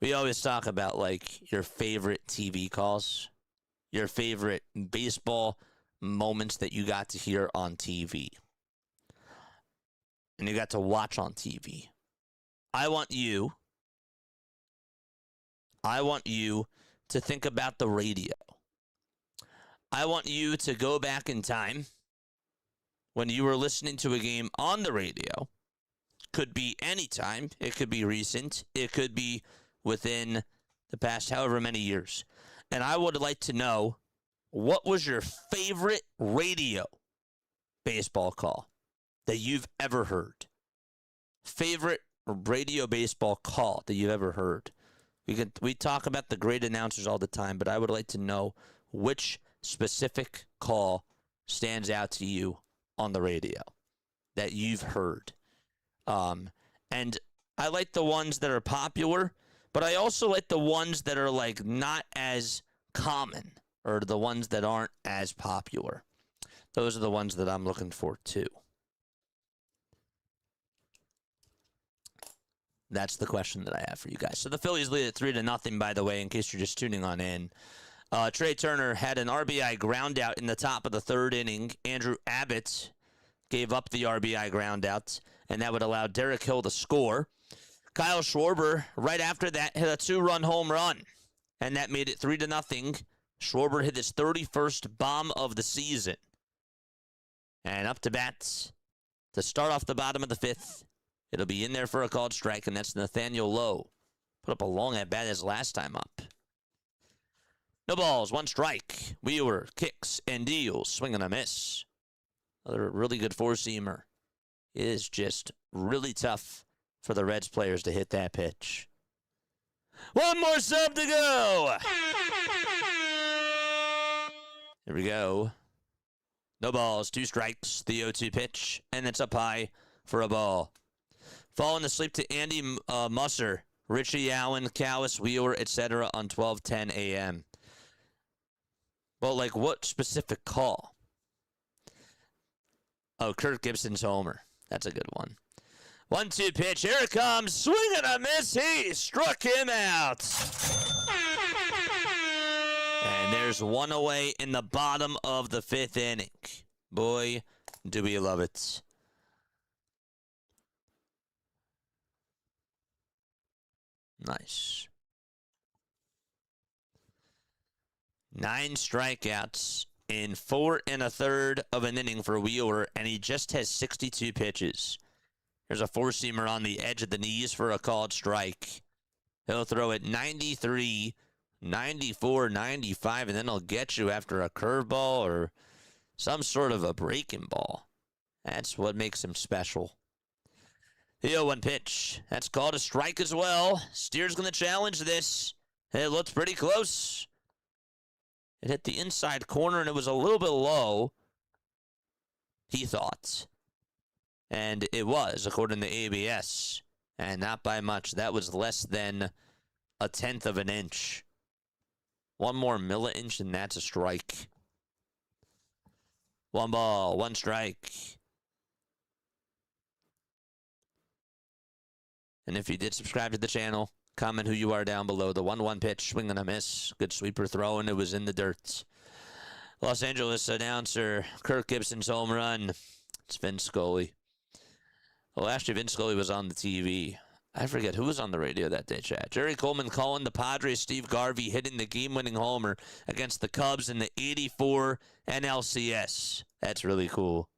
We always talk about, like, your favorite TV calls, your favorite baseball moments that you got to hear on TV, and you got to watch on TV. I want you to think about the radio. I want you to go back in time when you were listening to a game on the radio. Could be any time. It could be recent. It could be within the past however many years. And I would like to know, what was your favorite radio baseball call that you've ever heard? Favorite radio baseball call that you've ever heard? We talk about the great announcers all the time, but I would like to know which specific call stands out to you on the radio that you've heard. And I like the ones that are popular, but I also like the ones that are, like, not as common, or the ones that aren't as popular. Those are the ones that I'm looking for too. That's the question that I have for you guys. So the Phillies lead at 3-0, by the way, in case you're just tuning on in. Trey Turner had an RBI ground out in the top of the 3rd inning. Andrew Abbott gave up the RBI ground out, and that would allow Derek Hill to score. Kyle Schwarber, right after that, hit a 2-run home run, and that made it 3-0. Schwarber hit his 31st bomb of the season. And up to bat to start off the bottom of the 5th. It'll be in there for a called strike, and that's Nathaniel Lowe. Put up a long at-bat his last time up. No balls, 1 strike. Wheeler kicks and deals, swing and a miss. Another really good 4-seamer. It is just really tough for the Reds players to hit that pitch. 1 more sub to go. Here we go. No balls, 2 strikes. The 0-2 pitch, and it's up high for a ball. Falling asleep to Andy Musser, Richie Allen, Callis, Wheeler, etc. on 12:10 a.m. Well, like, what specific call? Oh, Kirk Gibson's homer. That's a good one. 1-2 pitch. Here it comes. Swing and a miss. He struck him out. And there's 1 away in the bottom of the 5th inning. Boy, do we love it. Nice. 9 strikeouts in 4 1/3 of an inning for Wheeler, and he just has 62 pitches. There's a four-seamer on the edge of the knees for a called strike. He'll throw it 93, 94, 95, and then he'll get you after a curveball or some sort of a breaking ball. That's what makes him special. The 0-1 pitch. That's called a strike as well. Steer's going to challenge this. It looks pretty close. It hit the inside corner, and it was a little bit low, he thought. And it was, according to ABS. And not by much. That was less than 1/10 of an inch. One more milli-inch, and that's a strike. 1 ball, 1 strike. And if you did subscribe to the channel, comment who you are down below. The 1-1 pitch, swing and a miss. Good sweeper throw, and it was in the dirt. Los Angeles announcer, Kirk Gibson's home run. It's Vin Scully. Well, actually, Vin Scully was on the TV. I forget who was on the radio that day, Chad. Jerry Coleman calling the Padres. Steve Garvey hitting the game-winning homer against the Cubs in the '84 NLCS. That's really cool.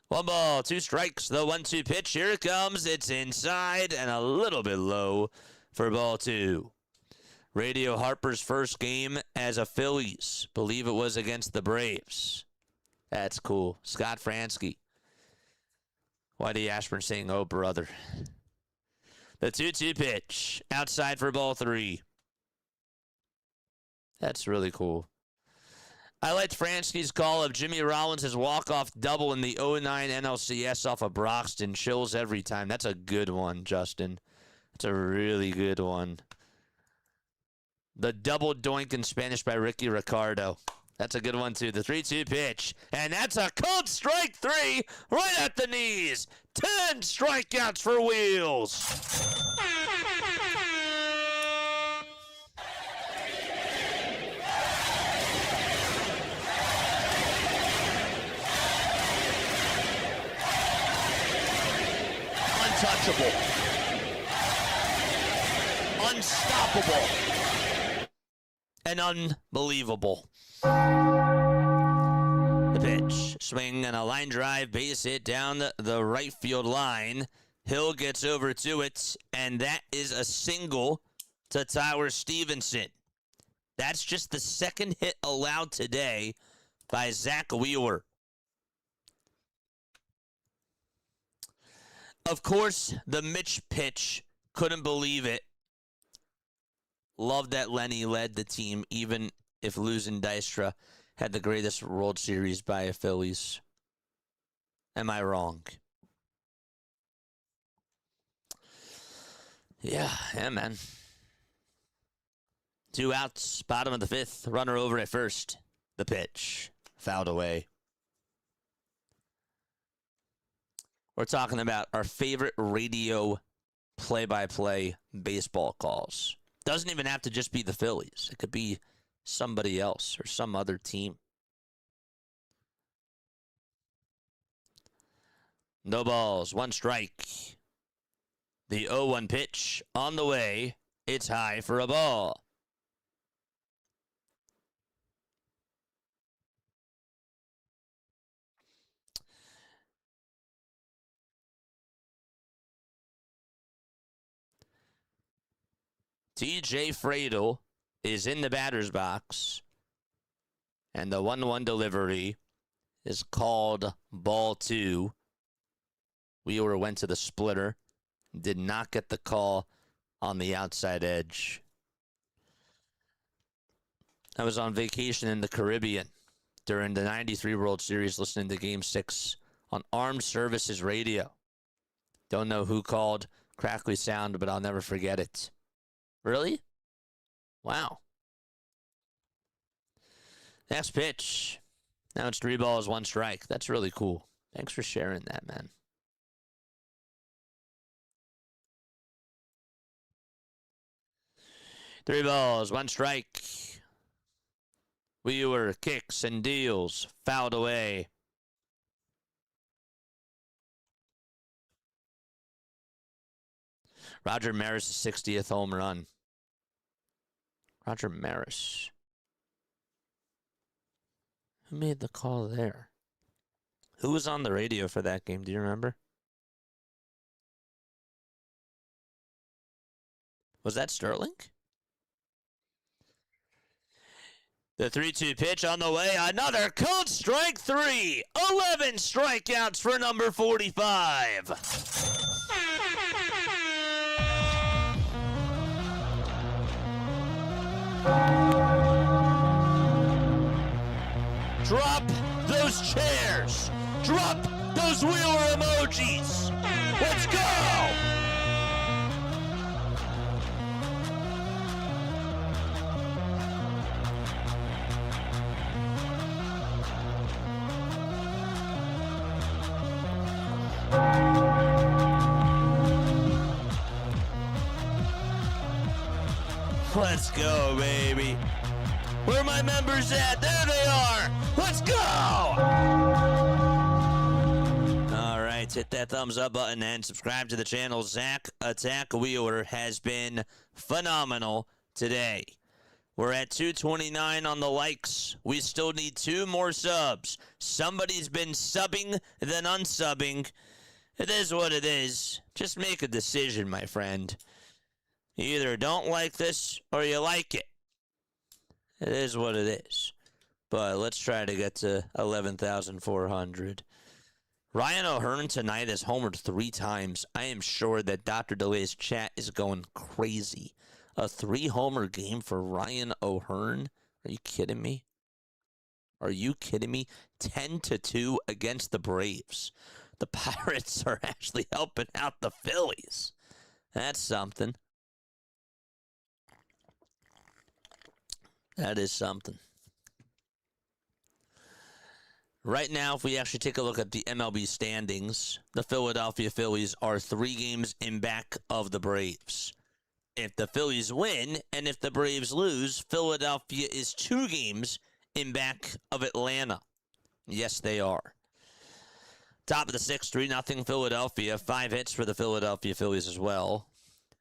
1 ball, 2 strikes. The 1-2 pitch. Here it comes. It's inside and a little bit low for ball 2. Radio Harper's first game as a Phillies. Believe it was against the Braves. That's cool. Scott Fransky. Whitey Ashburn saying, "Oh, brother." The 2-2 pitch. Outside for ball 3. That's really cool. I liked Fransky's call of Jimmy Rollins' walk-off double in the '09 NLCS off of Broxton. Chills every time. That's a good one, Justin. That's a really good one. The double doink in Spanish by Ricky Ricardo. That's a good one, too. The 3-2 pitch. And that's a cold strike 3 right at the knees. 10 strikeouts for Wheels. Untouchable. Unstoppable. And unbelievable. The pitch. Swing and a line drive. Base hit down the right field line. Hill gets over to it. And that is a single to Tyler Stevenson. That's just the second hit allowed today by Zach Wheeler. Of course, the Mitch pitch. Couldn't believe it. Loved that Lenny led the team, even if losing Dystra had the greatest World Series by a Phillies. Am I wrong? Yeah, man. 2 outs, bottom of the 5th. Runner over at first. The pitch. Fouled away. We're talking about our favorite radio play-by-play baseball calls. Doesn't even have to just be the Phillies. It could be somebody else or some other team. No balls, 1 strike. The 0-1 pitch on the way. It's high for a ball. TJ Fradel is in the batter's box. And the 1-1 delivery is called ball 2. Wheeler went to the splitter. Did not get the call on the outside edge. I was on vacation in the Caribbean during the '93 World Series listening to Game 6 on Armed Services Radio. Don't know who called crackly sound, but I'll never forget it. Really? Wow. Next pitch. Now it's 3 balls, 1 strike. That's really cool. Thanks for sharing that, man. Three balls, 1 strike. Wheeler kicks and deals. Fouled away. Roger Maris' 60th home run. Roger Maris. Who made the call there? Who was on the radio for that game? Do you remember? Was that Sterling? The 3-2 pitch on the way. Another called strike 3. 11 strikeouts for number 45. Drop those chairs. Drop those Wheeler emojis. Let's go. Let's go, baby. Where are my members at? There they are. Let's go. All right, hit that thumbs up button and subscribe to the channel. Zach Attack Wheeler has been phenomenal today. We're at 229 on the likes. We still need 2 more subs. Somebody's been subbing then unsubbing. It is what it is. Just make a decision, my friend. You either don't like this or you like it. It is what it is. But let's try to get to 11,400. Ryan O'Hearn tonight has homered 3 times. I am sure that Dr. DeLay's chat is going crazy. A 3-homer game for Ryan O'Hearn? Are you kidding me? Are you kidding me? 10-2 against the Braves. The Pirates are actually helping out the Phillies. That's something. That is something. Right now, if we actually take a look at the MLB standings, the Philadelphia Phillies are 3 games in back of the Braves. If the Phillies win and if the Braves lose, Philadelphia is 2 games in back of Atlanta. Yes, they are. Top of the 6th, 3-0 Philadelphia. 5 hits for the Philadelphia Phillies as well.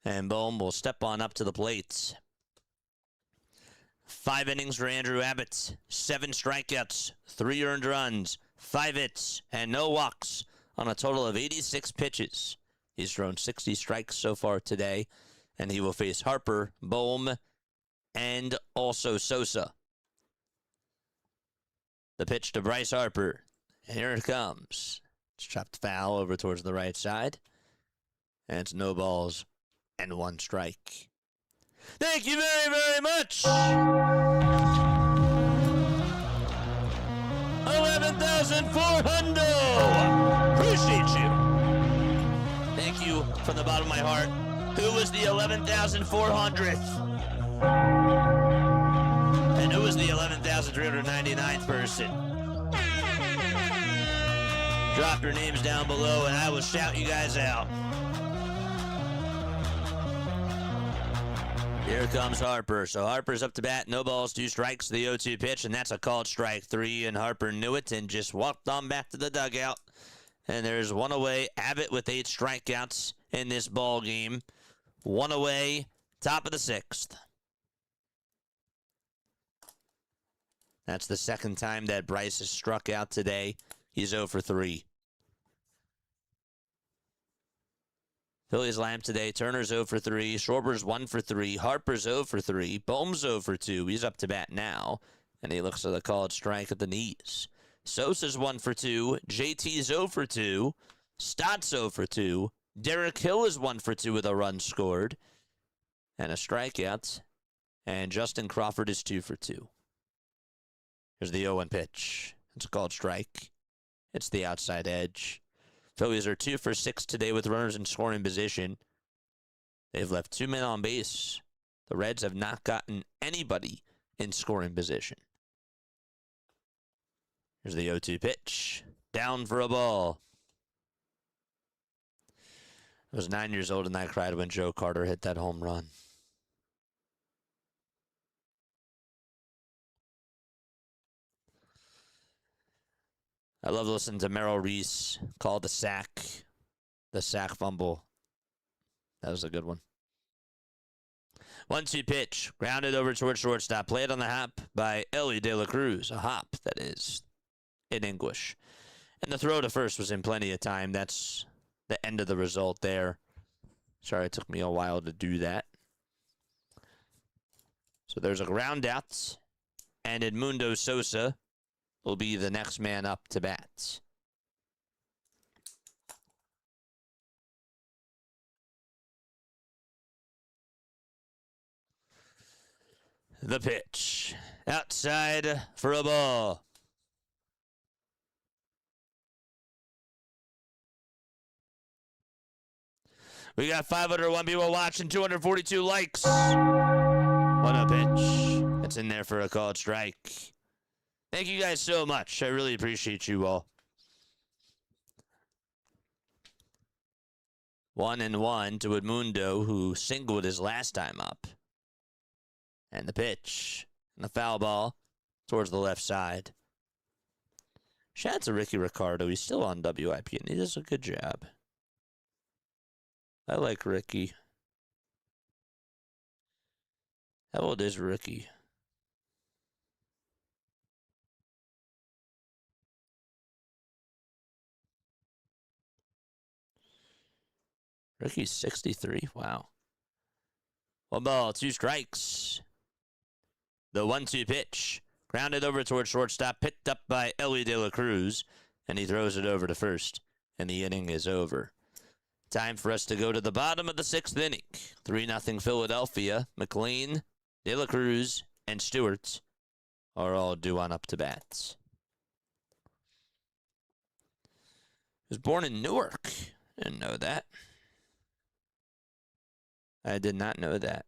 And Bohm will step on up to the plate. 5 innings for Andrew Abbott, 7 strikeouts, 3 earned runs, 5 hits, and no walks on a total of 86 pitches. He's thrown 60 strikes so far today, and he will face Harper, Bohm, and also Sosa. The pitch to Bryce Harper. Here it comes. It's chopped foul over towards the right side, and it's no balls and 1 strike. Thank you very, very much. 11,400. Appreciate you. Thank you from the bottom of my heart. Who was the 11,400th? And who was the 11,399th person? Drop your names down below and I will shout you guys out. Here comes Harper. So Harper's up to bat. No balls, 2 strikes. The 0-2 pitch, and that's a called strike 3. And Harper knew it and just walked on back to the dugout. And there's 1 away. Abbott with 8 strikeouts in this ball game. 1 away. Top of the 6th. That's the 2nd time that Bryce has struck out today. He's 0 for 3. Phillies lamp today. Turner's 0 for 3. Schwarber's 1 for 3. Harper's 0 for 3. Bohm's 0 for 2. He's up to bat now. And he looks at the called strike at the knees. Sosa's 1 for 2. JT's 0 for 2. Stott's 0 for 2. Derek Hill is 1 for 2 with a run scored. And a strikeout. And Justin Crawford is 2 for 2. Here's the 0-1 pitch. It's a called strike. It's the outside edge. Phillies are 2 for 6 today with runners in scoring position. They've left 2 men on base. The Reds have not gotten anybody in scoring position. Here's the 0-2 pitch. Down for a ball. I was 9 years old and I cried when Joe Carter hit that home run. I love listening to Merrill Reese call the sack fumble. That was a good one. 1-2 pitch. Grounded over towards shortstop. Played on the hop by Ellie De La Cruz. A hop, that is, in English. And the throw to first was in plenty of time. That's the end of the result there. Sorry, it took me a while to do that. So there's a ground out. And Edmundo Sosa will be the next man up to bat. The pitch. Outside for a ball. We got 501 people watching, 242 likes. What a pitch. It's in there for a called strike. Thank you guys so much. I really appreciate you all. 1-1 to Edmundo, who singled his last time up. And the pitch. And the foul ball towards the left side. Shout out to Ricky Ricardo. He's still on WIP, and he does a good job. I like Ricky. How old is Ricky? Ricky's 63. Wow. 1 ball, 2 strikes. The 1-2 pitch. Grounded over towards shortstop. Picked up by Ellie De La Cruz. And he throws it over to first. And the inning is over. Time for us to go to the bottom of the 6th inning. 3-0 Philadelphia. McLean, De La Cruz, and Stewart are all due on up to bats. He was born in Newark. I didn't know that. I did not know that.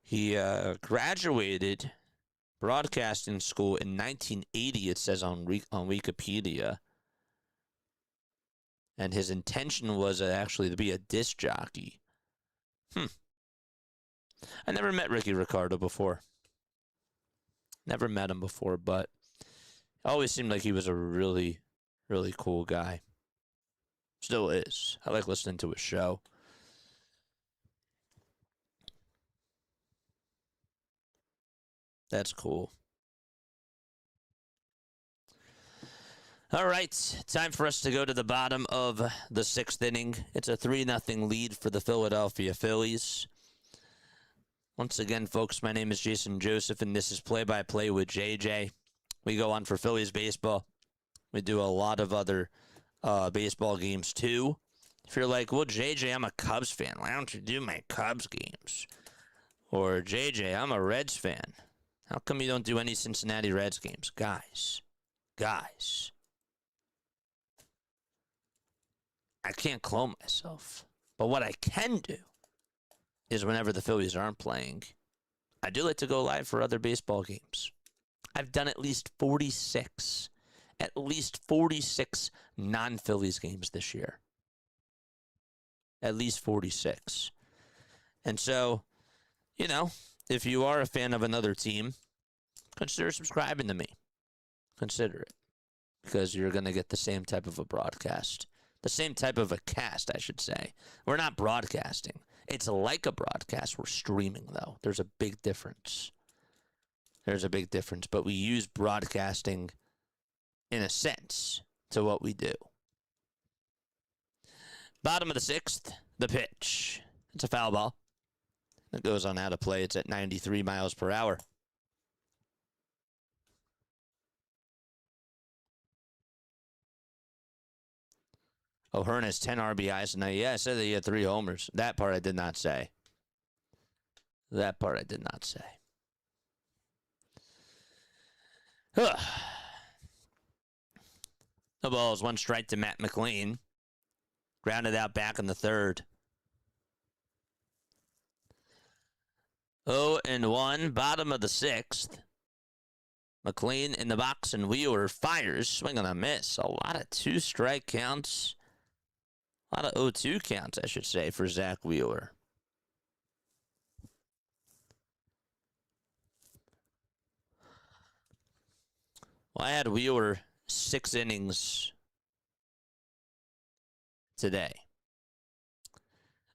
He graduated broadcasting school in 1980, it says on Wikipedia. And his intention was actually to be a disc jockey. I never met Ricky Ricardo before. Never met him before, but it always seemed like he was a really, really cool guy. Still is. I like listening to his show. That's cool. All right, time for us to go to the bottom of the 6th inning. It's a 3-0 lead for the Philadelphia Phillies. Once again, folks, my name is Jason Joseph, and this is Play-by-Play with JJ. We go on for Phillies baseball. We do a lot of other baseball games, too. If you're like, well, JJ, I'm a Cubs fan. Why don't you do my Cubs games? Or, JJ, I'm a Reds fan. How come you don't do any Cincinnati Reds games? Guys. I can't clone myself. But what I can do is whenever the Phillies aren't playing, I do like to go live for other baseball games. I've done at least 46 non-Phillies games this year. At least 46. And so, you know, if you are a fan of another team, consider subscribing to me. Consider it. Because you're going to get the same type of a broadcast. The same type of a cast, I should say. We're not broadcasting. It's like a broadcast. We're streaming, though. There's a big difference. But we use broadcasting in a sense to what we do. Bottom of the 6th, the pitch. It's a foul ball. It goes on out of play. It's at 93 miles per hour. O'Hearn has 10 RBIs. Now, yeah, I said that he had 3 homers. That part I did not say. The ball is 1 strike to Matt McLean. Grounded out back in the 3rd. 0-1, bottom of the 6th. McLean in the box, and Wheeler fires. Swing on a miss. A lot of 2-strike counts. A lot of 0-2 counts, I should say, for Zach Wheeler. Well, I had Wheeler 6 innings today.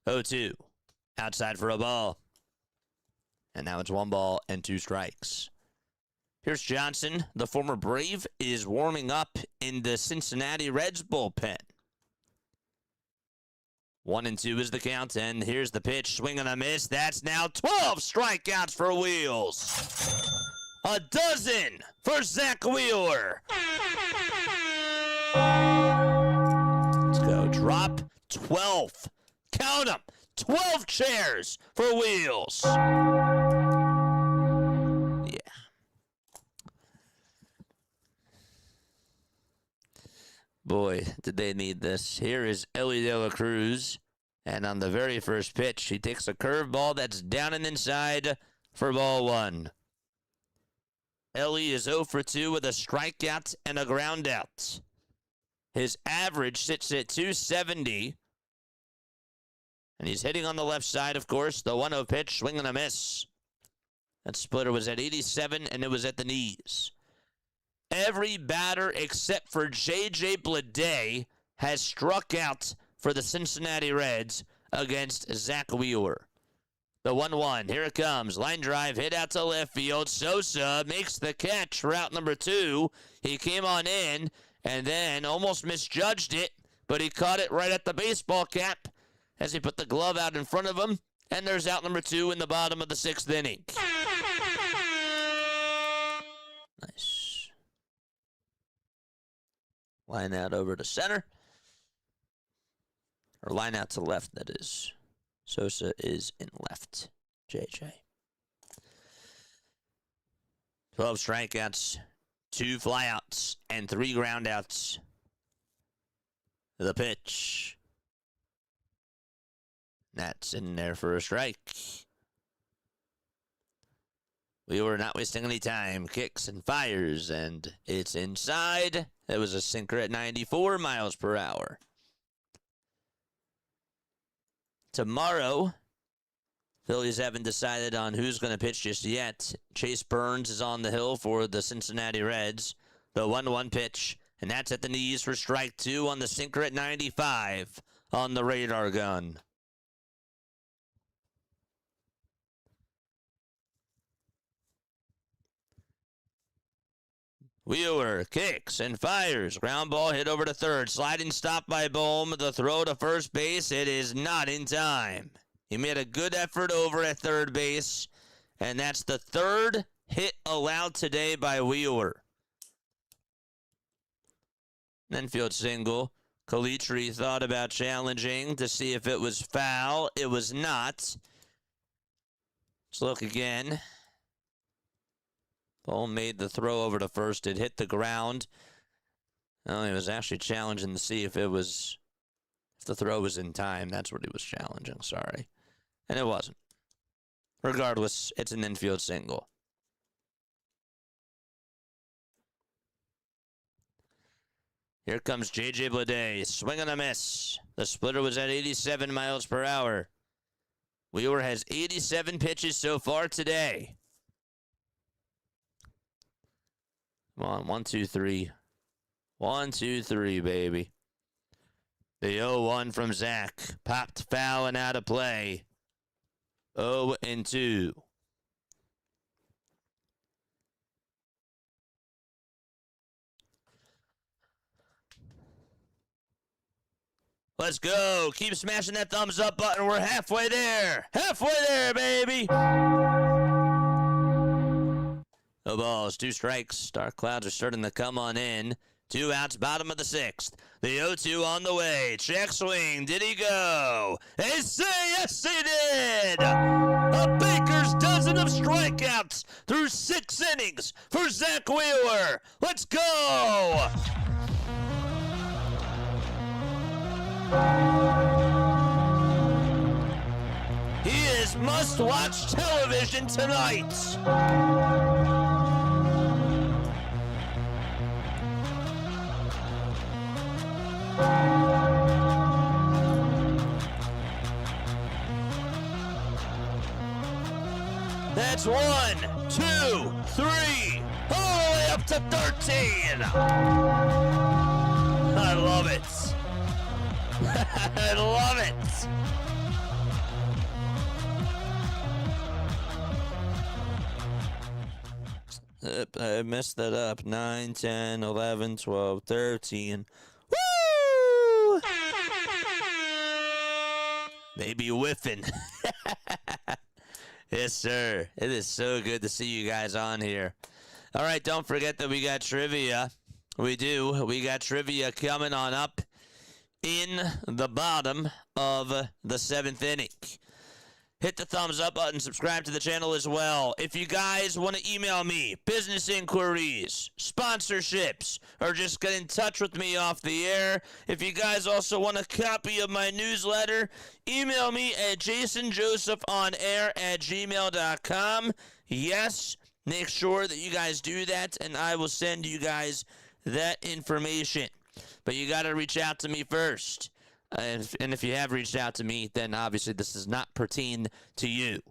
0-2. Outside for a ball. And now it's 1 ball and 2 strikes. Here's Johnson, the former Brave, is warming up in the Cincinnati Reds bullpen. 1-2 is the count, and here's the pitch. Swing and a miss. That's now 12 strikeouts for Wheels. A dozen for Zach Wheeler. Let's go. Drop 12. Count them. 12 chairs for Wheels. Yeah. Boy, did they need this. Here is Ellie De La Cruz. And on the very first pitch, he takes a curveball that's down and inside for ball 1. Ellie is 0 for 2 with a strikeout and a ground out. His average sits at 270. And he's hitting on the left side, of course. The 1-0 pitch, swing and a miss. That splitter was at 87, and it was at the knees. Every batter except for J.J. Bleday has struck out for the Cincinnati Reds against Zach Wheeler. The 1-1, here it comes. Line drive, hit out to left field. Sosa makes the catch, route number 2. He came on in and then almost misjudged it, but he caught it right at the baseball cap as he put the glove out in front of him. And there's out number 2 in the bottom of the 6th inning. Nice. Line out over to center. Or line out to left, that is. Sosa is in left. JJ. 12 strikeouts, 2 flyouts, and 3 groundouts. The pitch. That's in there for a strike. We were not wasting any time. Kicks and fires, and it's inside. It was a sinker at 94 miles per hour. Tomorrow, Phillies haven't decided on who's going to pitch just yet. Chase Burns is on the hill for the Cincinnati Reds. The 1-1 pitch, and that's at the knees for strike 2 on the sinker at 95 on the radar gun. Wheeler kicks and fires. Ground ball hit over to third. Sliding stop by Bohm. The throw to first base. It is not in time. He made a good effort over at third base. And that's the 3rd hit allowed today by Wheeler. Infield single. Calitri thought about challenging to see if it was foul. It was not. Let's look again. Bohm made the throw over to first. It hit the ground. Oh, he was actually challenging to see if the throw was in time. That's what he was challenging. Sorry. And it wasn't. Regardless, it's an infield single. Here comes J.J. Bleday. Swing and a miss. The splitter was at 87 miles per hour. Wheeler has 87 pitches so far today. Come on, 1, 2, 3. 1, 2, 3, baby. The 0-1 from Zach. Popped foul and out of play. 0-2. Let's go. Keep smashing that thumbs up button. We're halfway there. Halfway there, baby. No balls, 2 strikes. Dark clouds are starting to come on in. 2 outs, bottom of the 6th. The 0-2 on the way. Check swing. Did he go? They say yes, he did. A baker's dozen of strikeouts through 6 innings for Zach Wheeler. Let's go. He is must-watch television tonight. That's 1, 2, 3, all the way up to 13. I love it. I love it. I messed that up. 9, 10, 11, 12, 13. Woo! Maybe whiffing. Yes, sir. It is so good to see you guys on here. All right, don't forget that we got trivia. We do. We got trivia coming on up in the bottom of the 7th inning. Hit the thumbs up button, subscribe to the channel as well. If you guys want to email me, business inquiries, sponsorships, or just get in touch with me off the air, if you guys also want a copy of my newsletter, email me at jasonjosephonair@gmail.com. Yes, make sure that you guys do that, and I will send you guys that information. But you got to reach out to me first. And if you have reached out to me, then obviously this does not pertain to you.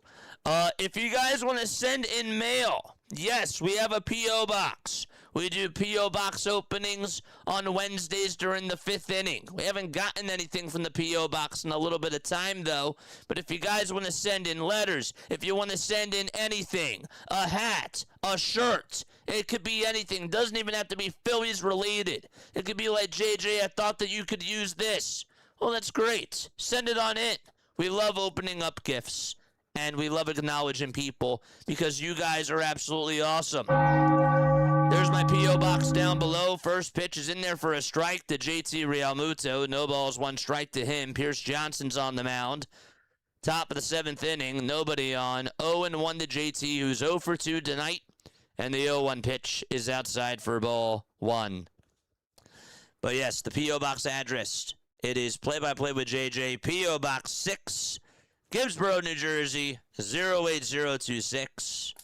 If you guys want to send in mail, yes, we have a P.O. Box. We do P.O. Box openings on Wednesdays during the 5th inning. We haven't gotten anything from the P.O. Box in a little bit of time, though. But if you guys want to send in letters, if you want to send in anything, a hat, a shirt, it could be anything. It doesn't even have to be Phillies related. It could be like, JJ, I thought that you could use this. Well, that's great. Send it on in. We love opening up gifts, and we love acknowledging people because you guys are absolutely awesome. There's my P.O. Box down below. First pitch is in there for a strike to JT Realmuto. No balls, 1 strike to him. Pierce Johnson's on the mound. Top of the 7th inning, nobody on. 0-1 to JT, who's 0 for 2 tonight, and the 0-1 pitch is outside for ball 1. But yes, the P.O. Box address. It is Play-by-Play with JJ, P.O. Box 6, Gibbsboro, New Jersey, 08026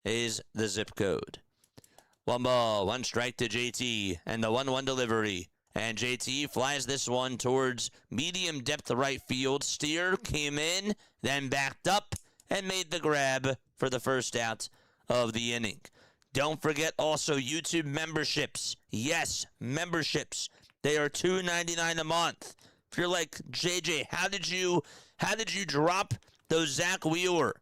is the zip code. 1 ball, 1 strike to JT, and the 1-1 delivery. And JT flies this one towards medium depth right field. Steer came in, then backed up, and made the grab for the first out of the inning. Don't forget also YouTube memberships. Yes, memberships. They are $2.99 a month. If you're like, JJ, how did you drop those Zach Wheeler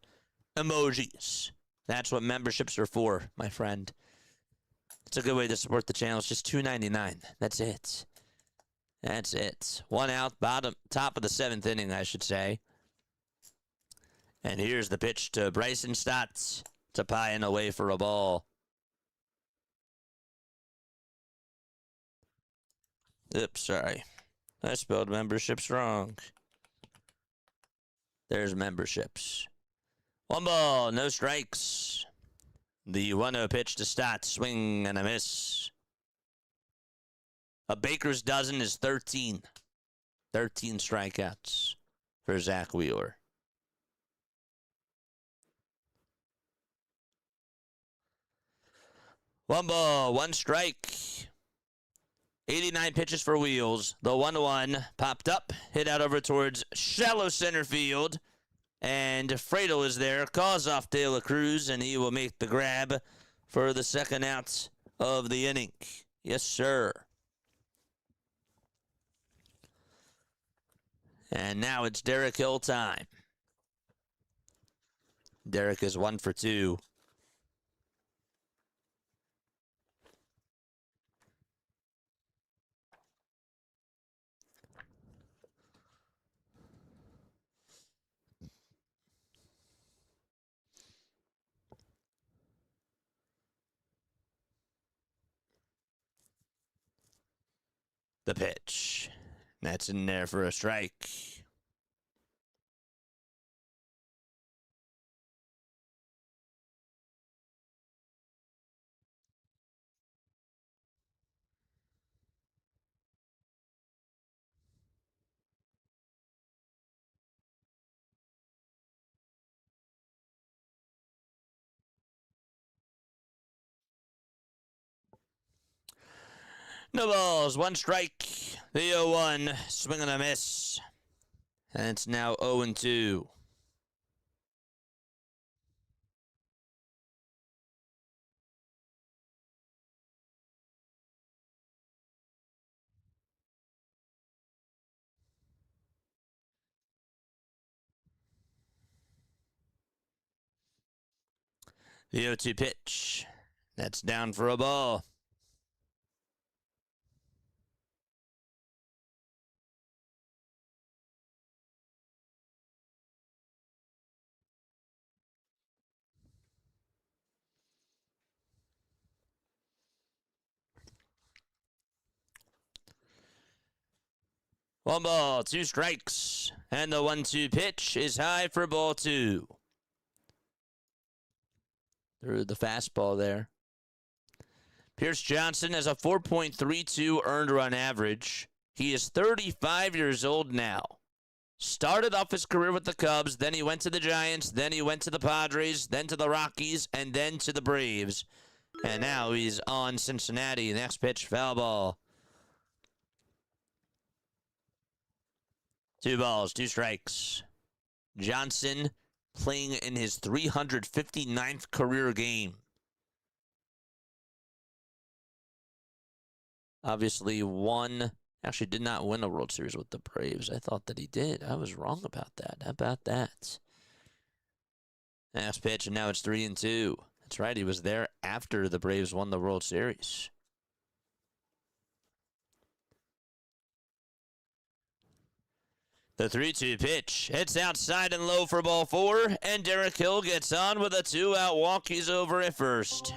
emojis? That's what memberships are for, my friend. It's a good way to support the channel. It's just $2.99. That's it. That's it. 1 out, top of the 7th inning, I should say. And here's the pitch to Bryson Stott to pie and away for a ball. Oops, sorry. I spelled memberships wrong. There's memberships. 1 ball, no strikes. The 1-0 pitch to Stott, swing and a miss. A baker's dozen is 13. 13 strikeouts for Zach Wheeler. One ball, 1 strike. 89 pitches for Wheels. The 1-1 popped up, hit out over towards shallow center field. And Fredo is there, calls off De La Cruz, and he will make the grab for the 2nd out of the inning. Yes, sir. And now it's Derek Hill time. Derek is 1 for 2. The pitch. That's in there for a strike. No balls, 1 strike. The 0-1, swing and a miss. And it's now 0-2. The 0-2 pitch. That's down for a ball. One ball, 2 strikes. And the 1-2 pitch is high for ball 2. Through the fastball there. Pierce Johnson has a 4.32 earned run average. He is 35 years old now. Started off his career with the Cubs, then he went to the Giants, then he went to the Padres, then to the Rockies, and then to the Braves. And now he's on Cincinnati. Next pitch, foul ball. 2 balls, 2 strikes. Johnson playing in his 359th career game. Obviously actually did not win a World Series with the Braves. I thought that he did. I was wrong about that. How about that? Next pitch, and now it's 3-2. That's right, he was there after the Braves won the World Series. The 3-2 pitch. It's outside and low for ball 4, and Derek Hill gets on with a 2-out walk. He's over at first.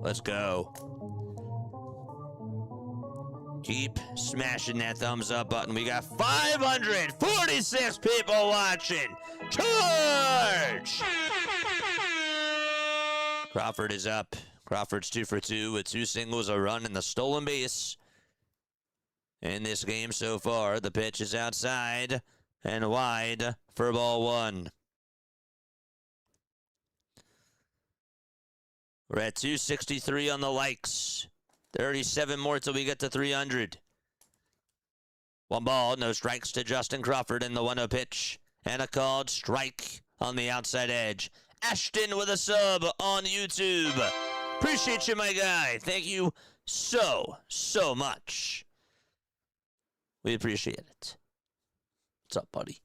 Let's go. Keep smashing that thumbs up button. We got 546 people watching. Charge! Crawford is up. Crawford's 2 for 2 with 2 singles, a run, and the stolen base. In this game so far, the pitch is outside and wide for ball 1. We're at 263 on the likes. 37 more till we get to 300. 1 ball, no strikes to Justin Crawford in the 1-0 pitch. And a called strike on the outside edge. Ashton with a sub on YouTube. Appreciate you, my guy. Thank you so much. We appreciate it. What's up, buddy?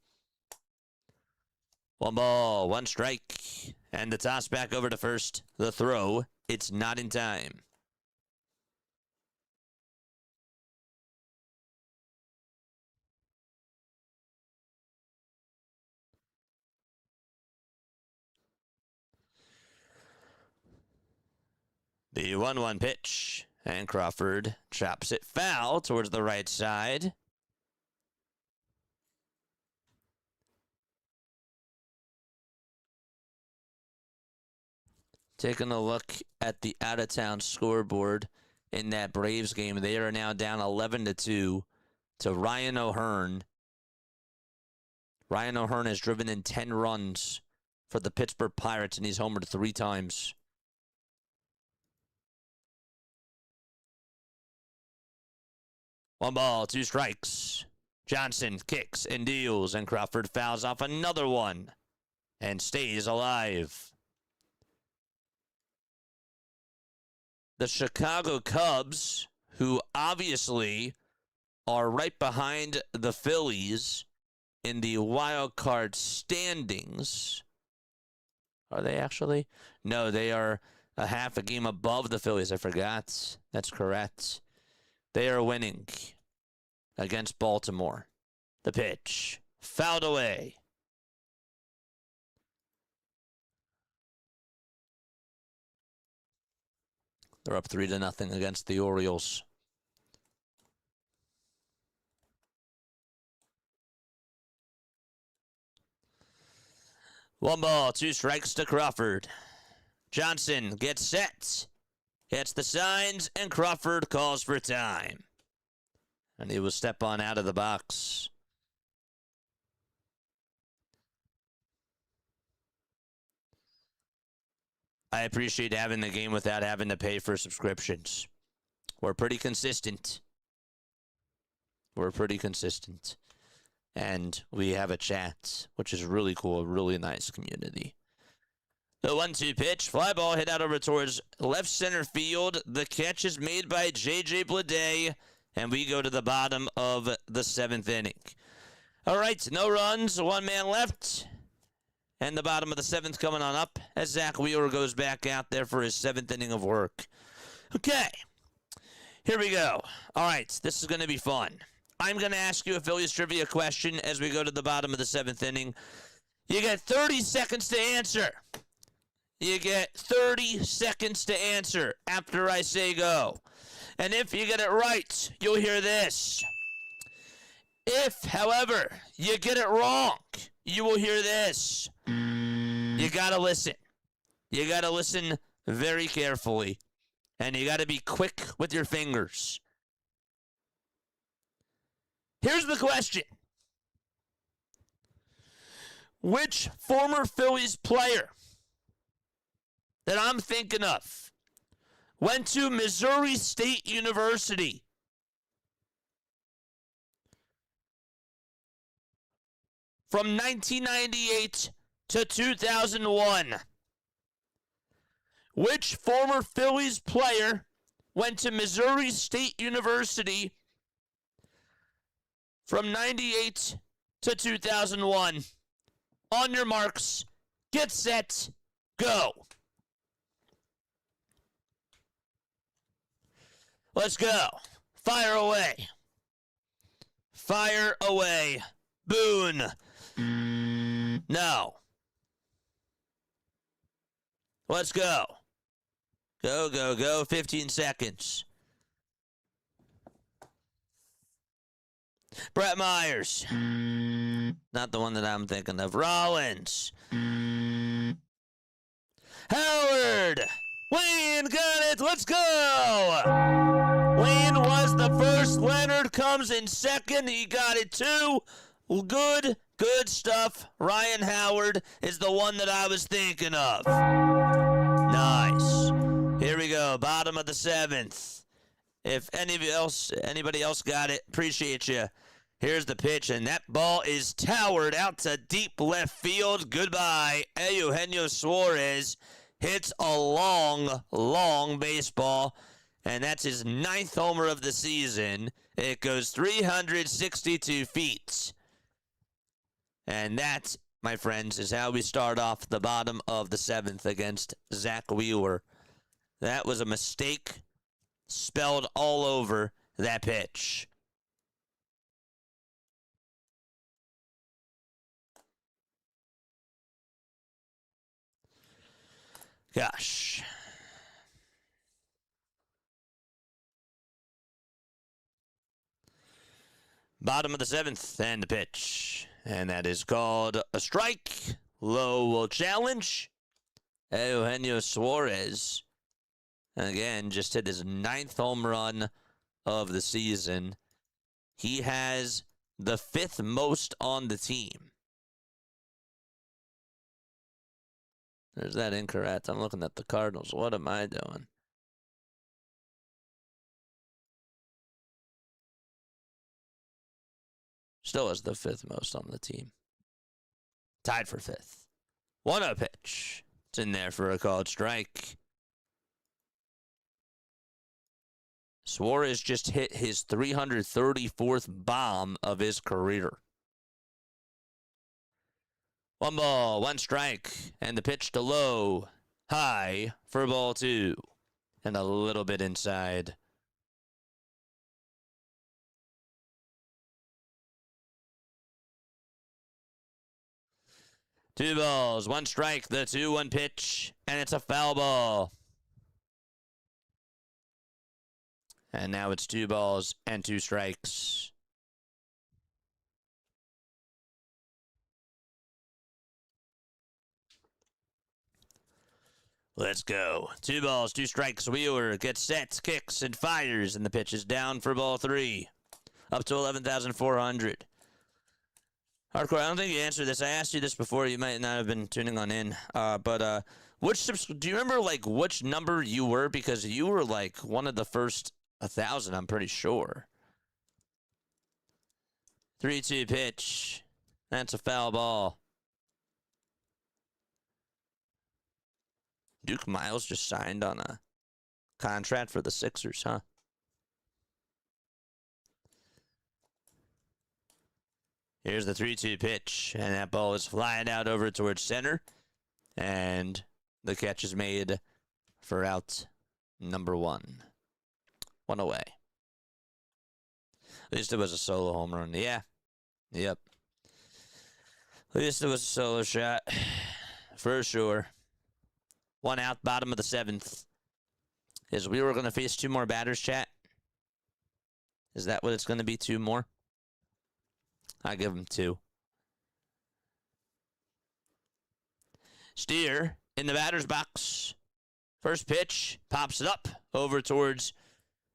1 ball, 1 strike. And the toss back over to first. The throw, it's not in time. The 1-1 pitch. And Crawford chops it foul towards the right side. Taking a look at the out-of-town scoreboard in that Braves game, they are now down 11-2 to Ryan O'Hearn. Ryan O'Hearn has driven in 10 runs for the Pittsburgh Pirates, and he's homered 3 times. One ball, 2 strikes. Johnson kicks and deals, and Crawford fouls off another one and stays alive. The Chicago Cubs, who obviously are right behind the Phillies in the wild card standings. Are they actually? No, they are a half a game above the Phillies. I forgot. That's correct. They are winning against Baltimore. The pitch. Fouled away. They're up 3-0 against the Orioles. One ball, 2 strikes to Crawford. Johnson gets set. Hits the signs, and Crawford calls for time. And he will step on out of the box. I appreciate having the game without having to pay for subscriptions. We're pretty consistent. And we have a chat, which is really cool, really nice community. The 1-2 pitch, fly ball hit out over towards left center field. The catch is made by J.J. Bleday, and we go to the bottom of the 7th inning. All right, no runs, 1 man left. And the bottom of the 7th coming on up as Zach Wheeler goes back out there for his 7th inning of work. Okay, here we go. All right, this is going to be fun. I'm going to ask you a Phillies trivia question as we go to the bottom of the 7th inning. You get 30 seconds to answer. You get 30 seconds to answer after I say go. And if you get it right, you'll hear this. If, however, you get it wrong, you will hear this. You gotta listen. You gotta listen very carefully. And you gotta be quick with your fingers. Here's the question. Which former Phillies player that I'm thinking of went to Missouri State University? From 1998 to 2001. Which former Phillies player went to Missouri State University from 98 to 2001? On your marks, get set, go. Let's go. Fire away. Fire away. Boone. No. Let's go. Go, go, go. 15 seconds. Brett Myers. Not the one that I'm thinking of. Rollins. Howard. Wayne got it. Let's go. Wayne was the first. Leonard comes in second. He got it too. Good stuff. Ryan Howard is the one that I was thinking of. Nice. Here we go. Bottom of the 7th. If anybody else got it, appreciate you. Here's the pitch, and that ball is towered out to deep left field. Goodbye. Eugenio Suarez hits a long baseball, and that's his 9th homer of the season. It goes 362 feet. And that, my friends, is how we start off the bottom of the 7th against Zach Wheeler. That was a mistake spelled all over that pitch. Gosh. Bottom of the 7th and the pitch. And that is called a strike. Low will challenge. Eugenio Suarez, again, just hit his 9th home run of the season. He has the 5th most on the team. There's that incorrect. I'm looking at the Cardinals. What am I doing? Still has the 5th most on the team. Tied for 5th. 1-0 pitch. It's in there for a called strike. Suarez just hit his 334th bomb of his career. 1 ball, 1 strike, and the pitch to low. High for ball 2. And a little bit inside. Two balls, 1 strike, the 2-1 pitch, and it's a foul ball. And now it's 2 balls and 2 strikes. Let's go. 2 balls, 2 strikes. Wheeler gets set, kicks, and fires, and the pitch is down for ball 3. Up to 11,400. Hardcore, I don't think you answered this. I asked you this before. You might not have been tuning on in. But do you remember, like, which number you were? Because you were, like, one of the first 1,000, I'm pretty sure. 3-2 pitch. That's a foul ball. Duke Miles just signed on a contract for the Sixers, huh? Here's the 3-2 pitch, and that ball is flying out over towards center, and the catch is made for out number 1. 1 away. At least it was a solo home run. Yeah. Yep. At least it was a solo shot. For sure. 1 out, bottom of the 7th. Is we were going to face 2 more batters, chat? Is that what it's going to be, 2 more? I give him 2. Steer in the batter's box. First pitch, pops it up over towards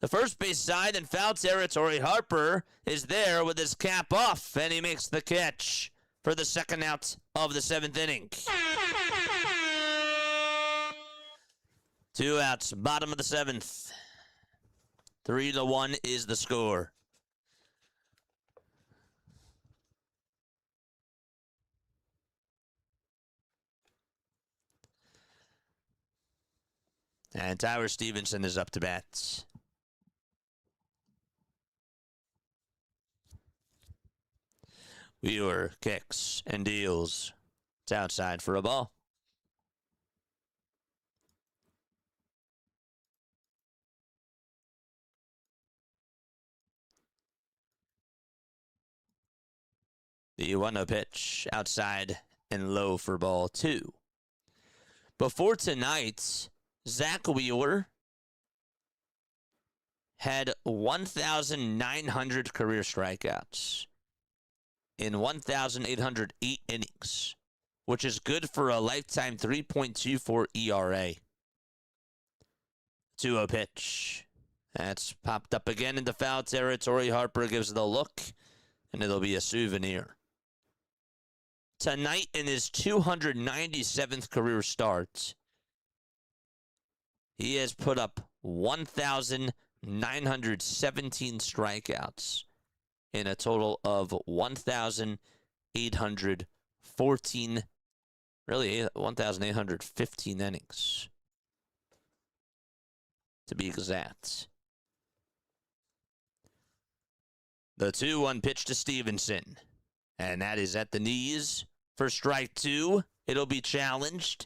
the first base side in foul territory. Harper is there with his cap off, and he makes the catch for the 2nd out of the 7th inning. 2 outs, bottom of the 7th. 3-1 is the score. And Tyler Stevenson is up to bat. Wheeler kicks and deals. It's outside for a ball. The 1-0 pitch outside and low for ball 2. Before tonight, Zach Wheeler had 1,900 career strikeouts in 1,808 innings, which is good for a lifetime 3.24 ERA. 2-0 pitch. That's popped up again into foul territory. Harper gives the look, and it'll be a souvenir. Tonight, in his 297th career start, he has put up 1,917 strikeouts in a total of 1,814, really 1,815 innings, to be exact. The 2-1 pitch to Stevenson, and that is at the knees for strike 2. It'll be challenged.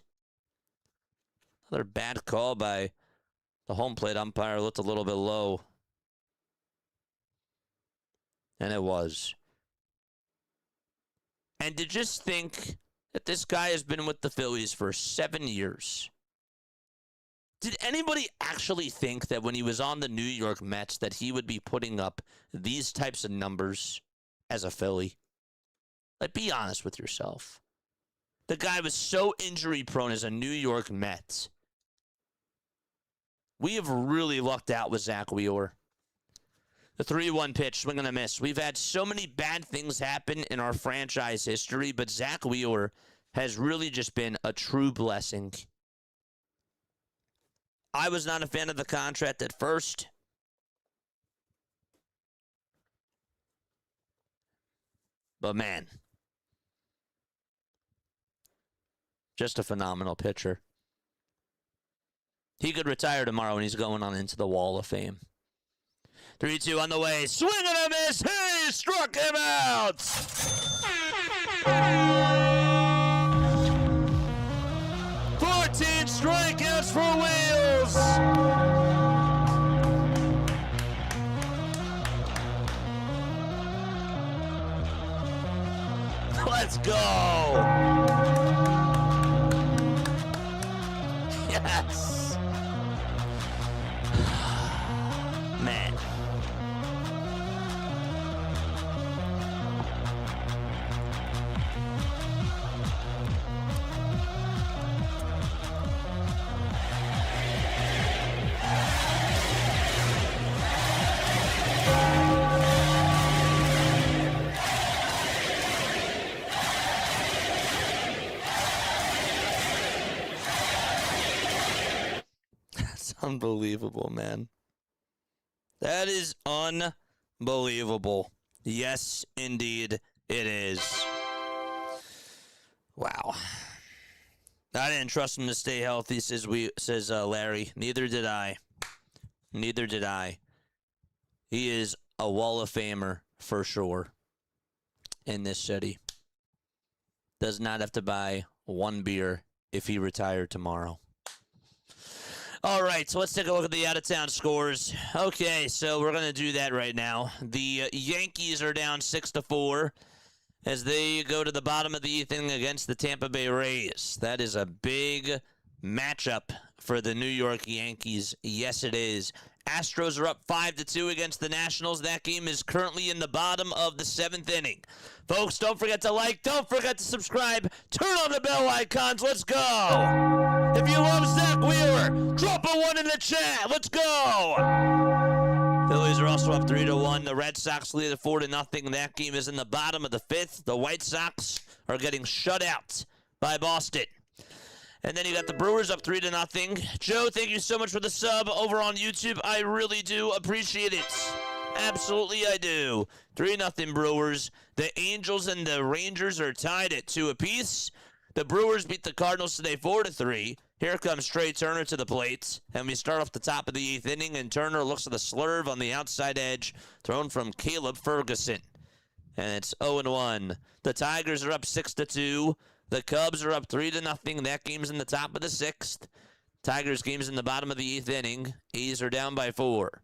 Another bad call by the home plate umpire. Looked a little bit low. And it was. And to just think that this guy has been with the Phillies for 7 years. Did anybody actually think that when he was on the New York Mets that he would be putting up these types of numbers as a Philly? Like, be honest with yourself. The guy was so injury prone as a New York Met. We have really lucked out with Zach Wheeler. The 3-1 pitch, swing and a miss. We've had so many bad things happen in our franchise history, but Zach Wheeler has really just been a true blessing. I was not a fan of the contract at first. But man, just a phenomenal pitcher. He could retire tomorrow and he's going on into the Wall of Fame. 3-2 on the way. Swing and a miss. He struck him out. 14 strikeouts for Wheels. Let's go. Yes. Man. That's unbelievable, man. That is unbelievable. Yes, indeed, it is. Wow. I didn't trust him to stay healthy, says Larry. Neither did I. Neither did I. He is a Wall of Famer for sure. in this city does not have to buy one beer if he retired tomorrow. All right, so let's take a look at the out-of-town scores. Okay, so we're going to do that right now. The Yankees are down 6-4 as they go to the bottom of the 8th inning against the Tampa Bay Rays. That is a big matchup for the New York Yankees. Yes, it is. Astros are up 5-2 against the Nationals. That game is currently in the bottom of the 7th inning. Folks, don't forget to like, don't forget to subscribe, turn on the bell icons, let's go! If you love Zach Wheeler, drop a 1 in the chat, let's go! Phillies are also up 3-1. The Red Sox lead at 4-0. That game is in the bottom of the 5th. The White Sox are getting shut out by Boston. And then you got the Brewers up 3-0. Joe, thank you so much for the sub over on YouTube. I really do appreciate it. Absolutely I do. 3-0 Brewers. The Angels and the Rangers are tied at 2 apiece. The Brewers beat the Cardinals today 4-3. Here comes Trey Turner to the plate. And we start off the top of the 8th inning, and Turner looks at the slurve on the outside edge, thrown from Caleb Ferguson. And it's 0-1. The Tigers are up 6-2. The Cubs are up 3-0. That game's in the top of the 6th. Tigers game's in the bottom of the 8th inning. A's are down by 4.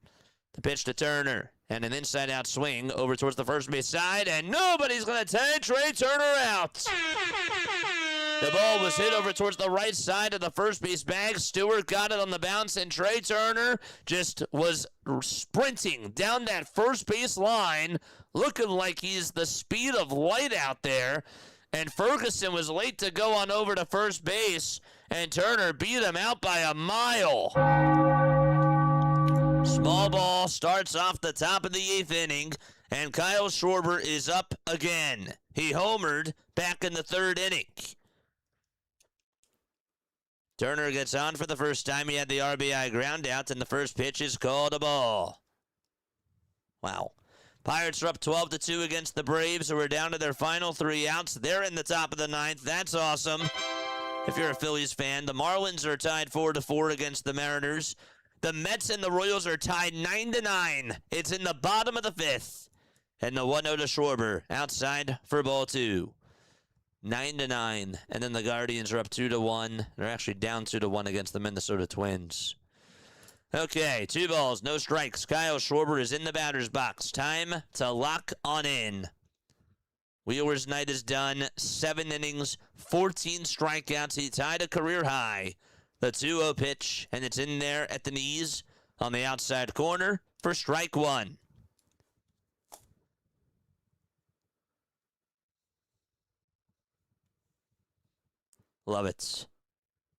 The pitch to Turner. And an inside-out swing over towards the first base side. And nobody's going to take Trey Turner out. The ball was hit over towards the right side of the first base bag. Stewart got it on the bounce. And Trey Turner just was sprinting down that first base line. Looking like he's the speed of light out there. And Ferguson was late to go on over to first base, and Turner beat him out by a mile. Small ball starts off the top of the 8th inning, and Kyle Schwarber is up again. He homered back in the 3rd inning. Turner gets on for the first time. He had the RBI ground out, and the first pitch is called a ball. Wow. Pirates are up 12-2 against the Braves, who are down to their final 3 outs. They're in the top of the 9th. That's awesome. If you're a Phillies fan, the Marlins are tied 4-4 against the Mariners. The Mets and the Royals are tied 9-9. It's in the bottom of the 5th. And the 1-0 to Schwarber outside for ball 2. 9-9. And then the Guardians are up 2-1. They're actually down 2-1 against the Minnesota Twins. Okay, 2 balls, no strikes. Kyle Schwarber is in the batter's box. Time to lock on in. Wheeler's night is done. 7 innings, 14 strikeouts. He tied a career high. The 2-0 pitch, and it's in there at the knees on the outside corner for strike 1. Love it.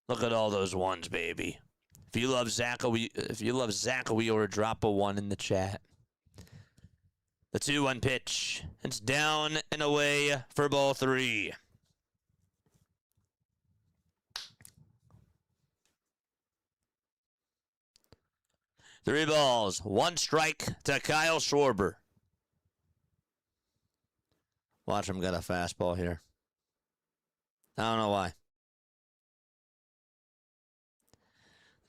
Look at all those ones, baby. If you love Zach Wheeler, drop a 1 in the chat. The 2-1 pitch. It's down and away for ball 3. Three balls, 1 strike to Kyle Schwarber. Watch him get a fastball here. I don't know why.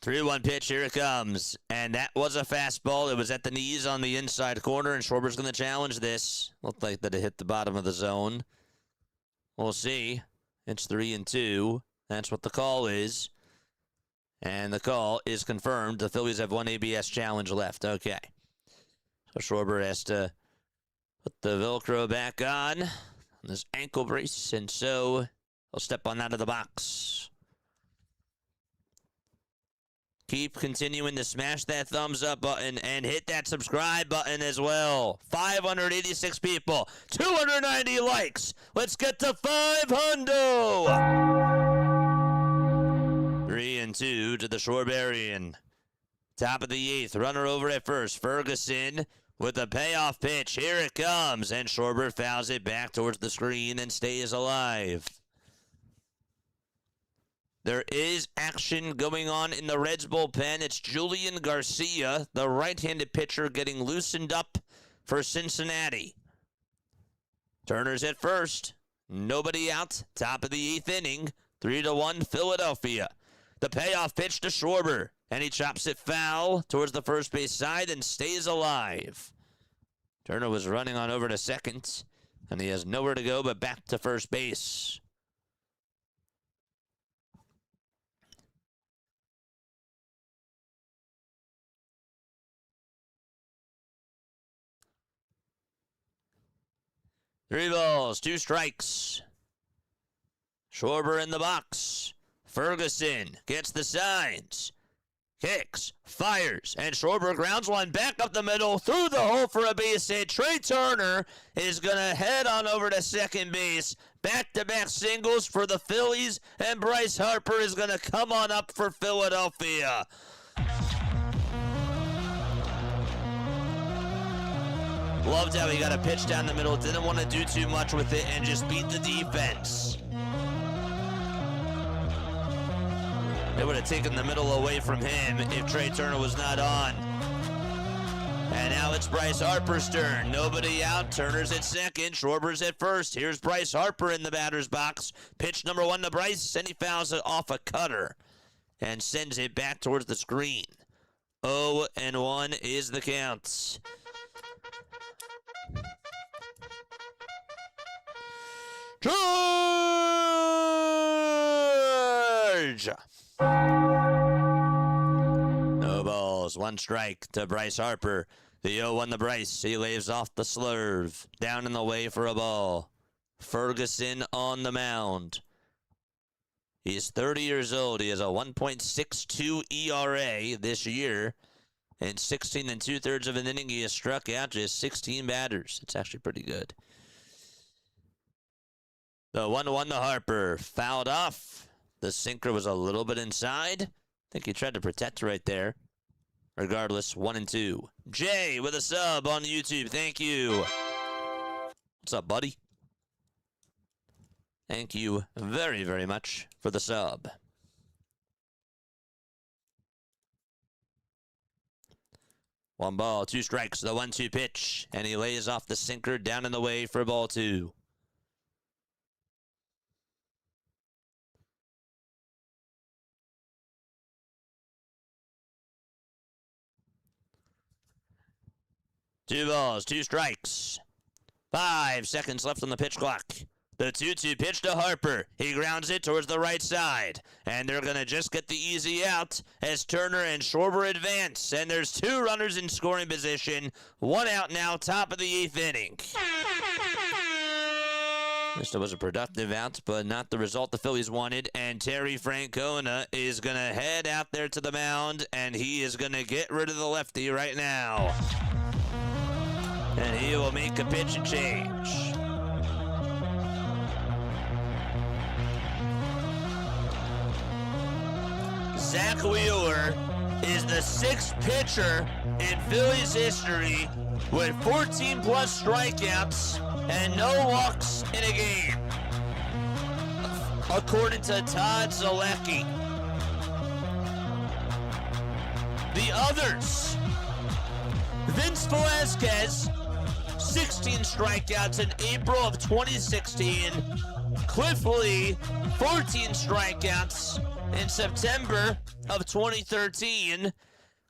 3-1 pitch, here it comes. And that was a fastball. It was at the knees on the inside corner, and Schwarber's going to challenge this. Looked like that it hit the bottom of the zone. We'll see. It's 3-2. That's what the call is. And the call is confirmed. The Phillies have 1 ABS challenge left. Okay. So Schwarber has to put the Velcro back on this ankle brace, and so he'll step on out of the box. Keep continuing to smash that thumbs up button and hit that subscribe button as well. 586 people, 290 likes. Let's get to 500. 3-2 to the Schwarberian. Top of the 8th, runner over at first. Ferguson with a payoff pitch. Here it comes, and Schwarber fouls it back towards the screen and stays alive. There is action going on in the Reds bullpen. It's Julian Garcia, the right-handed pitcher, getting loosened up for Cincinnati. Turner's at first. Nobody out. Top of the 8th inning. 3-1 Philadelphia. The payoff pitch to Schwarber, and he chops it foul towards the first base side and stays alive. Turner was running on over to second. And he has nowhere to go but back to first base. Three balls, two strikes. Schwarber in the box. Ferguson gets the signs. Kicks, fires, and Schwarber grounds one back up the middle through the hole for a base hit. Trey Turner is going to head on over to second base. Back-to-back singles for the Phillies, and Bryce Harper is going to come on up for Philadelphia. Loved how he got a pitch down the middle, didn't want to do too much with it, and just beat the defense. They would have taken the middle away from him if Trey Turner was not on. And now it's Bryce Harper's turn. Nobody out. Turner's at second. Schwarber's at first. Here's Bryce Harper in the batter's box. Pitch number 1 to Bryce, and he fouls it off a cutter and sends it back towards the screen. 0-1 is the count. George! No balls, one strike to Bryce Harper. The 0-1 to Bryce. He lays off the slurve. Down in the way for a ball. Ferguson on the mound. He's 30 years old. He has a 1.62 ERA this year. In 16 2/3 of an inning, he has struck out just 16 batters. It's actually pretty good. The 1-1 to Harper. Fouled off. The sinker was a little bit inside. I think he tried to protect right there. Regardless, 1-2. Jay with a sub on YouTube. Thank you. What's up, buddy? Thank you very, very much for the sub. One ball, two strikes, the 1-2 pitch. And he lays off the sinker down in the way for ball 2. Two balls, two strikes. 5 seconds left on the pitch clock. The 2-2 pitch to Harper. He grounds it towards the right side. And they're going to just get the easy out as Turner and Schwarber advance. And there's 2 runners in scoring position. 1 out now, top of the 8th inning. This was a productive out, but not the result the Phillies wanted. And Terry Francona is going to head out there to the mound. And he is going to get rid of the lefty right now. And he will make a pitch and change. Zach Wheeler is the 6th pitcher in Phillies history with 14-plus strikeouts and no walks in a game, according to Todd Zolecki. The others: Vince Velasquez, 16 strikeouts in April of 2016. Cliff Lee, 14 strikeouts in September of 2013.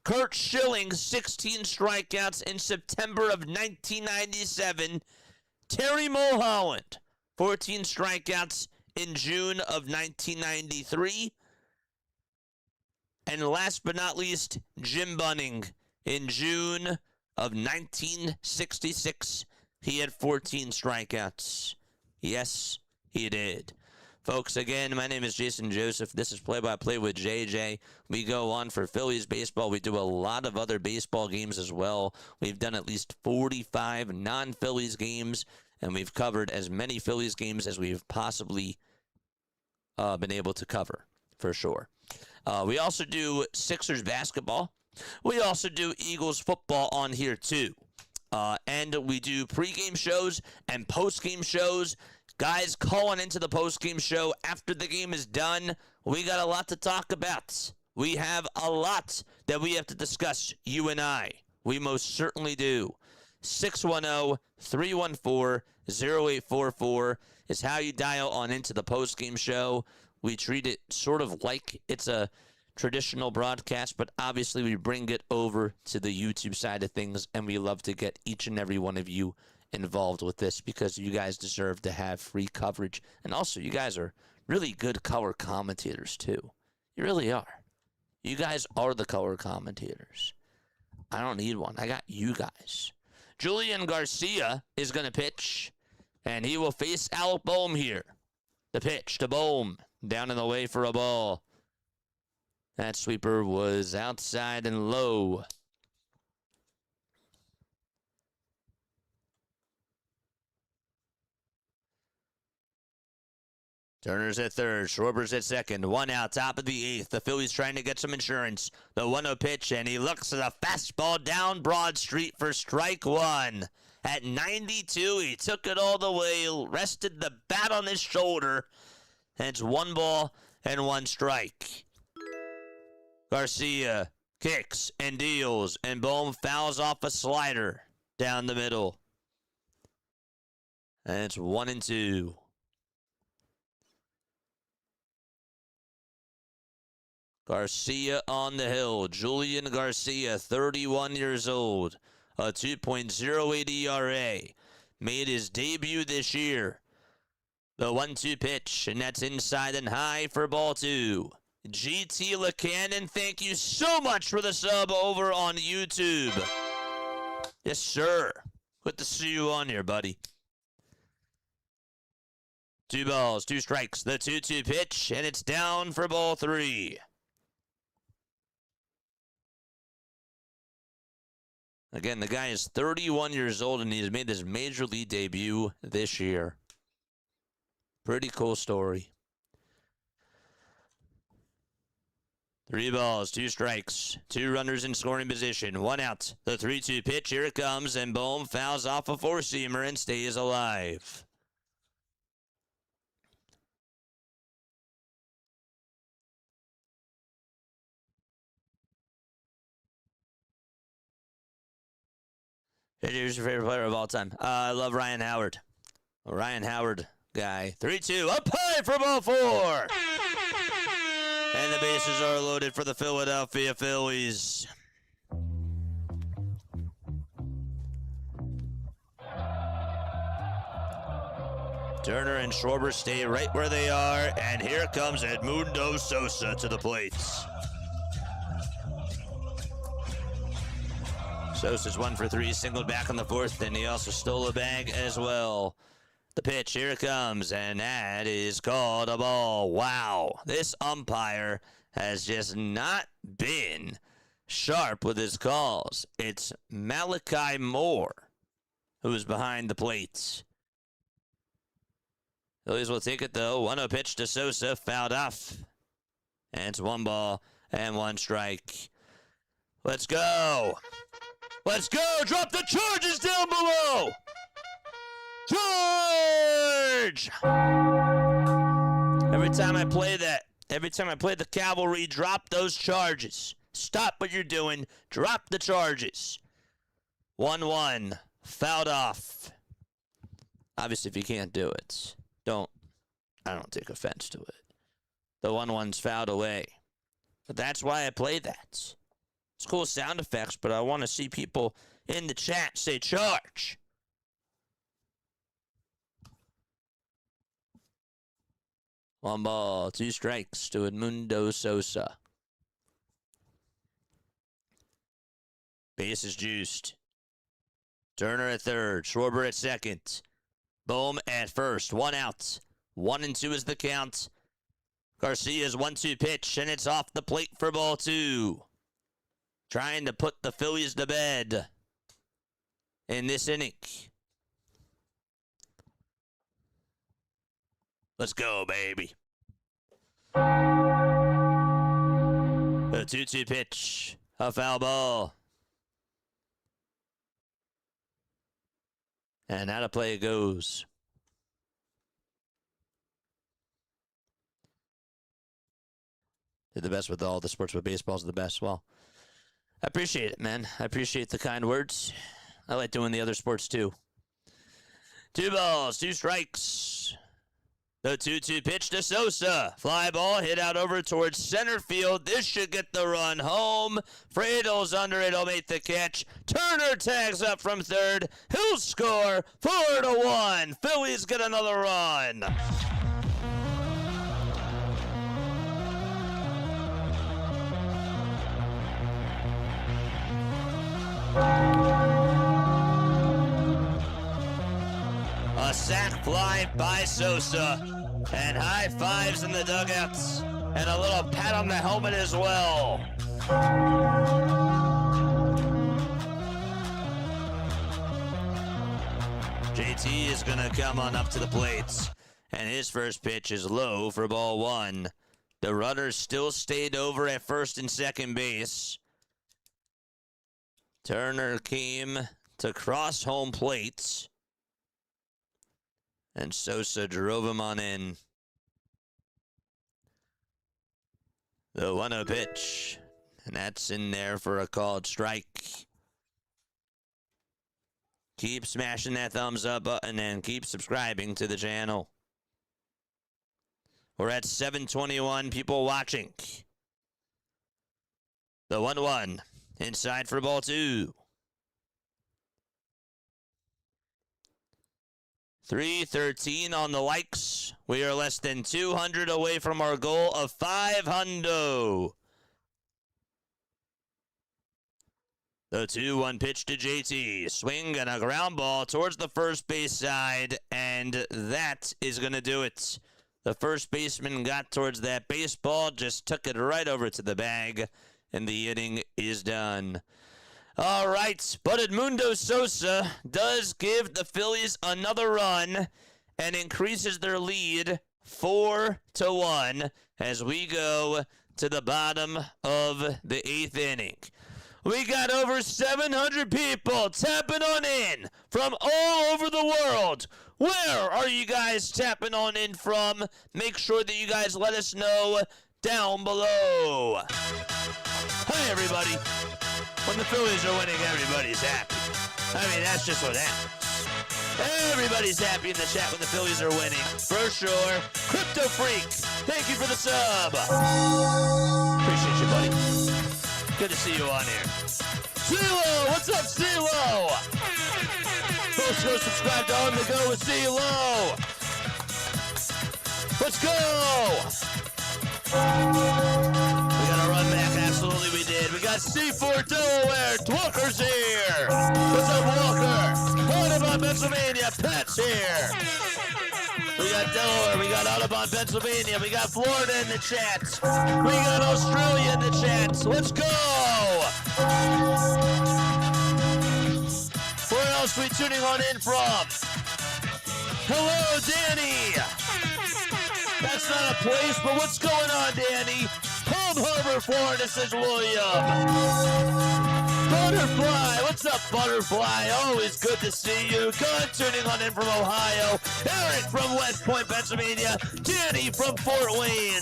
Kurt Schilling, 16 strikeouts in September of 1997. Terry Mulholland, 14 strikeouts in June of 1993. And last but not least, Jim Bunning in June of 1966. He had 14 strikeouts. Yes, he did. Folks, again, my name is Jason Joseph. This is Play-by-Play with JJ. We go on for Phillies baseball. We do a lot of other baseball games as well. We've done at least 45 non-Phillies games, and we've covered as many Phillies games as we've possibly been able to cover, for sure. We also do Sixers basketball. We also do Eagles football on here, too. And we do pregame shows and postgame shows. Guys calling into the postgame show after the game is done. We got a lot to talk about. We have a lot that we have to discuss, you and I. We most certainly do. 610-314-0844 is how you dial on into the postgame show. We treat it sort of like it's a traditional broadcast, but obviously we bring it over to the YouTube side of things, and we love to get each and every one of you involved with this because you guys deserve to have free coverage. And also, you guys are really good color commentators, too. You really are. You guys are the color commentators. I don't need one. I got you guys. Julian Garcia is going to pitch, and he will face Alec Bohm here. The pitch to Bohm. Down in the way for a ball. That sweeper was outside and low. Turner's at third. Schwarber's at second. One out, top of the eighth. The Phillies trying to get some insurance. The 1-0 pitch, and he looks at a fastball down Broad Street for strike one. At 92, he took it all the way, rested the bat on his shoulder, and it's 1 ball and 1 strike. Garcia kicks and deals, and Bohm fouls off a slider down the middle. And it's 1-2. Garcia on the hill. Julian Garcia, 31 years old. A 2.08 ERA. Made his debut this year. The 1-2 pitch, and that's inside and high for ball 2. GT LeCannon, thank you so much for the sub over on YouTube. Yes, sir. Good to see you on here, buddy. 2 balls, 2 strikes. The 2-2 pitch, and it's down for ball 3. Again, the guy is 31 years old, and he's made his major league debut this year. Pretty cool story. 3 balls, 2 strikes, 2 runners in scoring position, 1 out. The 3-2 pitch, here it comes, and Bohm fouls off a 4-seamer and stays alive. Who's your favorite player of all time? I love Ryan Howard. Ryan Howard guy. 3-2, up high for ball 4. And the bases are loaded for the Philadelphia Phillies. Turner and Schwarber stay right where they are, and here comes Edmundo Sosa to the plate. Sosa's 1 for 3, singled back on the 4th, and he also stole a bag as well. The pitch, here it comes, and that is called a ball. Wow, this umpire has just not been sharp with his calls. It's Malachi Moore who's behind the plate. Phillies will take it, though. 1-0 pitch to Sosa, fouled off. And it's 1 ball and 1 strike. Let's go. Let's go! Drop the charges down below! Charge! Every time I play the cavalry, drop those charges. Stop what you're doing. Drop the charges. 1-1. Fouled off. Obviously, if you can't do it, I don't take offense to it. The 1-1's fouled away. But that's why I play that. It's cool sound effects, but I want to see people in the chat say charge. One ball, 2 strikes to Edmundo Sosa. Base is juiced. Turner at third, Schwarber at second. Bohm at first, 1 out. 1-2 is the count. Garcia's 1-2 pitch, and it's off the plate for ball 2. Trying to put the Phillies to bed in this inning. Let's go, baby. The 2-2 pitch. A foul ball. And out of play it goes. Did the best with all the sports, but baseball's the best. Well, I appreciate it, man. I appreciate the kind words. I like doing the other sports, too. 2 balls, 2 strikes. The 2-2 pitch to Sosa. Fly ball hit out over towards center field. This should get the run home. Friedl's under it. He'll make the catch. Turner tags up from third. He'll score 4-1. Phillies get another run. A sac fly by Sosa, and high fives in the dugouts, and a little pat on the helmet as well. JT is going to come on up to the plates, and his first pitch is low for ball one. The runners still stayed over at first and second base. Turner came to cross home plate, and Sosa drove him on in. The 1-0 pitch, and that's in there for a called strike. Keep smashing that thumbs up button and keep subscribing to the channel. We're at 721 people watching. The 1-1, inside for ball two. 313 on the likes. We are less than 200 away from our goal of 500. The 2-1 pitch to JT. Swing and a ground ball towards the first base side, and that is going to do it. The first baseman got towards that baseball, just took it right over to the bag, and the inning is done. All right, but Edmundo Sosa does give the Phillies another run and increases their lead 4-1 as we go to the bottom of the 8th inning. We got over 700 people tapping on in from all over the world. Where are you guys tapping on in from? Make sure that you guys let us know down below. Hi, everybody. When the Phillies are winning, everybody's happy. I mean, that's just what happens. Everybody's happy in the chat when the Phillies are winning. For sure. Crypto Freak, thank you for the sub. Appreciate you, buddy. Good to see you on here. CeeLo, what's up, CeeLo? Folks, go subscribe to On The Go with CeeLo. Let's go. We got a run back, absolutely we did. We got C4 Delaware, Walker's here. What's up, Walker? Audubon, Pennsylvania, Pat's here. We got Delaware, we got Audubon, Pennsylvania, we got Florida in the chat. We got Australia in the chat. Let's go. Where else are we tuning on in from? Hello, Danny. That's not a place, but what's going on, Danny? Palm Harbor, Florida, says William. Butterfly, what's up, Butterfly? Always good to see you. Gun tuning on in from Ohio. Eric from West Point, Pennsylvania. Danny from Fort Wayne.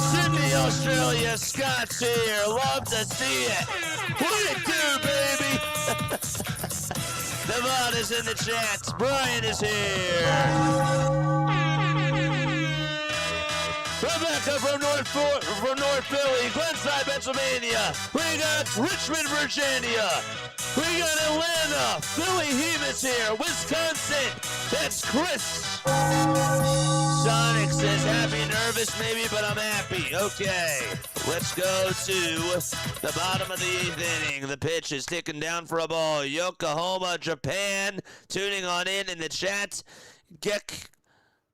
Sydney, Australia. Scott's here. Love to see it. What it do, baby? Devon is in the chat. Brian is here. Rebecca from North Philly, Glenside, Pennsylvania. We got Richmond, Virginia. We got Atlanta. Philly Hemus here. Wisconsin. That's Chris. Sonic says happy, nervous maybe, but I'm happy. Okay, let's go to the bottom of the 8th inning. The pitch is ticking down for a ball. Yokohama, Japan, tuning on in the chat. Gek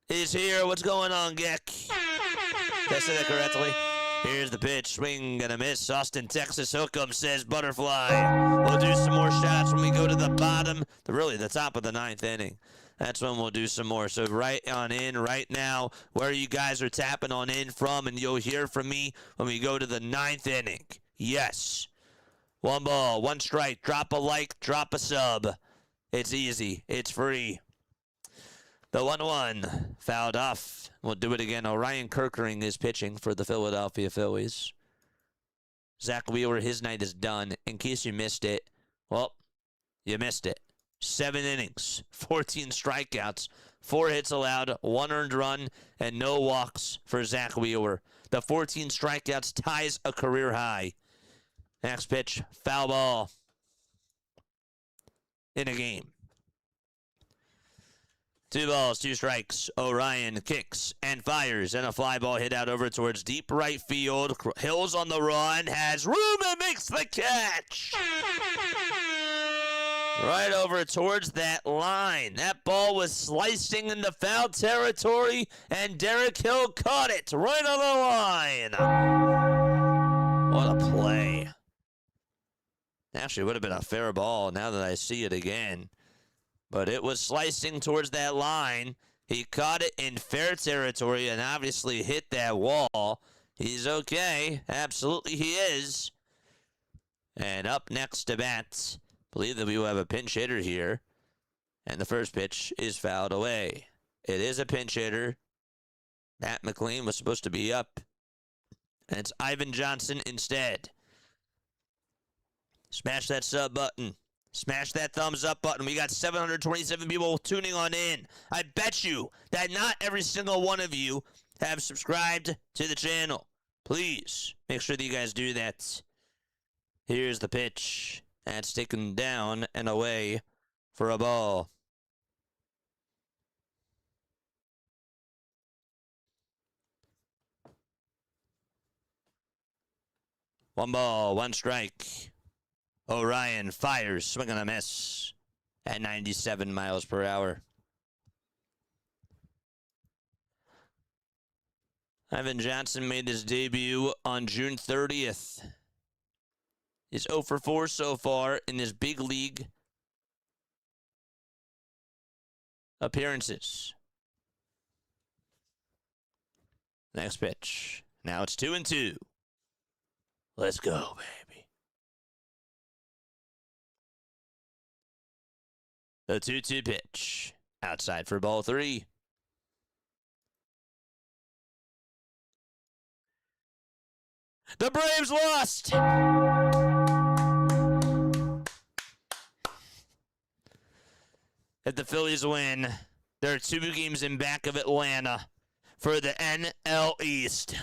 is here. What's going on, Gek? Did I say that correctly? Here's the pitch. Swing and a miss. Austin, Texas. Hookem, says Butterfly. We'll do some more shots when we go to the bottom, the top of the 9th inning. That's when we'll do some more. So right on in right now where you guys are tapping on in from, and you'll hear from me when we go to the 9th inning. Yes. 1 ball, 1 strike. Drop a like, drop a sub. It's easy. It's free. The 1-1 fouled off. We'll do it again. Orion Kirkering is pitching for the Philadelphia Phillies. Zach Wheeler, his night is done. In case you missed it, well, you missed it. 7 innings, 14 strikeouts, 4 hits allowed, 1 earned run, and no walks for Zach Wheeler. The 14 strikeouts ties a career high. Next pitch, foul ball in a game. 2 balls, 2 strikes. Orion kicks and fires, and a fly ball hit out over towards deep right field. Hills on the run, has room and makes the catch. Right over towards that line. That ball was slicing into foul territory, and Derek Hill caught it right on the line. What a play. Actually, it would have been a fair ball now that I see it again. But it was slicing towards that line. He caught it in fair territory and obviously hit that wall. He's okay. Absolutely he is. And up next to bat, believe that we will have a pinch hitter here. And the first pitch is fouled away. It is a pinch hitter. Matt McLean was supposed to be up. And it's Ivan Johnson instead. Smash that sub button. Smash that thumbs up button. We got 727 people tuning on in. I bet you that not every single one of you have subscribed to the channel. Please make sure that you guys do that. Here's the pitch. That's taken down and away for a ball. One ball, 1 strike. Orion fires, swing and a miss at 97 miles per hour. Ivan Johnson made his debut on June 30th. He's 0 for 4 so far in his big league appearances. Next pitch. Now it's 2-2. Let's go, baby. The 2-2 pitch. Outside for ball 3. The Braves lost. If the Phillies win, they're 2 games in back of Atlanta for the NL East.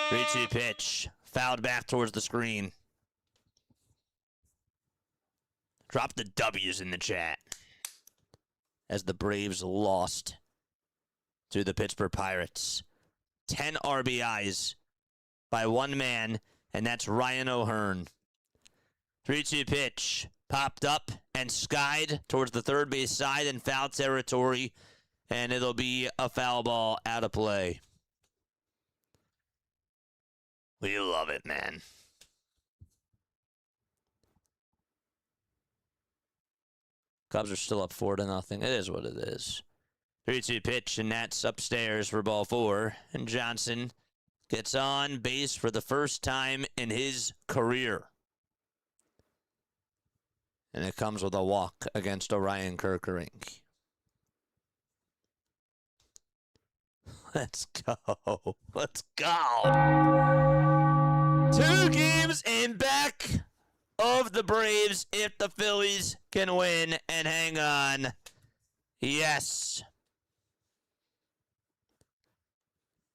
3-2 pitch. Fouled back towards the screen. Drop the W's in the chat. As the Braves lost to the Pittsburgh Pirates. 10 RBIs by one man, and that's Ryan O'Hearn. 3-2 pitch. Popped up and skied towards the third base side in foul territory, and it'll be a foul ball out of play. We love it, man. Cubs are still up 4-0. It is what it is. 3-2 pitch, and that's upstairs for ball 4. And Johnson gets on base for the first time in his career. And it comes with a walk against Orion Kerkering. Let's go. Let's go. 2 games in back of the Braves if the Phillies can win and hang on. Yes.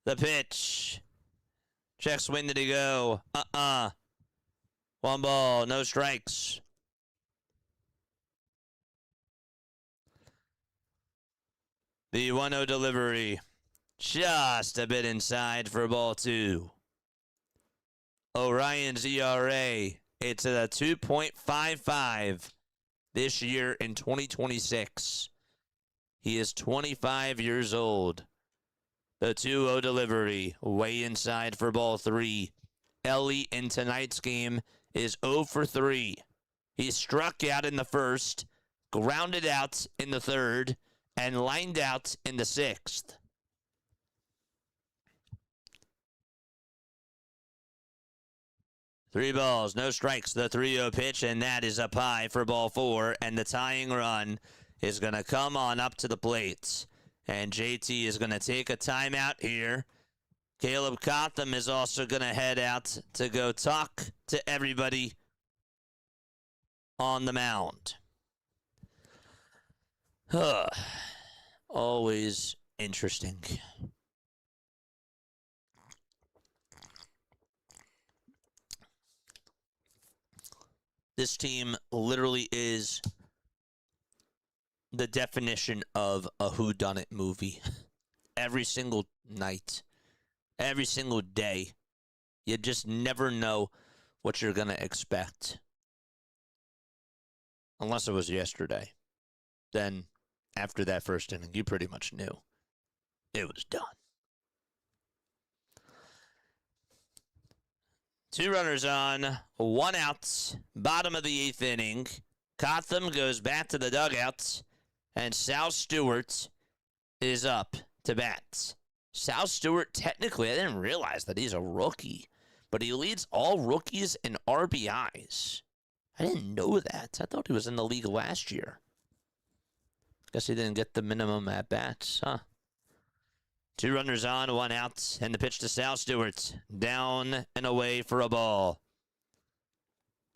The pitch. Check swing, did he go? 1 ball, no strikes. The 1-0 delivery. Just a bit inside for ball 2. Orion's ERA. It's at a 2.55 this year in 2026. He is 25 years old. The 2-0 delivery, way inside for ball 3. Ellie in tonight's game is 0 for 3. He struck out in the first, grounded out in the third, and lined out in the 6th. Three balls, no strikes, the 3-0 pitch, and that is up high for ball 4, and the tying run is going to come on up to the plate. And JT is going to take a timeout here. Caleb Cotham is also going to head out to go talk to everybody on the mound. Always interesting. This team literally is the definition of a whodunit movie. Every single night, every single day, you just never know what you're going to expect. Unless it was yesterday. Then, after that first inning, you pretty much knew it was done. 2 runners on, 1 out, bottom of the 8th inning. Cotham goes back to the dugout, and Sal Stewart is up to bat. Sal Stewart, technically, I didn't realize that he's a rookie, but he leads all rookies in RBIs. I didn't know that. I thought he was in the league last year. Guess he didn't get the minimum at-bats, huh? 2 runners on, 1 out, and the pitch to Sal Stewart. Down and away for a ball.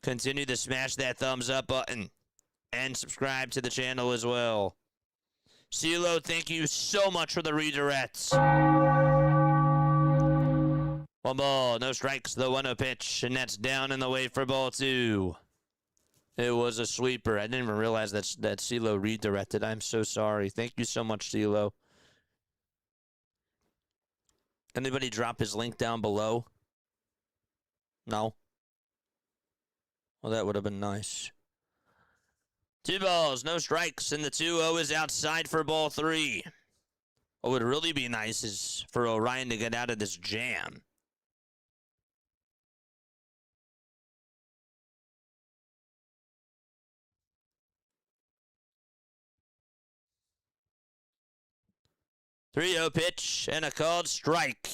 Continue to smash that thumbs up button. And subscribe to the channel as well. CeeLo, thank you so much for the redirects. 1 ball, no strikes, the 1-0 pitch, and that's down and away for ball 2. It was a sweeper. I didn't even realize that CeeLo redirected. I'm so sorry. Thank you so much, CeeLo. Anybody drop his link down below? No? Well, that would have been nice. 2 balls, no strikes, and the 2-0 is outside for ball 3. What would really be nice is for Orion to get out of this jam. .30 pitch and a called strike.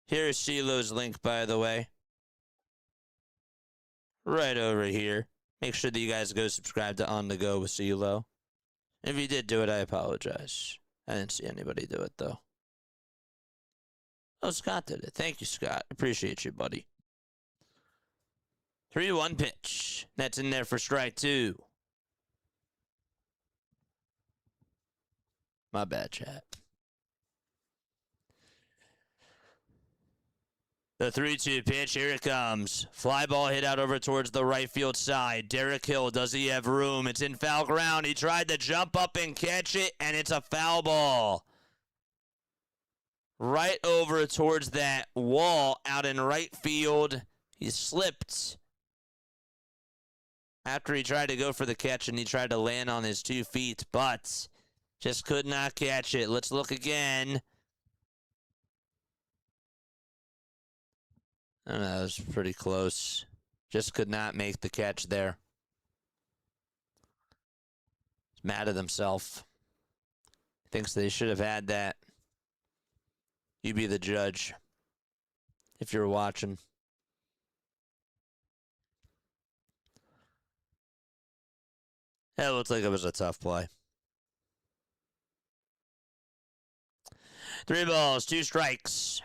Here's CeeLo's link, by the way. Right over here. Make sure that you guys go subscribe to On The Go with CeeLo. If you did do it, I apologize. I didn't see anybody do it, though. Oh, Scott did it. Thank you, Scott. Appreciate you, buddy. 3-1 pitch. That's in there for strike 2. My bad, chat. The 3-2 pitch, here it comes. Fly ball hit out over towards the right field side. Derek Hill, does he have room? It's in foul ground. He tried to jump up and catch it, and it's a foul ball. Right over towards that wall out in right field. He slipped after he tried to go for the catch, and he tried to land on his 2 feet, but just could not catch it. Let's look again. I don't know, it was pretty close. Just could not make the catch there. He's mad at himself. Thinks they should have had that. You be the judge if you're watching. It looked like it was a tough play. 3 balls, 2 strikes.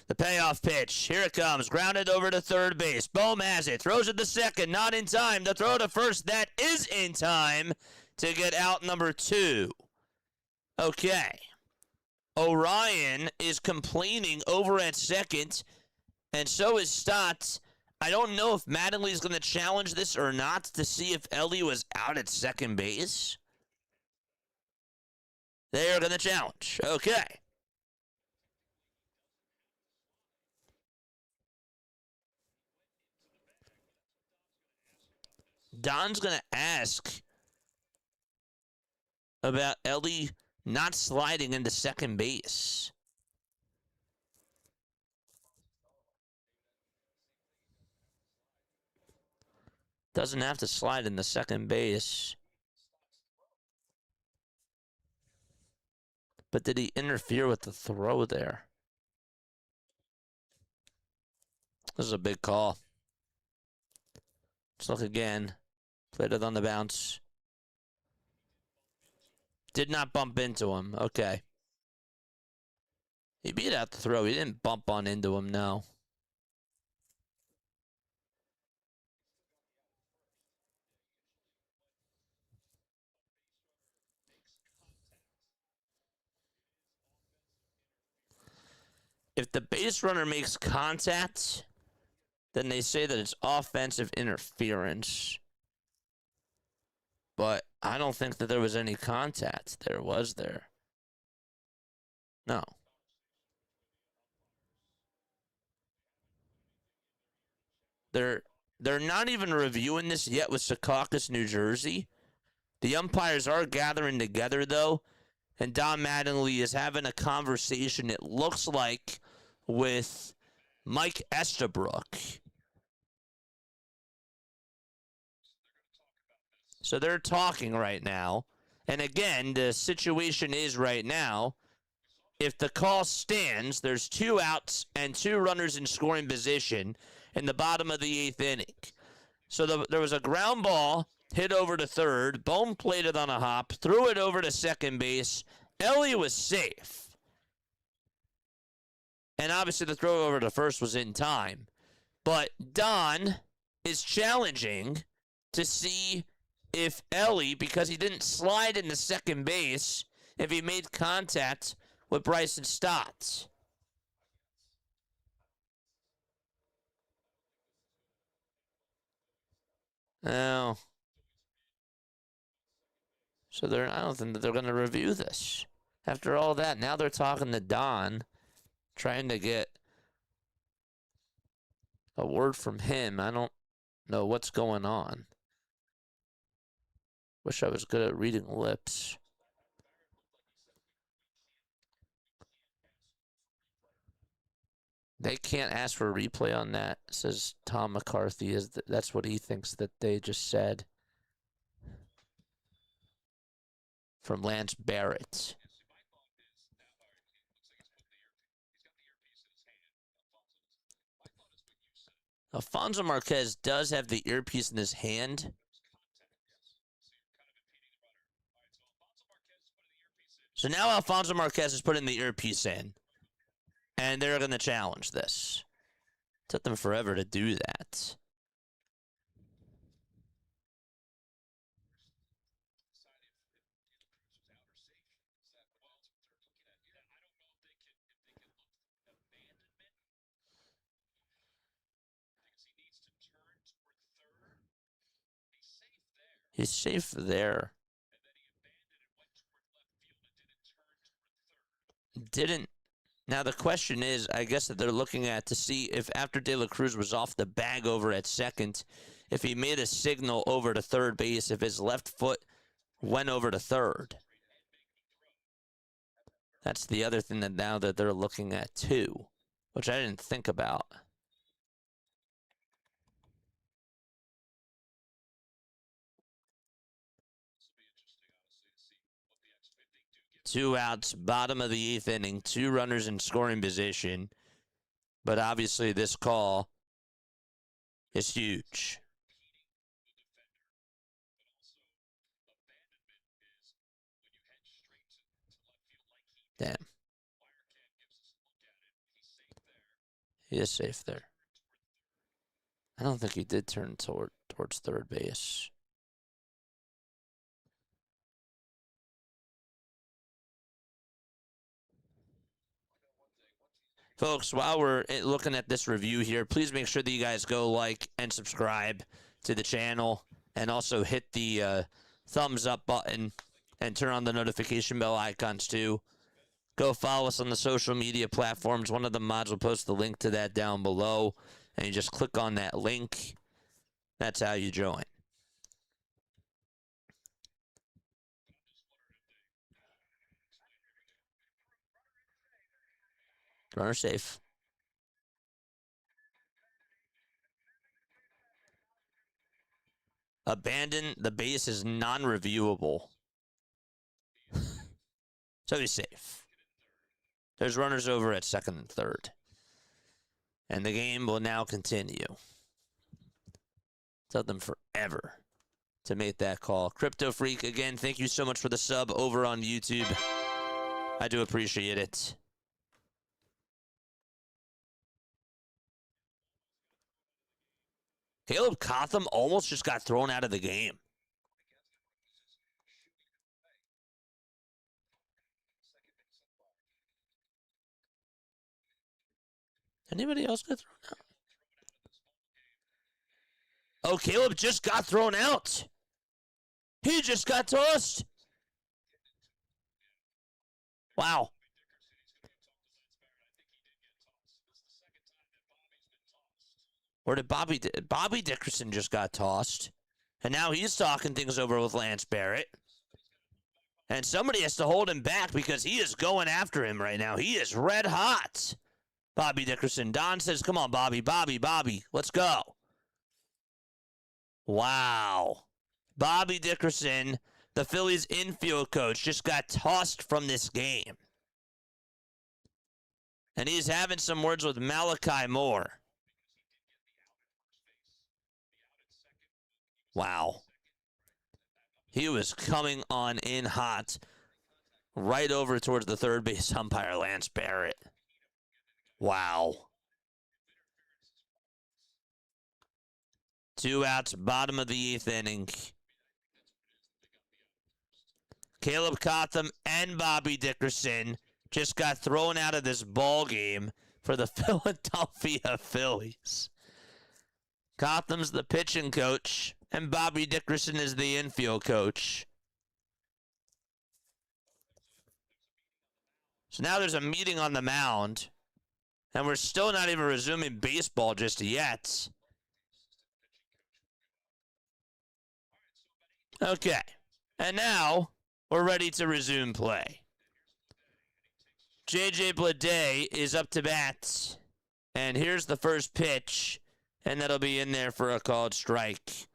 The payoff pitch. Here it comes. Grounded over to third base. Bohm has it. Throws it to second. Not in time. The throw to first. That is in time to get out number 2. Okay. Orion is complaining over at second, and so is Stotts. I don't know if Mattingly is going to challenge this or not to see if Ellie was out at second base. They are going to challenge. Okay. Don's going to ask about Ellie not sliding into second base. Doesn't have to slide into second base. But did he interfere with the throw there? This is a big call. Let's look again. Played it on the bounce. Did not bump into him. Okay. He beat out the throw. He didn't bump on into him, no. If the base runner makes contact, then they say that it's offensive interference. But I don't think that there was any contact there, was there? No. They're not even reviewing this yet with Secaucus, New Jersey. The umpires are gathering together, though, and Don Mattingly is having a conversation, it looks like, with Mike Estabrook. So they're talking right now. And again, the situation is right now, if the call stands, there's 2 outs and 2 runners in scoring position in the bottom of the 8th inning. So there was a ground ball hit over to third. Bohm played it on a hop, threw it over to second base. Ellie was safe. And obviously the throw over to first was in time. But Don is challenging to see if Ellie, because he didn't slide into second base, if he made contact with Bryson Stott. Oh. So I don't think that they're going to review this. After all that, now they're talking to Don, trying to get a word from him. I don't know what's going on. Wish I was good at reading lips. They can't ask for a replay on that, says Tom McCarthy. That's what he thinks that they just said. From Lance Barrett. Alfonso Marquez does have the earpiece in his hand. So now Alfonso Marquez is putting the earpiece in. And they're going to challenge this. It took them forever to do that. He's safe there. Didn't. Now the question is, I guess that they're looking at to see if after De La Cruz was off the bag over at second, if he made a signal over to third base, if his left foot went over to third. That's the other thing that now that they're looking at too, which I didn't think about. Two outs, bottom of the 8th inning, 2 runners in scoring position. But obviously this call is huge. Damn. He is safe there. I don't think he did turn towards third base. Folks, while we're looking at this review here, please make sure that you guys go like and subscribe to the channel and also hit the thumbs up button and turn on the notification bell icons too. Go follow us on the social media platforms. One of the mods will post the link to that down below, and you just click on that link. That's how you join. Runner safe. Abandon. The base is non-reviewable. So he's safe. There's runners over at second and third. And the game will now continue. Took them forever to make that call. Crypto Freak, again, thank you so much for the sub over on YouTube. I do appreciate it. Caleb Cotham almost just got thrown out of the game. Anybody else got thrown out? Oh, Caleb just got thrown out. He just got tossed. Wow. Or did Bobby Dickerson just got tossed? And now he's talking things over with Lance Barrett. And somebody has to hold him back because he is going after him right now. He is red hot. Bobby Dickerson. Don says, come on, Bobby, let's go. Wow. Bobby Dickerson, the Phillies infield coach, just got tossed from this game. And he's having some words with Malachi Moore. Wow. He was coming on in hot right over towards the third base umpire, Lance Barrett. Wow. 2 outs, bottom of the 8th inning. Caleb Cotham and Bobby Dickerson just got thrown out of this ball game for the Philadelphia Phillies. Cotham's the pitching coach, and Bobby Dickerson is the infield coach. So now there's a meeting on the mound, and we're still not even resuming baseball just yet. Okay, and now we're ready to resume play. J.J. Bleday is up to bat, and here's the first pitch, and that'll be in there for a called strike.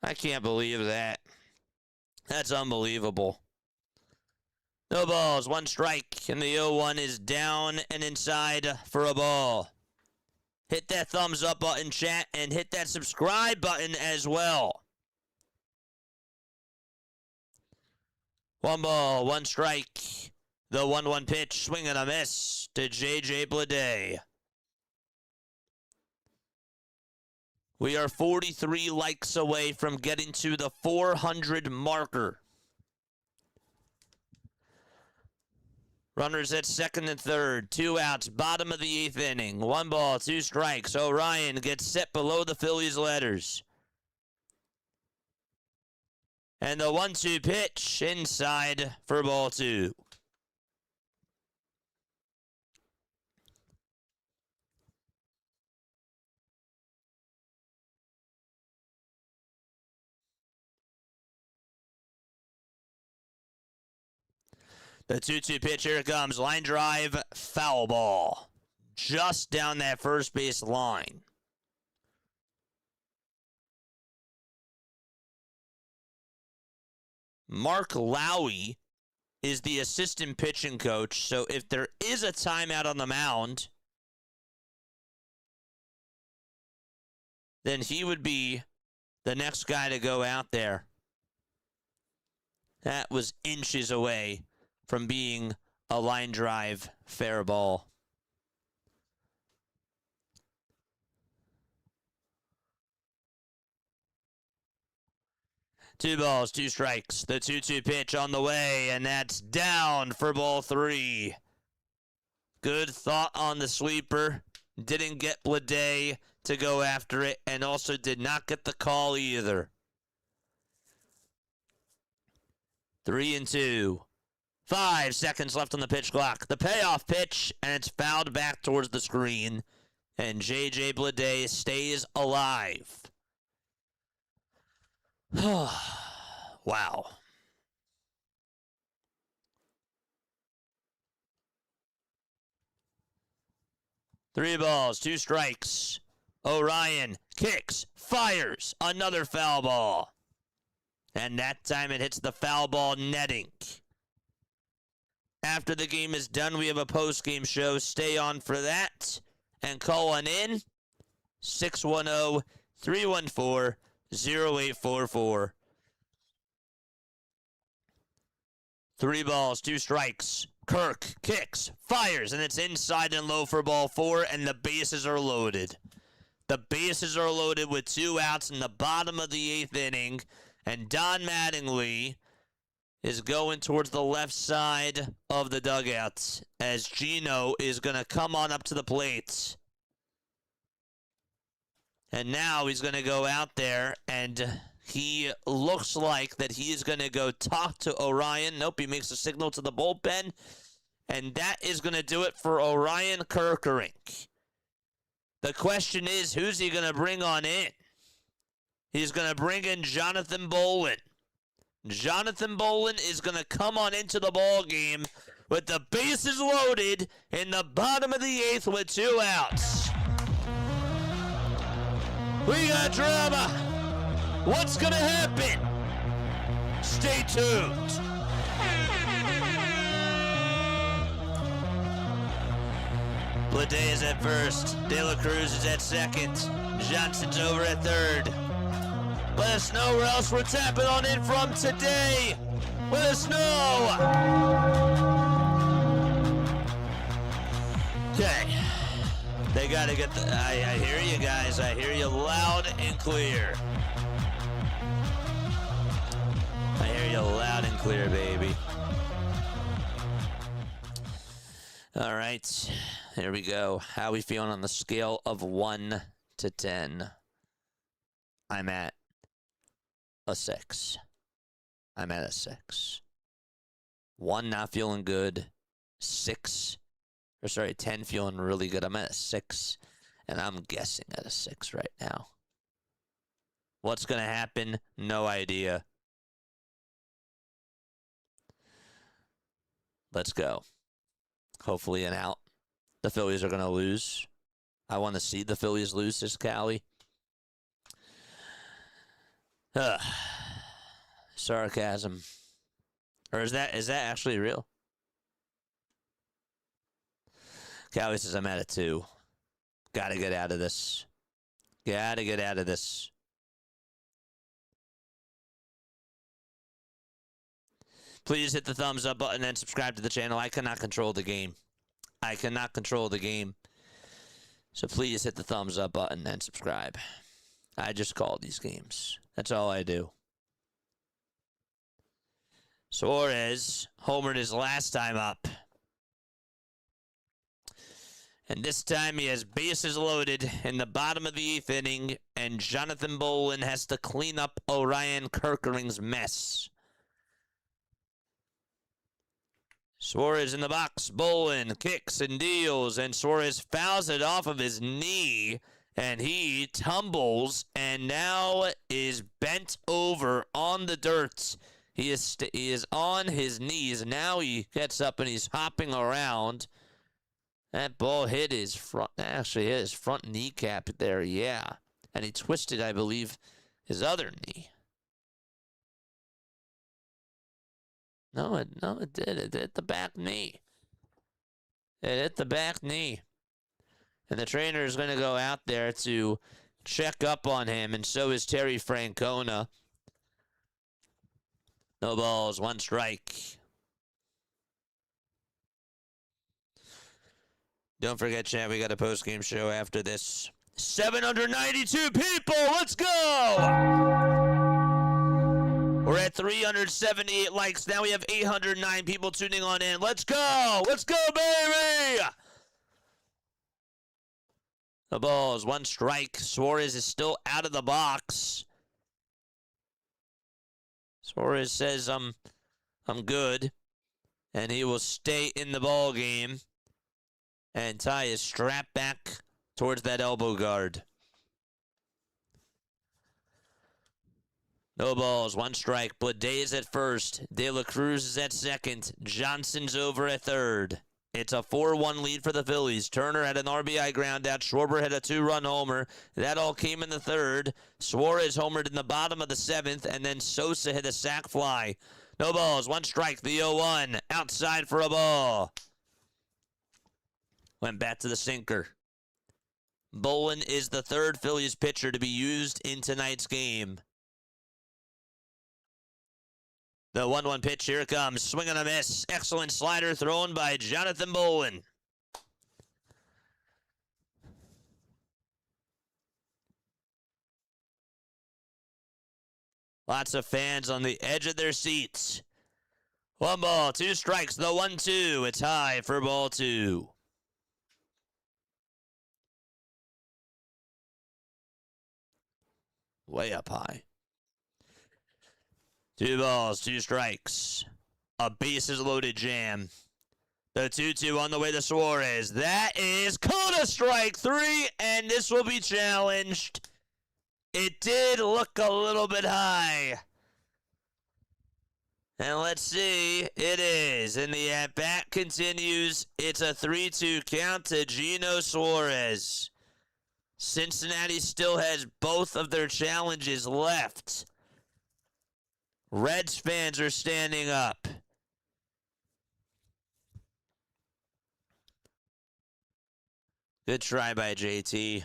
I can't believe that. That's unbelievable. No balls, 1 strike, and the 0-1 is down and inside for a ball. Hit that thumbs up button, chat, and hit that subscribe button as well. 1 ball, 1 strike. The 1-1 pitch, swing and a miss to J.J. Bleday. We are 43 likes away from getting to the 400 marker. Runners at second and third. 2 outs, bottom of the 8th inning. 1 ball, 2 strikes. O'Ryan gets set below the Phillies letters. And the 1-2 pitch inside for ball 2. The 2-2 pitch, here it comes. Line drive, foul ball. Just down that first base line. Mark Lowy is the assistant pitching coach, so if there is a timeout on the mound, then he would be the next guy to go out there. That was inches away from being a line drive fair ball. Two balls, 2 strikes. The 2-2 pitch on the way, and that's down for ball 3. Good thought on the sweeper. Didn't get Bleday to go after it, and also did not get the call either. 3-2. 5 seconds left on the pitch clock. The payoff pitch, and it's fouled back towards the screen. And J.J. Bleday stays alive. Wow. Three balls, 2 strikes. O'Ryan kicks, fires, another foul ball. And that time it hits the foul ball netting. After the game is done, we have a post-game show. Stay on for that. And call on in 610-314-0844. 3 balls, 2 strikes. Kirk kicks, fires, and it's inside and low for ball 4, and the bases are loaded. The bases are loaded with 2 outs in the bottom of the 8th inning, and Don Mattingly is going towards the left side of the dugout as Gino is going to come on up to the plate. And now he's going to go out there, and he looks like that he is going to go talk to Orion. Nope, he makes a signal to the bullpen. And that is going to do it for Orion Kerkering. The question is, who's he going to bring on in? He's going to bring in Jonathan Bolin. Jonathan Bolin is going to come on into the ball game with the bases loaded in the bottom of the 8th with 2 outs. We got drama. What's going to happen? Stay tuned. Blade is at first. De La Cruz is at second. Johnson's over at third. Let us know where else we're tapping on in from today. Let us know. Okay. They got to get the... I hear you guys. I hear you loud and clear. I hear you loud and clear, baby. All right. Here we go. How we feeling on the scale of 1 to 10? I'm at a 6. I'm at a 6. 1 not feeling good. 10 feeling really good. I'm at a 6, and I'm guessing at a 6 right now. What's going to happen? No idea. Let's go. Hopefully an out. The Phillies are going to lose. I want to see the Phillies lose this Cali. Sarcasm. Or is that actually real? Cali says I'm at a 2. Gotta get out of this. Gotta get out of this. Please hit the thumbs up button and subscribe to the channel. I cannot control the game. I cannot control the game. So please hit the thumbs up button and subscribe. I just call these games. That's all I do. Suarez homered his last time up. And this time he has bases loaded in the bottom of the 8th inning, and Jonathan Bolin has to clean up Orion Kerkering's mess. Suarez in the box. Bolin kicks and deals, and Suarez fouls it off of his knee, and he tumbles and now is bent over on the dirt. He is on his knees. Now he gets up and he's hopping around. That ball hit his front, actually hit his front kneecap there, yeah. And he twisted, I believe, his other knee. No, it did. It hit the back knee. It hit the back knee. And the trainer is going to go out there to check up on him, and so is Terry Francona. No balls, 1 strike. Don't forget, chat, we got a post-game show after this. 792 people, let's go! We're at 378 likes. Now we have 809 people tuning on in. Let's go! Let's go, baby! The ball is 1 strike. Suarez is still out of the box. Suarez says, I'm good. And he will stay in the ball game and tie his strap back towards that elbow guard. No balls, 1 strike. Blade is at first. De La Cruz is at second. Johnson's over at third. It's a 4-1 lead for the Phillies. Turner had an RBI ground out. Schwarber had a 2-run homer. That all came in the 3rd. Suarez homered in the bottom of the 7th, and then Sosa hit a sac fly. No balls, 1 strike. The 0-1. Outside for a ball. Went back to the sinker. Bolin is the 3rd Phillies pitcher to be used in tonight's game. The 1-1 pitch, here it comes. Swing and a miss. Excellent slider thrown by Jonathan Bolin. Lots of fans on the edge of their seats. 1 ball, 2 strikes. The 1-2. It's high for ball 2. Way up high. 2 balls, 2 strikes. A bases loaded jam. The 2-2 on the way to Suarez. That is called a strike 3, and this will be challenged. It did look a little bit high. And let's see. It is. And the at-bat continues. It's a 3-2 count to Gino Suarez. Cincinnati still has both of their challenges left. Reds fans are standing up. Good try by JT.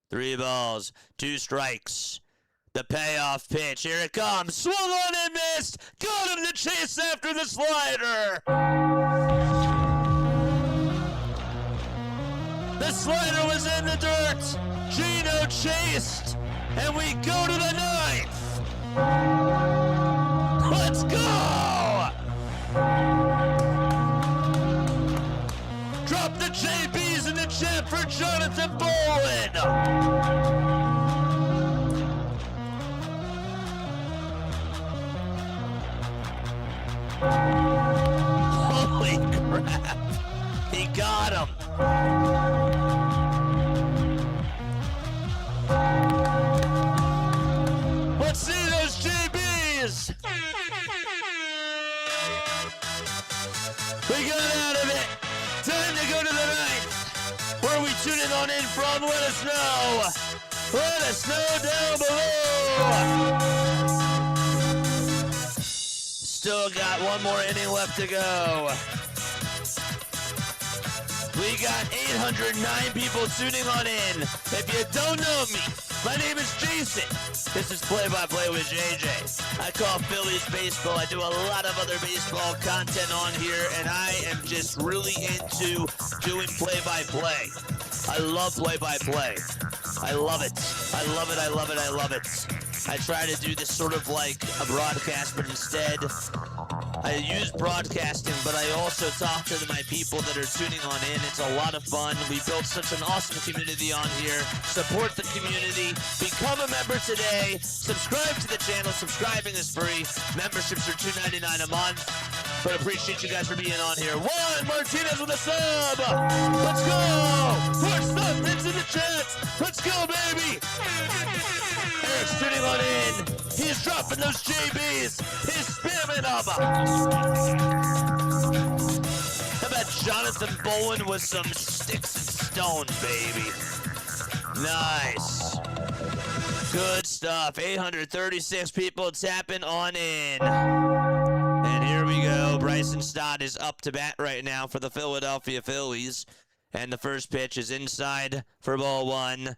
3 balls, 2 strikes. The payoff pitch. Here it comes. Swung on and missed. Got him to chase after the slider. The slider was in the dirt. Gino chased. And we go to the 9th. Let's go. Drop the JBs in the chat for Jonathan Bowen. Holy crap. He got him. Let's see those JBs. We got out of it. Time to go to the 9th. Where are we tuning on in from? Let us know. Let us know down below. Still got one more inning left to go. We got 809 people tuning on in. If you don't know me, my name is Jason. This is Play by Play with JJ. I call Phillies baseball. I do a lot of other baseball content on here, and I am just really into doing play by play. I love play by play. I love it. I love it. I love it. I love it. I try to do this sort of like a broadcast, but instead I use broadcasting, but I also talk to my people that are tuning on in. It's a lot of fun. We built such an awesome community on here. Support the community. Become a member today. Subscribe to the channel. Subscribing is free. Memberships are $2.99 a month. But appreciate you guys for being on here. Juan Martinez with a sub. Let's go. More stuff into the chat. Let's go, baby. Eric's tuning on in. He's dropping those JBs. He's spamming them. How about Jonathan Bowen with some sticks and stones, baby? Nice. Good stuff. 836 people tapping on in. And here we go. Bryson Stott is up to bat right now for the Philadelphia Phillies. And the first pitch is inside for ball 1.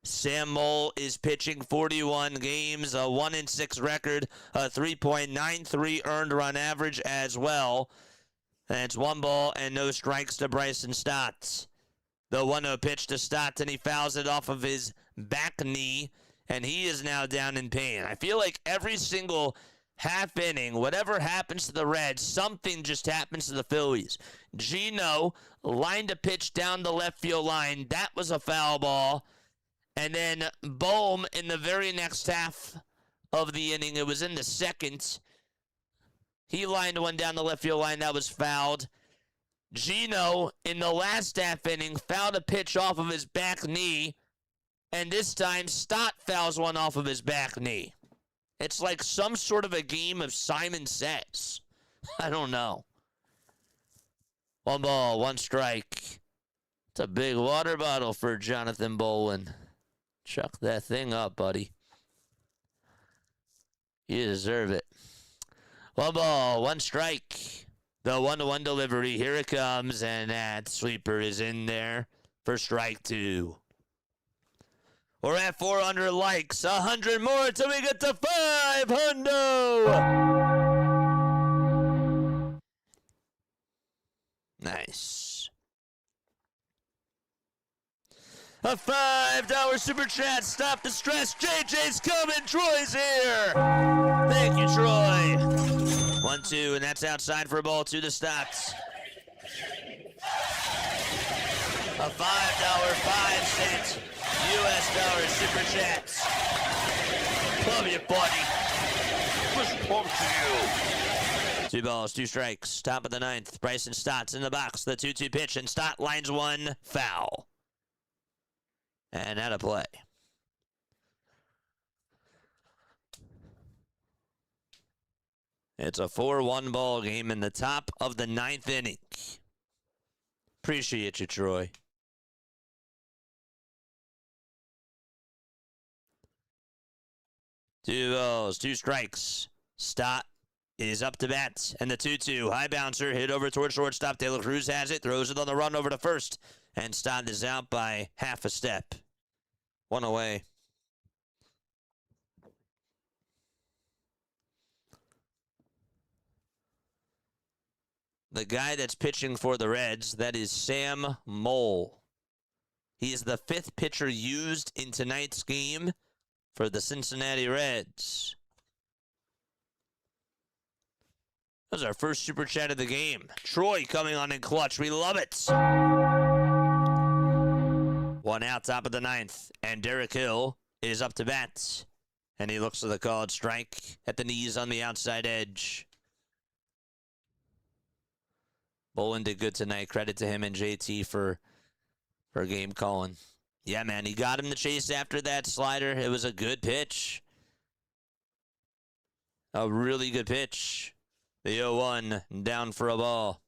Sam Mole is pitching 41 games, a 1-6 record, a 3.93 earned run average as well. And it's 1 ball and no strikes to Bryson Stott. The 1-0 pitch to Stott, and he fouls it off of his back knee, and he is now down in pain. I feel like every single half inning, whatever happens to the Reds, something just happens to the Phillies. Gino lined a pitch down the left field line. That was a foul ball. And then Bohm in the very next half of the inning, it was in the second, he lined one down the left field line that was fouled. Gino in the last half inning fouled a pitch off of his back knee, and this time Stott fouls one off of his back knee. It's like some sort of a game of Simon Says. I don't know. 1 ball, 1 strike. It's a big water bottle for Jonathan Bowen. Chuck that thing up, buddy. You deserve it. 1 ball, 1 strike. The 1-1 delivery. Here it comes, and that sweeper is in there for strike 2. We're at 400 likes. 100 more till we get to 500. Nice. A $5 super chat. Stop the stress. JJ's coming. Troy's here. Thank you, Troy. 1-2, and that's outside for a ball 2 to Stotts. A $5, 5 cents US dollar super chats. Love you, buddy. Push pump to you. 2 balls, 2 strikes. Top of the 9th. Bryson Stott's in the box. The 2-2 pitch, and Stott lines one foul. And out of play. It's a 4-1 ball game in the top of the 9th inning. Appreciate you, Troy. Two balls, 2 strikes. Stott is up to bat, and the 2-2 high bouncer hit over towards shortstop. De La Cruz has it, throws it on the run over to first, and Stott is out by half a step. 1 away. The guy that's pitching for the Reds, that is Sam Mole. He is the 5th pitcher used in tonight's game for the Cincinnati Reds. That was our first super chat of the game. Troy coming on in clutch. We love it. 1 out, top of the 9th, and Derek Hill is up to bat. And he looks for the called strike at the knees on the outside edge. Bolin did good tonight. Credit to him and JT for game calling. Yeah, man, he got him to chase after that slider. It was a good pitch. A really good pitch. The 0-1 down for a ball.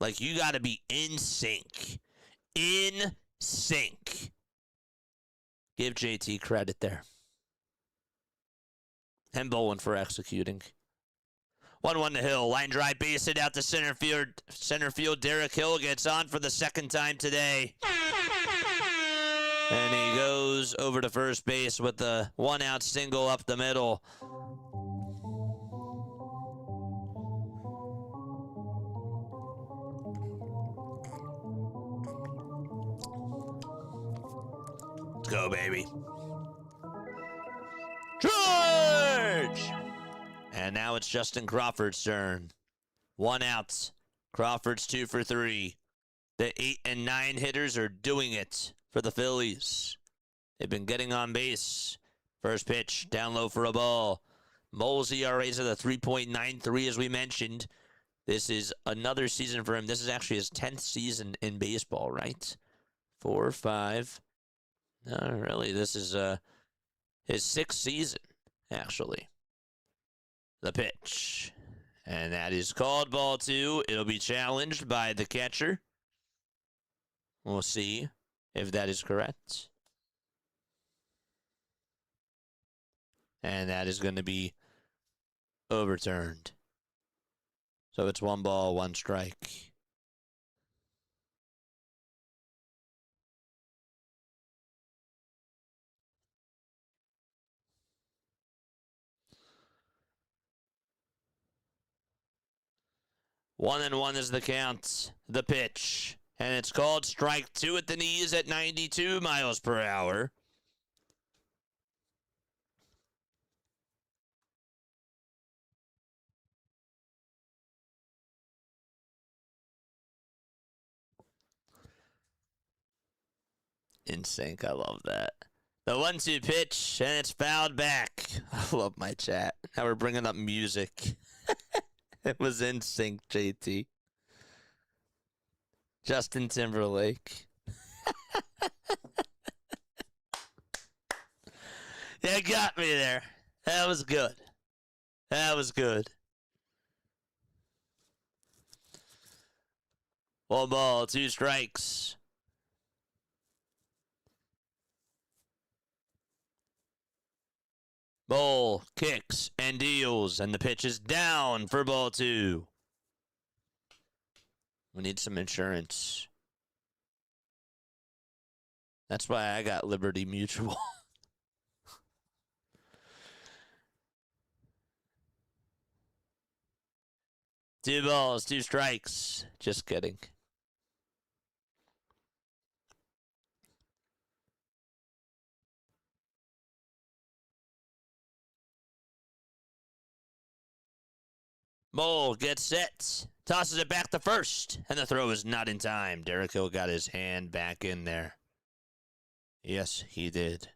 Like, you got to be in sync. In sync. Give JT credit there. And Bolin for executing. 1-1 to Hill. Line drive, base hit out to center field. Center field, Derek Hill gets on for the 2nd time today. And he goes over to first base with the 1-out single up the middle. Let's go, baby. George! And now it's Justin Crawford's turn. 1 out. Crawford's 2 for 3. The 8 and 9 hitters are doing it for the Phillies. They've been getting on base. First pitch, down low for a ball. Mole's ERA is at a 3.93, as we mentioned. This is another season for him. This is actually his 10th season in baseball, right? 4, 5. No, really, this is his 6th season, actually. The pitch. And that is called ball 2. It'll be challenged by the catcher. We'll see if that is correct. And that is going to be overturned. So it's 1 ball, 1 strike. One and 1 is the count. The pitch. And it's called strike 2 at the knees at 92 miles per hour. In sync. I love that. The 1-2 pitch, and it's fouled back. I love my chat. Now we're bringing up music. It was in sync, JT. Justin Timberlake. You got me there. That was good. That was good. 1 ball, 2 strikes. Ball kicks and deals, and the pitch is down for ball 2. We need some insurance. That's why I got Liberty Mutual. Two balls, 2 strikes. Just kidding. Mole gets set. Tosses it back to first. And the throw is not in time. Derek Hill got his hand back in there. Yes, he did.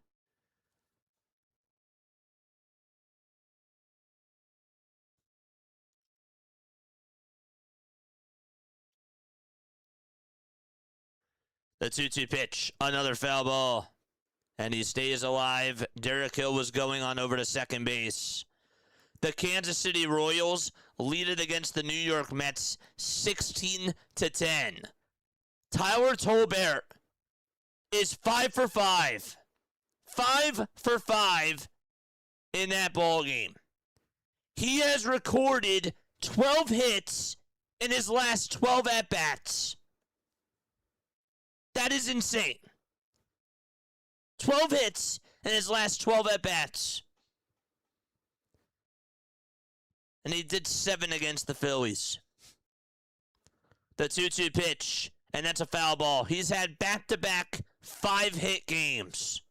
The 2-2 pitch. Another foul ball. And he stays alive. Derek Hill was going on over to second base. The Kansas City Royals lead it against the New York Mets 16-10. Tyler Tolbert is 5 for 5. 5 for 5 in that ball game. He has recorded 12 hits in his last 12 at-bats. That is insane. 12 hits in his last 12 at-bats. And he did 7 against the Phillies. The 2-2 pitch, and that's a foul ball. He's had back-to-back 5-hit games.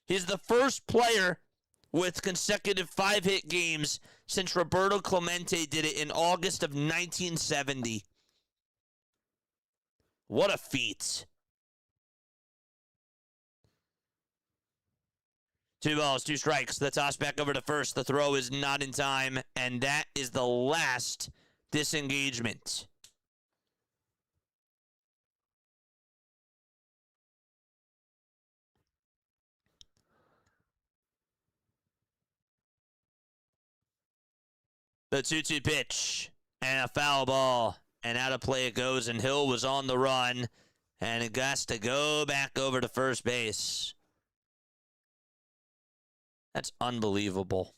He's the first player with consecutive 5-hit games since Roberto Clemente did it in August of 1970. What a feat. 2 balls, 2 strikes. The toss back over to first. The throw is not in time, and that is the last disengagement. The 2-2 pitch, and a foul ball, and out of play it goes, and Hill was on the run, and it has to go back over to first base. That's unbelievable.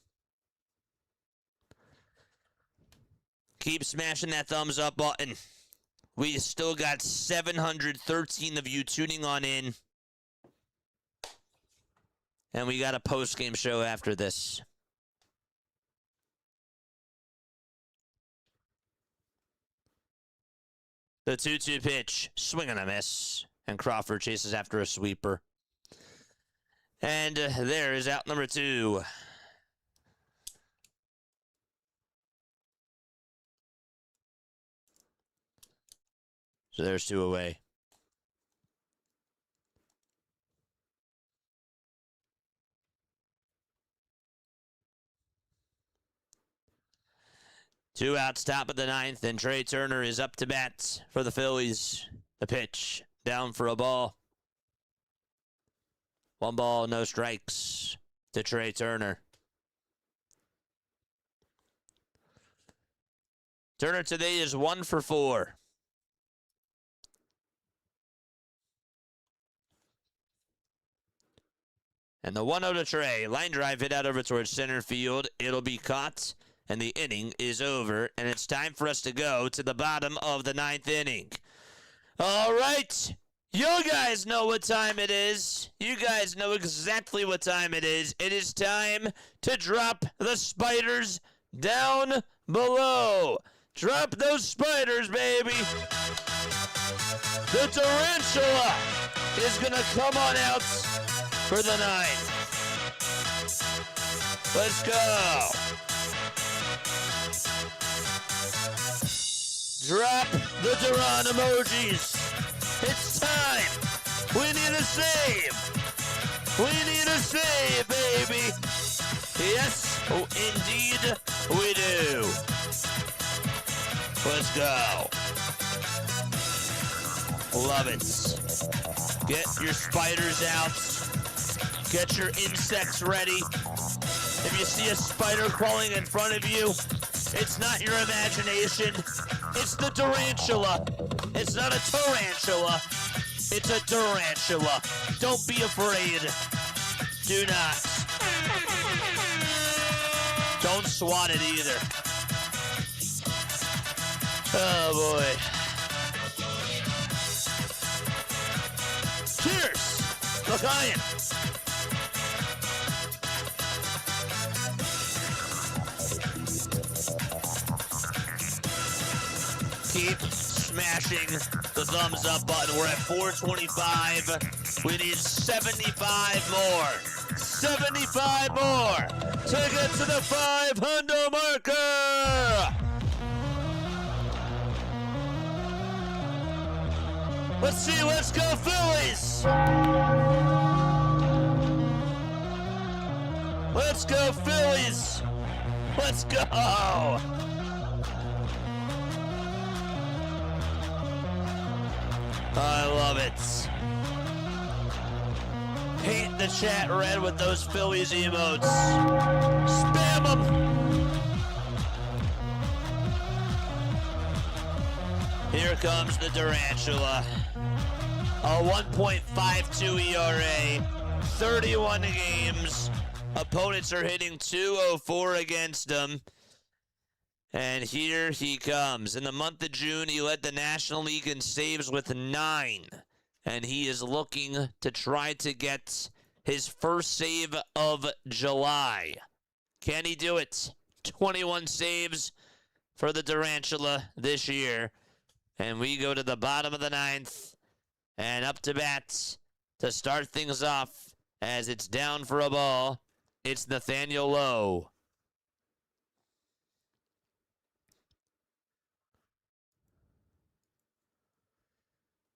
Keep smashing that thumbs up button. We still got 713 of you tuning on in. And we got a post-game show after this. The 2-2 pitch, swing and a miss. And Crawford chases after a sweeper. And there is out number 2. So there's 2 away. Two outs, top of the 9th, and Trey Turner is up to bat for the Phillies. The pitch, down for a ball. 1 ball, no strikes to Trey Turner. Turner today is 1 for 4. And the 1-0 to Trey. Line drive hit out over towards center field. It'll be caught. And the inning is over, and it's time for us to go to the bottom of the 9th inning. All right. You guys know what time it is. You guys know exactly what time it is. It is time to drop the spiders down below. Drop those spiders, baby. The tarantula is going to come on out for the 9th. Let's go. Drop the Duran emojis. It's time. We need a save. We need a save, baby. Yes, oh, indeed we do. Let's go. Love it. Get your spiders out. Get your insects ready. If you see a spider crawling in front of you, it's not your imagination. It's the tarantula. It's not a tarantula. It's a tarantula. Don't be afraid. Do not. Don't swat it either. Oh, boy. Cheers. Look, I am. Keep smashing the thumbs up button. We're at 425. We need 75 more. 75 more to get to the 500 marker. Let's see. Let's go, Phillies. Let's go, Phillies. Let's go. I love it. Paint the chat red with those Phillies emotes. Spam them. Here comes the Durantula. A 1.52 ERA, 31 games. Opponents are hitting .204 against him. And here he comes. In the month of June, he led the National League in saves with 9. And he is looking to try to get his first save of July. Can he do it? 21 saves for the Durantula this year. And we go to the bottom of the 9th. And up to bat to start things off as it's down for a ball. It's Nathaniel Lowe.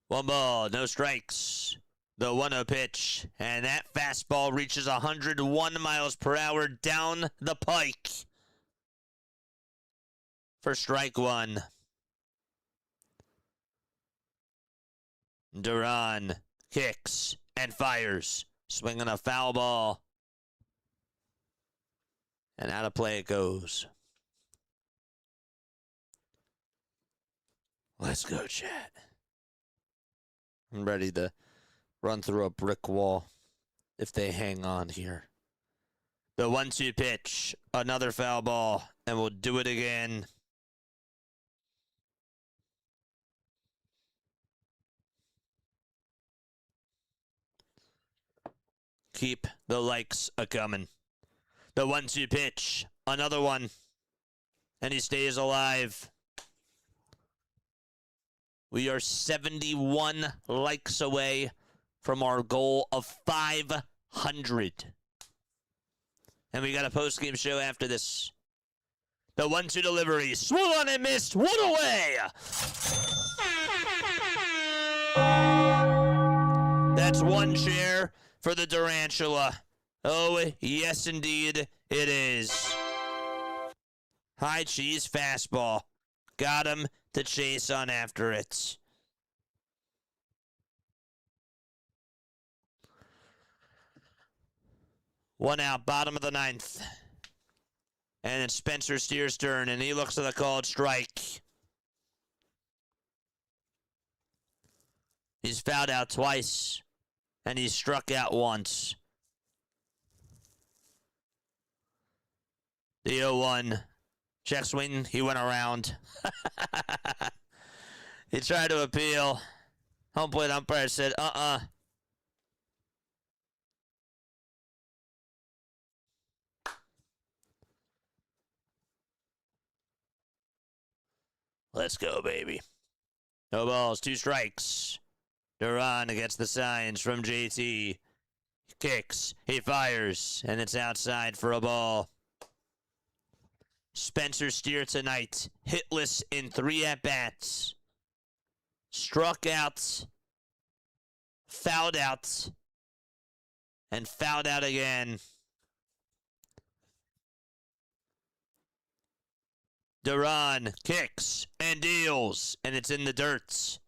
One ball, no strikes. The 1-0 pitch, and that fastball reaches 101 miles per hour down the pike for strike one. Duran kicks and fires, swinging a foul ball. And out of play it goes. Let's go, chat. I'm ready to run through a brick wall if they hang on here. The 1-2 pitch, another foul ball, and we'll do it again. Keep the likes a-coming. The 1-2 pitch, another one, and he stays alive. We are 71 likes away from our goal of 500. And we got a post-game show after this. The 1-2 delivery, swung on and missed, one away! That's one chair for the Durantula. Oh, yes, indeed, it is. High cheese fastball. Got him to chase on after it. One out, bottom of the 9th. And it's Spencer Steer's turn, and he looks at the called strike. He's fouled out twice, and he's struck out once. The 0-1. Check swing, he went around. He tried to appeal. Home plate umpire said, Let's go, baby. No balls, 2 strikes. Duran against the signs from JT. Kicks, he fires, and it's outside for a ball. Spencer Steer tonight, hitless in 3 at-bats. Struck out, fouled out, and fouled out again. Duran kicks and deals, and it's in the dirt.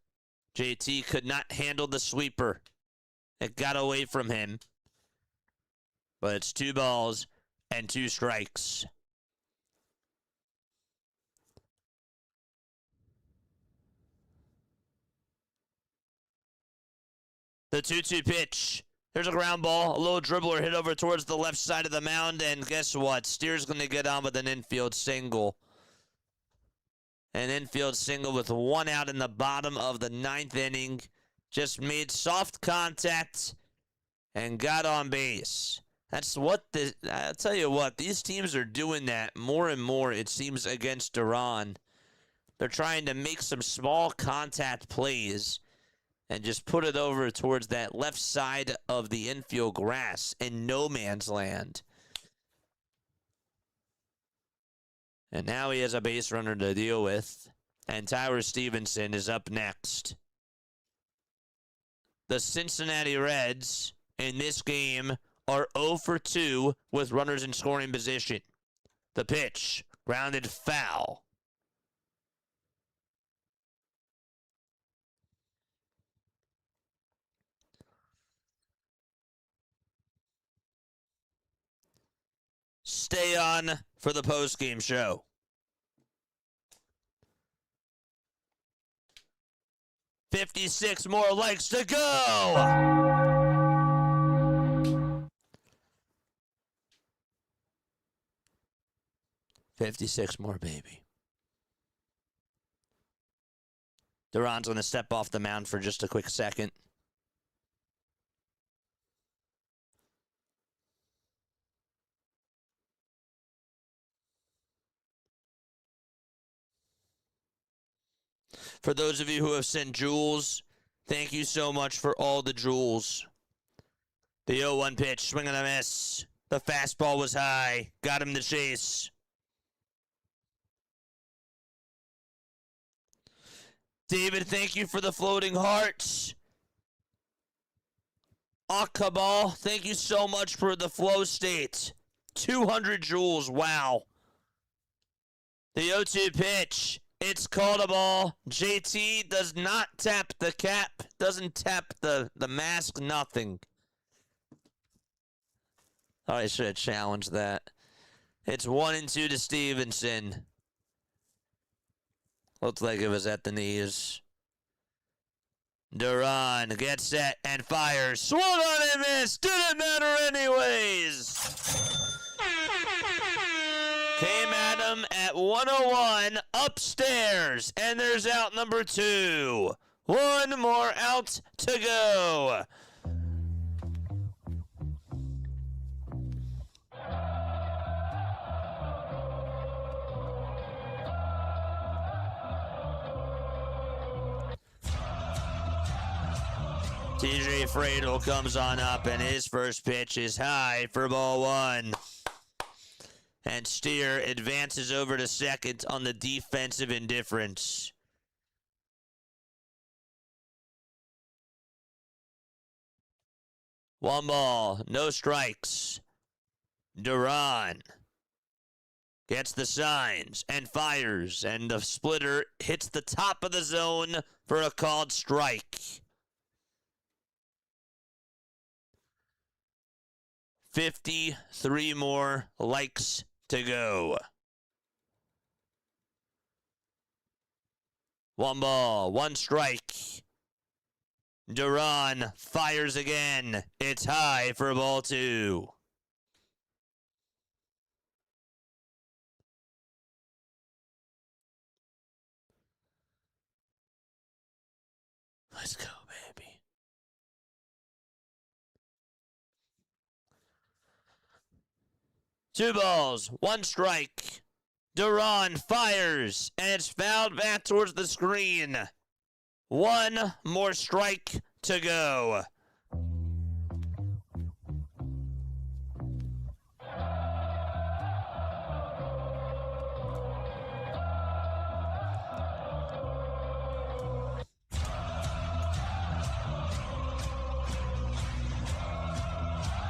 JT could not handle the sweeper. It got away from him. But it's 2 balls and 2 strikes. The 2-2 pitch. There's a ground ball. A little dribbler hit over towards the left side of the mound. And guess what? Steer's going to get on with an infield single. An infield single with 1 out in the bottom of the 9th inning. Just made soft contact and got on base. That's what I'll tell you what, these teams are doing that more and more, it seems, against Duran. They're trying to make some small contact plays and just put it over towards that left side of the infield grass in no man's land. And now he has a base runner to deal with. And Tyler Stevenson is up next. The Cincinnati Reds in this game are 0 for 2 with runners in scoring position. The pitch, grounded foul. Stay on for the post-game show. $56 more likes to go. 56 more, baby. Duran's going to step off the mound for just a quick second. For those of you who have sent jewels, thank you so much for all the jewels. The 0-1 pitch, swing and a miss. The fastball was high. Got him to chase. David, thank you for the floating hearts. Akabal, thank you so much for the flow state. 200 jewels, wow. The 0-2 pitch. It's called a ball. JT does not tap the cap. Doesn't tap the mask. Nothing. Oh, I should have challenged that. It's 1-2 to Stevenson. Looked like it was at the knees. Duran gets set and fires. Swung on and missed. Didn't matter anyways. Came at him at 101 upstairs, and there's out number 2. One more out to go. TJ Fradel comes on up, and his first pitch is high for ball 1. And Steer advances over to second on the defensive indifference. One ball, no strikes. Duran gets the signs and fires, and the splitter hits the top of the zone for a called strike. 53 more likes to go. One ball, one strike. Duran fires again. It's high for ball 2. Let's go, baby. Two balls, one strike. Duran fires, and it's fouled back towards the screen. One more strike to go.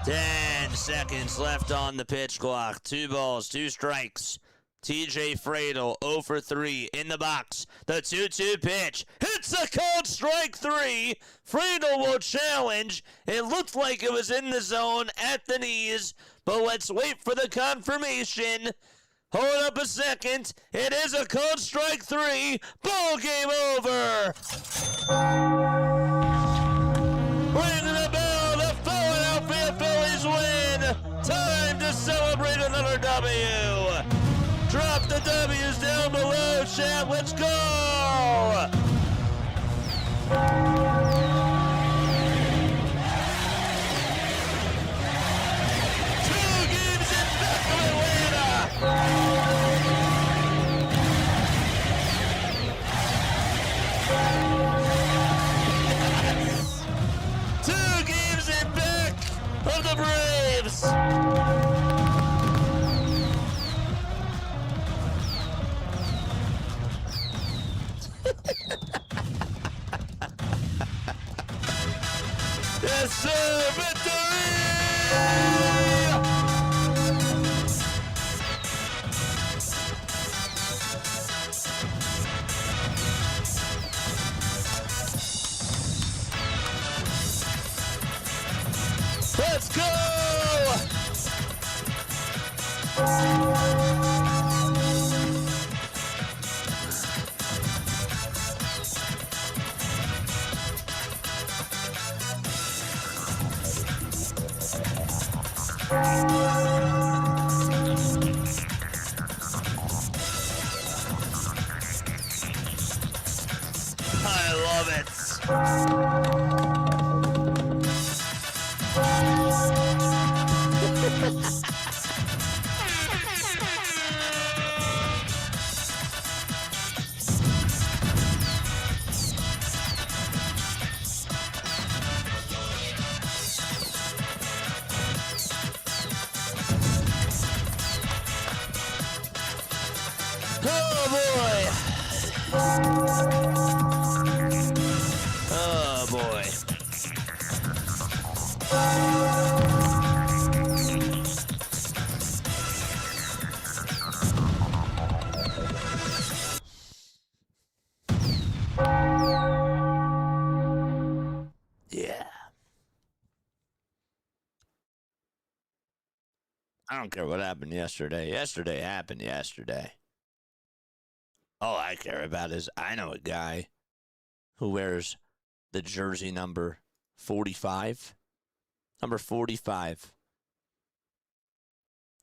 Ten seconds left on the pitch clock. 2 balls, 2 strikes. TJ Fradel 0 for 3 in the box. The 2-2 pitch hits a cold strike 3. Fradel will challenge. It looked like it was in the zone at the knees, but let's wait for the confirmation. Hold up a second. It is a cold strike 3. Ball game over. Ring the bell. The Philadelphia Phillies win. Time to celebrate another W. Drop the W's down below, chat. Let's go! 2 games in back of Atlanta. sir! Victory! Let's go! I love it. Oh boy. Oh boy. Yeah. I don't care what happened yesterday. Yesterday happened yesterday. All I care about is I know a guy who wears the jersey number 45. Number 45.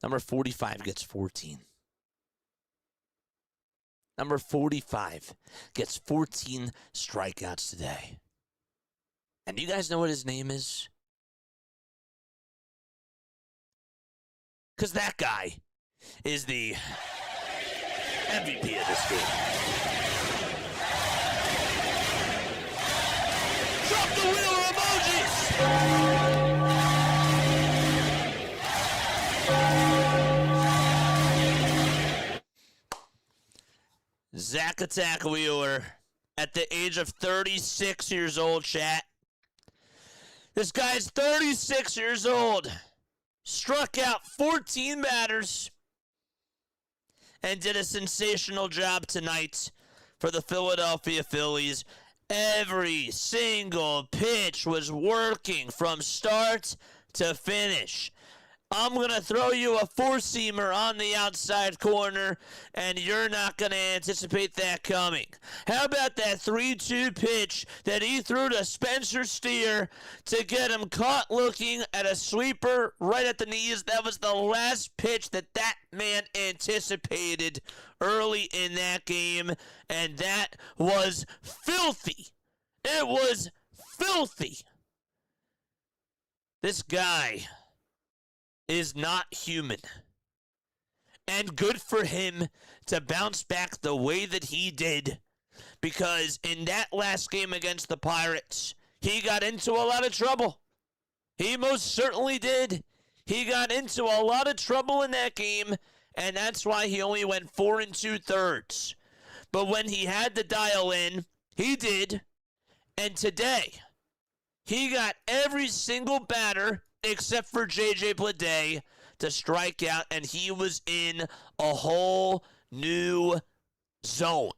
Number 45 gets 14. Number 45 gets 14 strikeouts today. And do you guys know what his name is? Because that guy is the MVP of this game. Drop the wheeler emojis! Zach Attack Wheeler, at the age of 36 years old, chat. This guy's 36 years old. Struck out 14 batters and did a sensational job tonight for the Philadelphia Phillies. Every single pitch was working from start to finish. I'm going to throw you a four-seamer on the outside corner, and you're not going to anticipate that coming. How about that 3-2 pitch that he threw to Spencer Steer to get him caught looking at a sweeper right at the knees? That was the last pitch that man anticipated early in that game, and that was filthy. It was filthy. This guy is not human. And good for him to bounce back the way that he did, because in that last game against the Pirates, he got into a lot of trouble. He most certainly did. He got into a lot of trouble in that game, and that's why he only went 4 2/3. But when he had to dial in, he did. And today, he got every single batter except for J.J. Bleday to strike out, and he was in a whole new zone.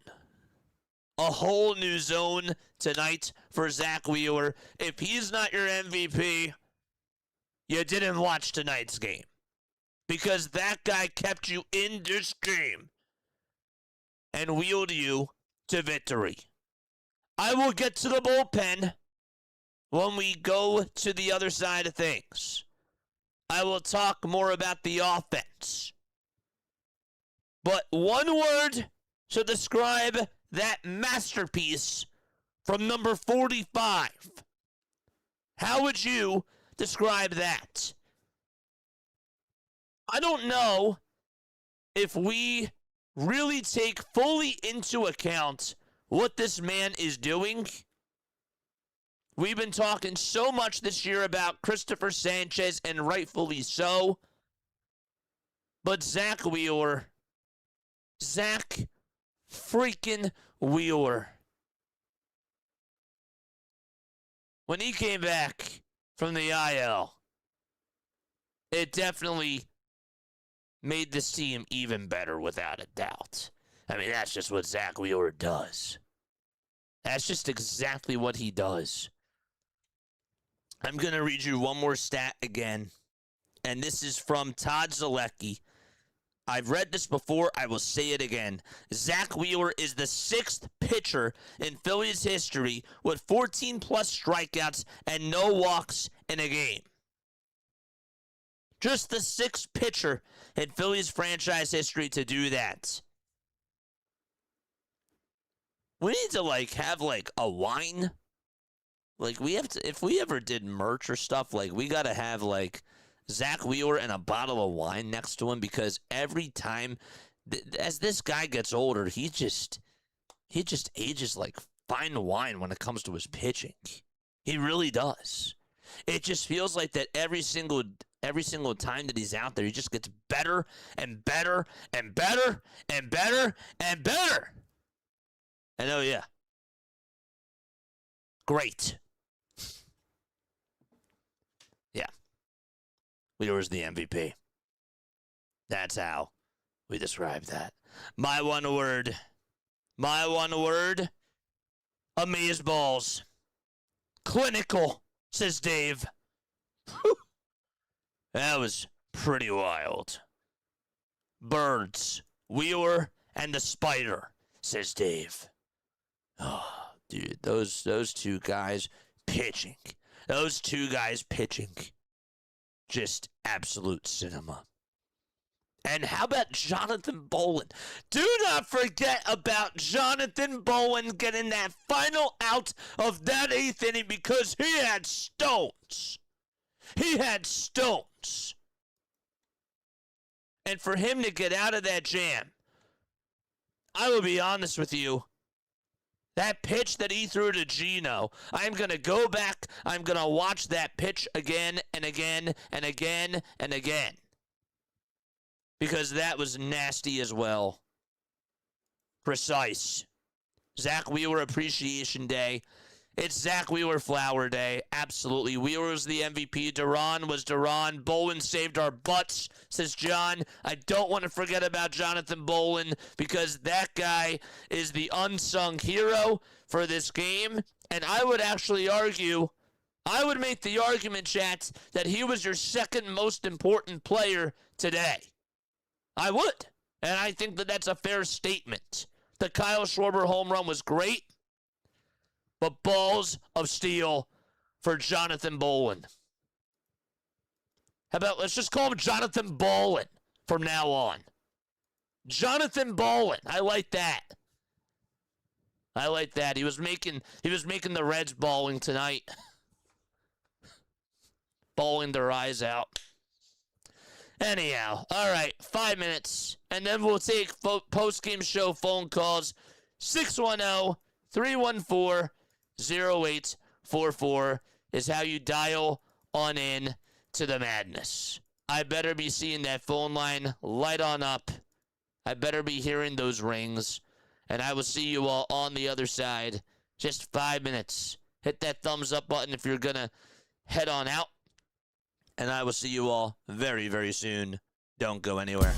A whole new zone tonight for Zach Wheeler. If he's not your MVP, you didn't watch tonight's game, because that guy kept you in this game and wheeled you to victory. I will get to the bullpen when we go to the other side of things. I will talk more about the offense. But one word to describe that masterpiece from number 45. How would you describe that? I don't know if we really take fully into account what this man is doing. We've been talking so much this year about Christopher Sanchez, and rightfully so. But Zach Wheeler, Zach freaking Wheeler, when he came back from the IL. It definitely made this team even better, without a doubt. I mean, that's just what Zach Wheeler does. That's just exactly what he does. I'm going to read you one more stat again, and this is from Todd Zalecki. I've read this before. I will say it again. Zach Wheeler is the 6th pitcher in Phillies history with 14-plus strikeouts and no walks in a game. Just the 6th pitcher in Phillies franchise history to do that. We need to, have, a wine. We have to, if we ever did merch or stuff, we got to have, Zach Wheeler and a bottle of wine next to him, because every time, as this guy gets older, he just ages like fine wine when it comes to his pitching. He really does. It just feels like that every single time that he's out there, he just gets better and better and better and better and better. And oh yeah, great. Yeah. Wheeler's the MVP. That's how we describe that. My one word, amazeballs. Clinical, says Dave. That was pretty wild. Birds, Wheeler, and the spider, says Dave. Oh, dude, those two guys pitching. Just absolute cinema. And how about Jonathan Bowen? Do not forget about Jonathan Bowen getting that final out of that 8th inning, because he had stones. And for him to get out of that jam, I will be honest with you, that pitch that he threw to Gino, I'm going to go back, I'm going to watch that pitch again and again and again and again. Because that was nasty as well. Precise. Zach Wheeler Appreciation Day. It's Zach Wheeler Flower Day. Absolutely. Wheeler was the MVP. Duran was Duran. Bowen saved our butts, says John. I don't want to forget about Jonathan Bowen, because that guy is the unsung hero for this game. And I would actually argue, I would make the argument, chat, that he was your second most important player today. I would. And I think that that's a fair statement. The Kyle Schwarber home run was great, but balls of steel for Jonathan Bowen. How about, let's just call him Jonathan Bowen from now on. Jonathan Bowen. I like that. He was making the Reds bawling tonight. Bawling their eyes out. Anyhow, all right, 5 minutes, and then we'll take post-game show phone calls. 610-314-0844 is how you dial on in to the madness. I better be seeing that phone line light on up. I better be hearing those rings, and I will see you all on the other side. Just 5 minutes. Hit that thumbs up button if you're going to head on out. And I will see you all very, very soon. Don't go anywhere.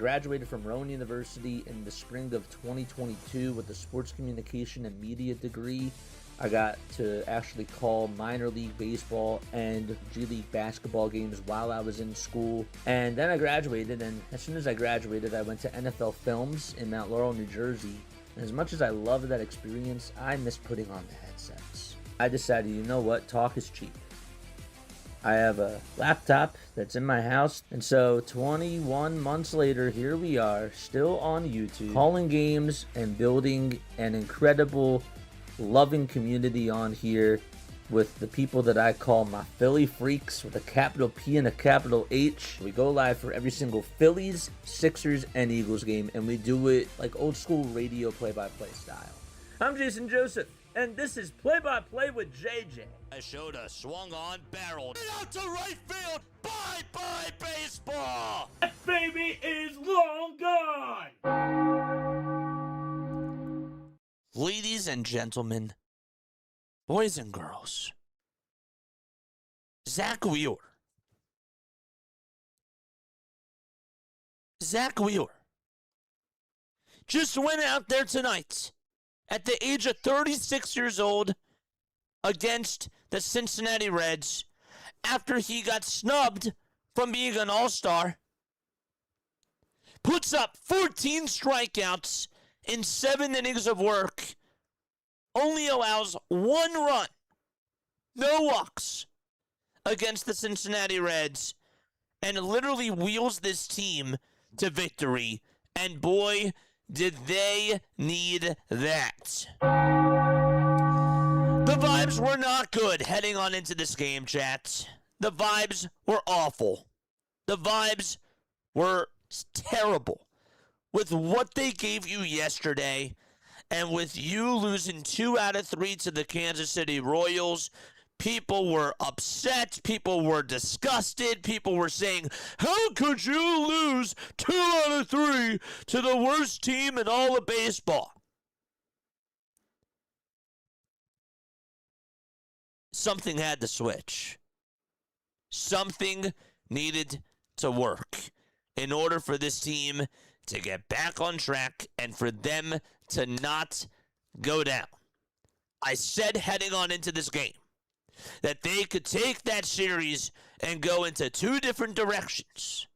graduated from Rowan University in the spring of 2022 with a sports communication and media degree. I got to actually call minor league baseball and G League basketball games while I was in school. And then I graduated, and as soon as I graduated, I went to NFL Films in Mount Laurel, New Jersey. And as much as I loved that experience, I missed putting on the headsets. I decided, you know what, talk is cheap. I have a laptop that's in my house, and so 21 months later, here we are, still on YouTube, calling games and building an incredible, loving community on here with the people that I call my Philly freaks with a capital P and a capital H. We go live for every single Phillies, Sixers, and Eagles game, and we do it like old school radio play-by-play style. I'm Jason Joseph, and this is Play-by-Play with JJ. I showed a swung on barrel. Out to right field. Bye-bye baseball. That baby is long gone. Ladies and gentlemen, boys and girls, Zach Wheeler. Zach Wheeler just went out there tonight at the age of 36 years old against the Cincinnati Reds after he got snubbed from being an all-star. Puts up 14 strikeouts in 7 innings of work, only allows 1 run, no walks, against the Cincinnati Reds, and literally wheels this team to victory. And boy, did they need that. The vibes were not good heading on into this game, chat. The vibes were awful. The vibes were terrible. With what they gave you yesterday, and with you losing 2 out of 3 to the Kansas City Royals, people were upset, people were disgusted, people were saying, how could you lose 2 out of 3 to the worst team in all of baseball? Something had to switch. Something needed to work in order for this team to get back on track and for them to not go down. I said heading on into this game that they could take that series and go into 2 different directions.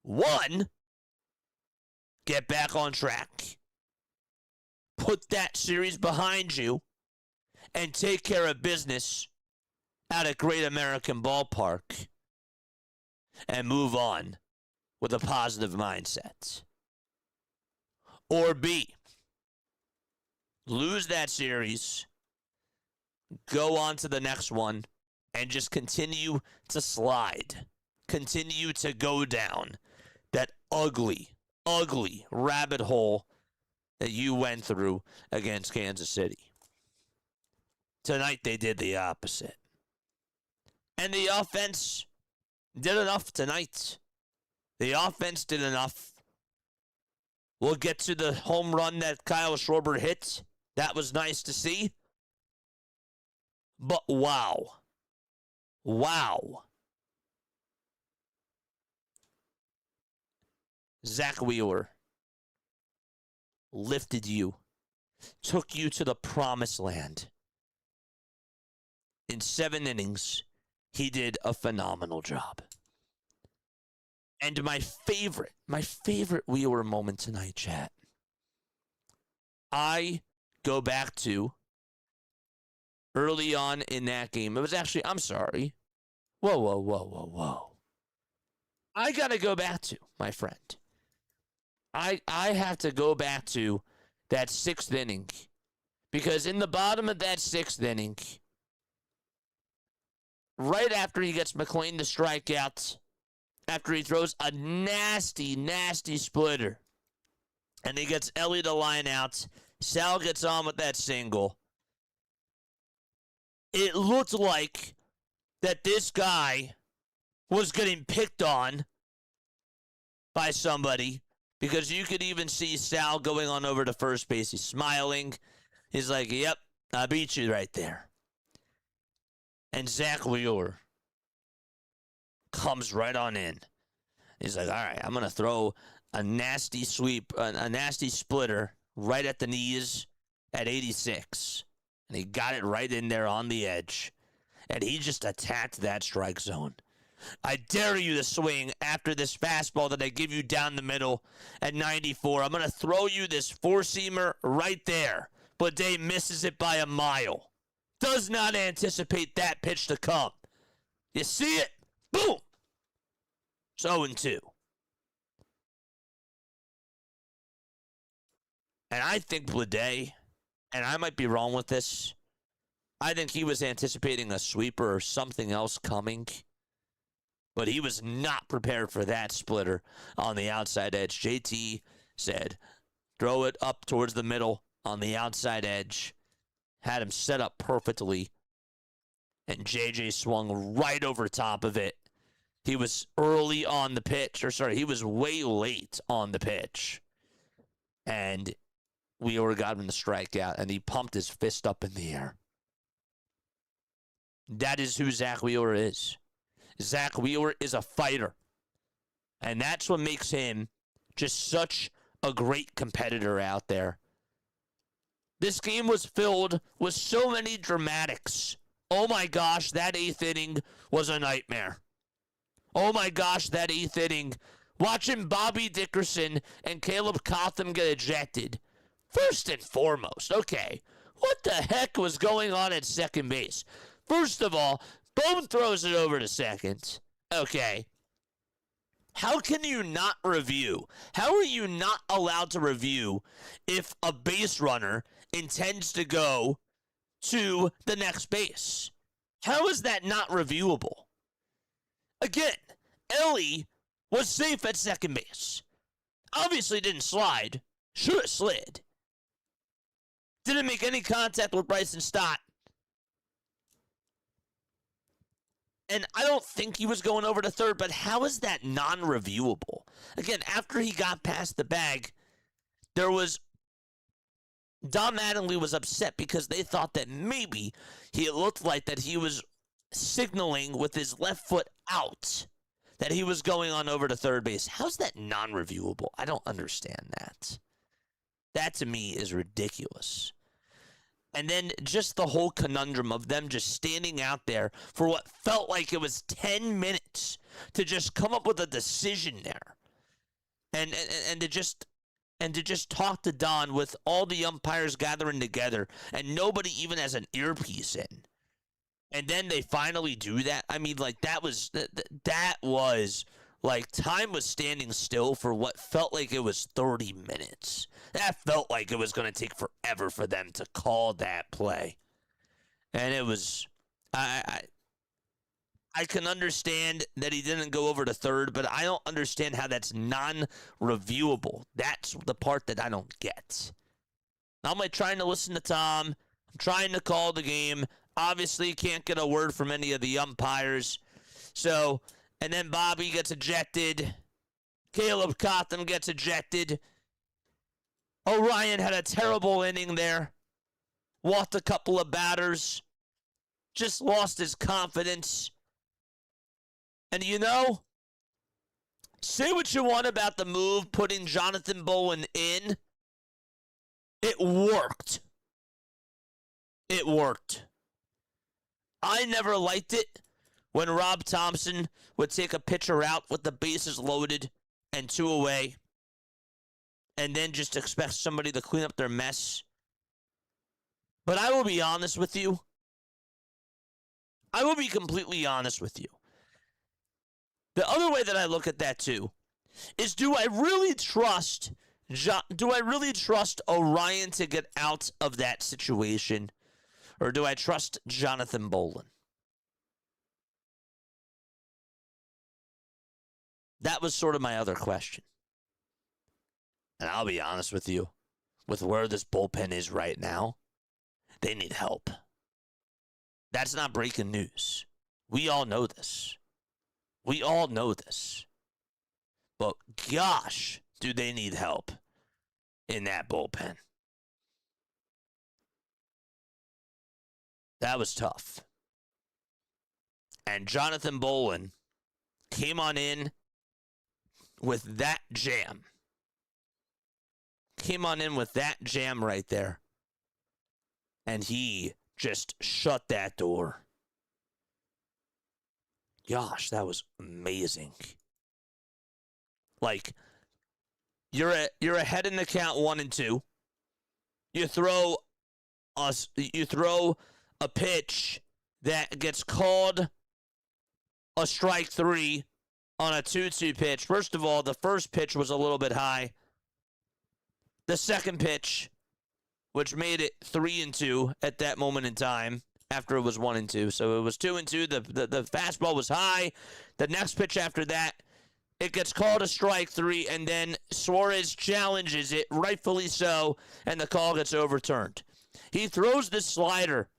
1, get back on track. Put that series behind you and take care of business out at Great American Ballpark and move on with a positive mindset. Or B, lose that series, go on to the next one, and just continue to slide. Continue to go down that ugly, ugly rabbit hole that you went through against Kansas City. Tonight they did the opposite. And the offense did enough tonight. The offense did enough. We'll get to the home run that Kyle Schwarber hit. That was nice to see. But wow. Wow. Zach Wheeler lifted you, took you to the promised land. In 7 innings, he did a phenomenal job. And my favorite Wheeler moment tonight, chat. I go back to early on in that game. It was actually, I'm sorry. Whoa. I got to go back to, my friend. I have to go back to that 6th inning. Because in the bottom of that 6th inning, right after he gets McClain to strike out, after he throws a nasty, nasty splitter, and he gets Ellie to line out, Sal gets on with that single. It looked like that this guy was getting picked on by somebody, because you could even see Sal going on over to first base. He's smiling. He's like, yep, I beat you right there. And Zach Wheeler comes right on in. He's like, all right, I'm going to throw a nasty sweep, a nasty splitter right at the knees at 86. And he got it right in there on the edge. And he just attacked that strike zone. I dare you to swing after this fastball that I give you down the middle at 94. I'm going to throw you this four-seamer right there. Bleday misses it by a mile. Does not anticipate that pitch to come. You see it? Boom! It's 0-2. And I think Bleday, and I might be wrong with this, I think he was anticipating a sweeper or something else coming. But he was not prepared for that splitter on the outside edge. JT said, throw it up towards the middle on the outside edge. Had him set up perfectly. And JJ swung right over top of it. He was early on the pitch. He was way late on the pitch. And Wheeler got him the strikeout. And he pumped his fist up in the air. That is who Zach Wheeler is. Zach Wheeler is a fighter. And that's what makes him just such a great competitor out there. This game was filled with so many dramatics. Oh my gosh, that 8th inning was a nightmare. Oh my gosh, that 8th inning. Watching Bobby Dickerson and Caleb Cotham get ejected. First and foremost, okay, what the heck was going on at second base? First of all, Bone throws it over to second. Okay. How can you not review? How are you not allowed to review if a base runner intends to go to the next base? How is that not reviewable? Again, Ellie was safe at second base. Obviously didn't slide. Should have slid. Didn't make any contact with Bryson Stott. And I don't think he was going over to third, but how is that non-reviewable? Again, after he got past the bag, Don Mattingly was upset because they thought that maybe it looked like that he was signaling with his left foot out that he was going on over to third base. How's that non-reviewable? I don't understand that. That to me is ridiculous. And then just the whole conundrum of them just standing out there for what felt like it was 10 minutes to just come up with a decision there. And to just talk to Don with all the umpires gathering together and nobody even has an earpiece in. And then they finally do that. I mean, like, that was like time was standing still for what felt like it was 30 minutes. That felt like it was going to take forever for them to call that play. And it was, I can understand that he didn't go over to third, but I don't understand how that's non-reviewable. That's the part that I don't get. I'm like trying to listen to Tom. I'm trying to call the game. Obviously, can't get a word from any of the umpires. So, and then Bobby gets ejected. Caleb Cotham gets ejected. Orion had a terrible inning there. Walked a couple of batters. Just lost his confidence. And you know, say what you want about the move putting Jonathan Bolin in. It worked. It worked. I never liked it when Rob Thompson would take a pitcher out with the bases loaded and 2 away and then just expect somebody to clean up their mess. But I will be honest with you. I will be completely honest with you. The other way that I look at that too is do I really trust Orion to get out of that situation? Or do I trust Jonathan Bolin? That was sort of my other question. And I'll be honest with you, with where this bullpen is right now, they need help. That's not breaking news. We all know this. We all know this. But gosh, do they need help in that bullpen. That was tough. And Jonathan Bolin came on in with that jam. came on in with that jam right there. And he just shut that door. Gosh, that was amazing. Like, you're ahead in the count 1-2. You throw a pitch that gets called a strike 3 on a 2-2 pitch. First of all, the first pitch was a little bit high. The second pitch, which made it 3-2 at that moment in time, after it was 1-2. So it was 2-2. The fastball was high. The next pitch after that, it gets called a strike 3, and then Suarez challenges it, rightfully so, and the call gets overturned. He throws this slider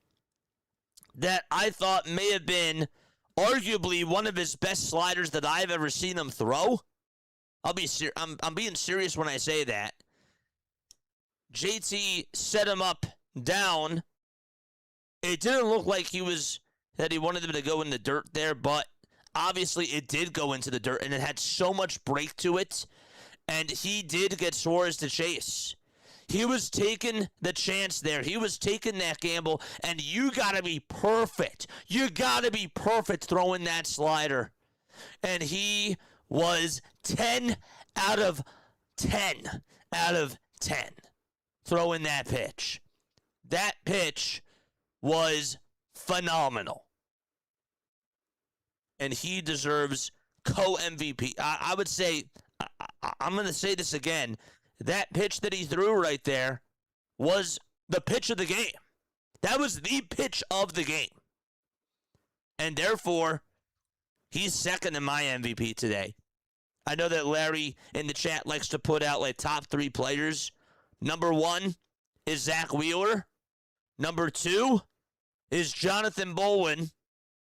that I thought may have been arguably one of his best sliders that I've ever seen him throw. I'm being serious when I say that. JT set him up down. It didn't look like he wanted him to go in the dirt there, but obviously it did go into the dirt, and it had so much break to it, and he did get Suarez to chase. He was taking the chance there. He was taking that gamble, and you got to be perfect. You got to be perfect throwing that slider. And he was 10 out of 10 throwing that pitch. That pitch was phenomenal. And he deserves co-MVP. I would say, I'm going to say this again. That pitch that he threw right there was the pitch of the game. That was the pitch of the game. And therefore, he's second in my MVP today. I know that Larry in the chat likes to put out like top 3 players. Number 1 is Zach Wheeler. Number 2 is Jonathan Bolin.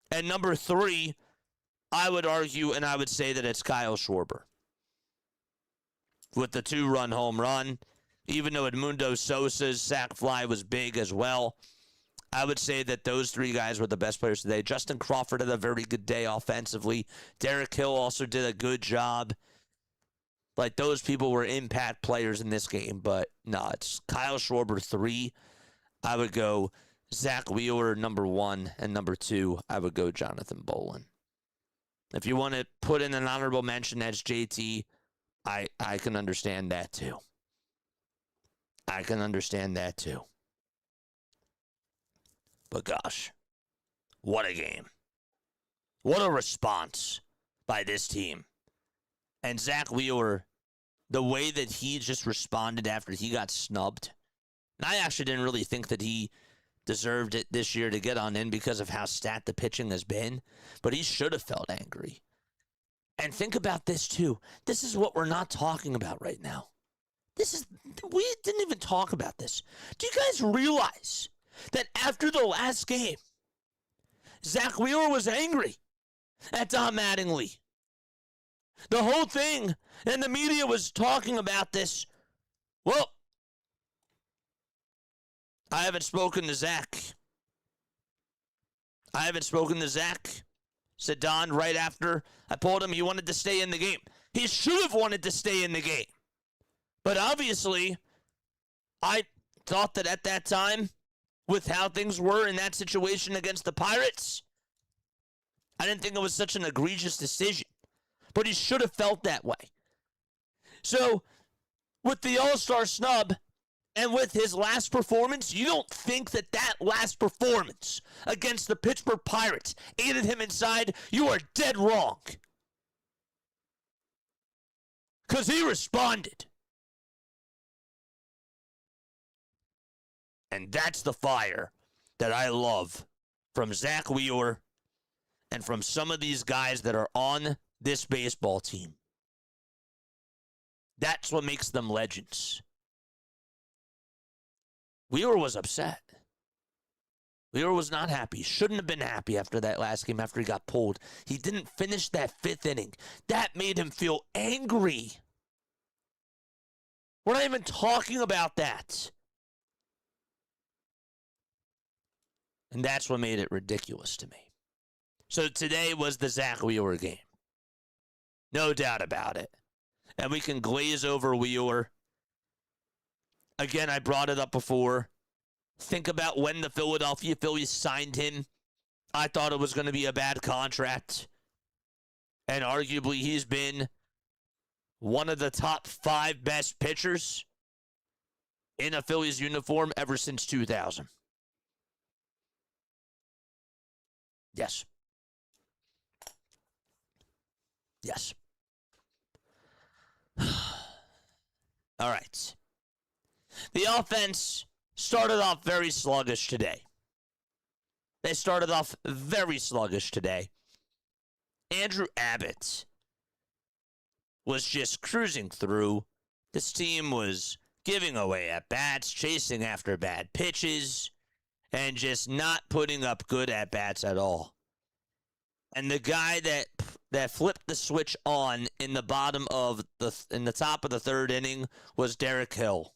And number 3, I would argue and I would say that it's Kyle Schwarber. With the 2-run home run, even though Edmundo Sosa's sac fly was big as well, I would say that those 3 guys were the best players today. Justin Crawford had a very good day offensively. Derek Hill also did a good job. Like, those people were impact players in this game, but no, it's Kyle Schwarber 3. I would go Zach Wheeler number 1, and number 2, I would go Jonathan Bolin. If you want to put in an honorable mention as JT, I can understand that too. I can understand that too. But gosh, what a game. What a response by this team. And Zach Wheeler, the way that he just responded after he got snubbed. And I actually didn't really think that he deserved it this year to get on in because of how stat the pitching has been. But he should have felt angry. And think about this, too. This is what we're not talking about right now. We didn't even talk about this. Do you guys realize that after the last game, Zach Wheeler was angry at Don Mattingly? The whole thing, and the media was talking about this. Well, I haven't spoken to Zach. Said Don right after I told him he wanted to stay in the game. He should have wanted to stay in the game. But obviously, I thought that at that time, with how things were in that situation against the Pirates, I didn't think it was such an egregious decision. But he should have felt that way. So, with the All-Star snub, and with his last performance, you don't think that last performance against the Pittsburgh Pirates aided him inside? You are dead wrong. Because he responded. And that's the fire that I love from Zach Wheeler and from some of these guys that are on this baseball team. That's what makes them legends. Wheeler was upset. Wheeler was not happy. Shouldn't have been happy after that last game after he got pulled. He didn't finish that 5th inning. That made him feel angry. We're not even talking about that. And that's what made it ridiculous to me. So today was the Zach Wheeler game. No doubt about it. And we can glaze over Wheeler Again, I brought it up before. Think about when the Philadelphia Phillies signed him. I thought it was going to be a bad contract. And arguably, he's been one of the top 5 best pitchers in a Phillies uniform ever since 2000. Yes. Yes. All right. The offense started off very sluggish today. They started off very sluggish today. Andrew Abbott was just cruising through. This team was giving away at-bats, chasing after bad pitches, and just not putting up good at-bats at all. And the guy that flipped the switch on in the top of the third inning was Derek Hill.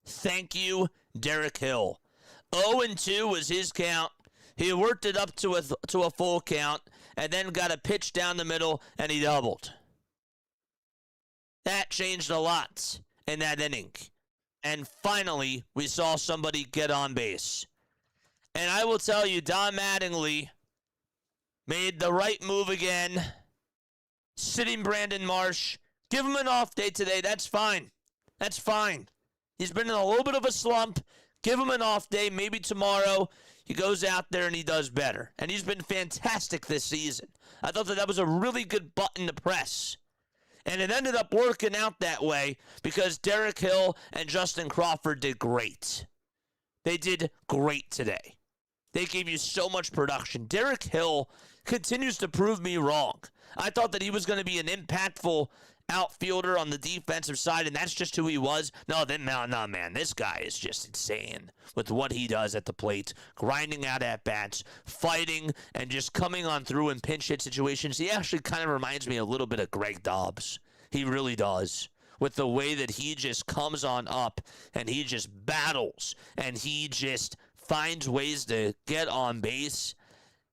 Thank you, Derek Hill. 0-2 was his count. He worked it up to a full count and then got a pitch down the middle and he doubled. That changed a lot in that inning. And finally, we saw somebody get on base. And I will tell you, Don Mattingly made the right move again. Sitting Brandon Marsh. Give him an off day today. That's fine. That's fine. He's been in a little bit of a slump. Give him an off day. Maybe tomorrow he goes out there and he does better. And he's been fantastic this season. I thought that was a really good button to press. And it ended up working out that way because Derek Hill and Justin Crawford did great. They did great today. They gave you so much production. Derek Hill continues to prove me wrong. I thought that he was going to be an impactful outfielder on the defensive side, and that's just who he was. No, man, this guy is just insane with what he does at the plate, grinding out at-bats, fighting, and just coming on through in pinch hit situations. He actually kind of reminds me a little bit of Greg Dobbs. He really does. With the way that he just comes on up, and he just battles, and he just finds ways to get on base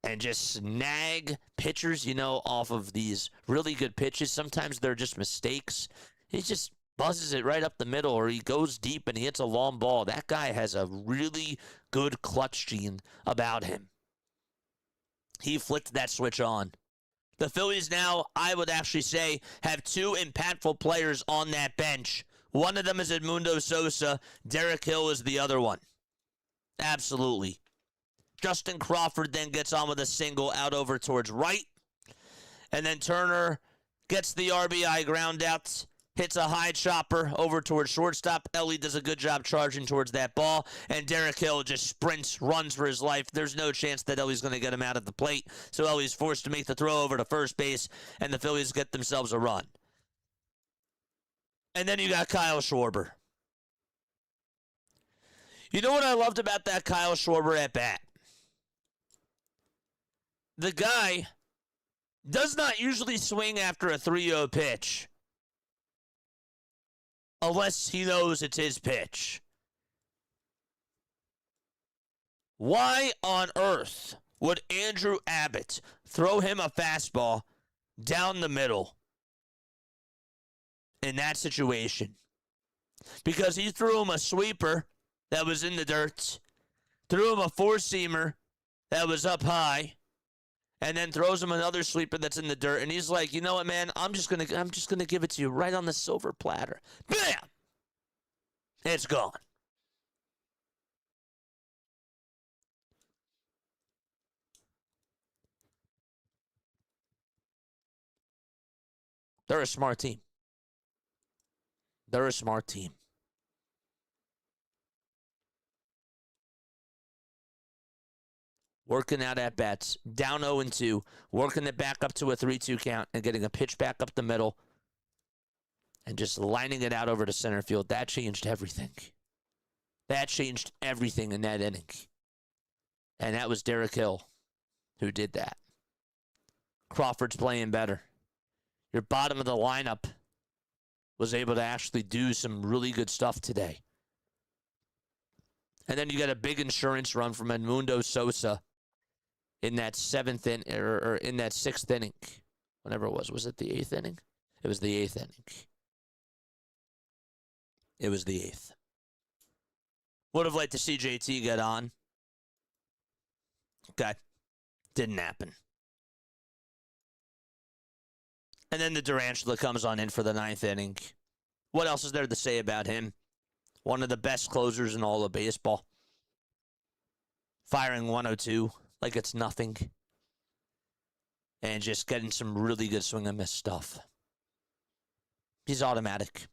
and just snag pitchers, off of these really good pitches. Sometimes they're just mistakes. He just buzzes it right up the middle, or he goes deep and he hits a long ball. That guy has a really good clutch gene about him. He flicked that switch on. The Phillies now, I would actually say, have 2 impactful players on that bench. One of them is Edmundo Sosa. Derek Hill is the other one. Absolutely. Justin Crawford then gets on with a single out over towards right. And then Turner gets the RBI ground out, hits a high chopper over towards shortstop. Ellie does a good job charging towards that ball. And Derek Hill just sprints, runs for his life. There's no chance that Ellie's going to get him out of the plate. So Ellie's forced to make the throw over to first base, and the Phillies get themselves a run. And then you got Kyle Schwarber. You know what I loved about that Kyle Schwarber at bat? The guy does not usually swing after a 3-0 pitch unless he knows it's his pitch. Why on earth would Andrew Abbott throw him a fastball down the middle in that situation? Because he threw him a sweeper that was in the dirt, threw him a four-seamer that was up high, and then throws him another sweeper that's in the dirt, and he's like, you know what, man, I'm just gonna give it to you right on the silver platter. Bam! It's gone. They're a smart team. They're a smart team. Working out at bats, down 0-2, working it back up to a 3-2 count and getting a pitch back up the middle and just lining it out over to center field. That changed everything. That changed everything in that inning. And that was Derek Hill who did that. Crawford's playing better. Your bottom of the lineup was able to actually do some really good stuff today. And then you got a big insurance run from Edmundo Sosa in that in that 6th inning. Whenever it was. Was it the 8th inning? It was the 8th inning. It was the 8th. Would have liked to see JT get on. Okay. Didn't happen. And then the Durantula comes on in for the 9th inning. What else is there to say about him? One of the best closers in all of baseball. Firing 102 like it's nothing. And just getting some really good swing and miss stuff. He's automatic.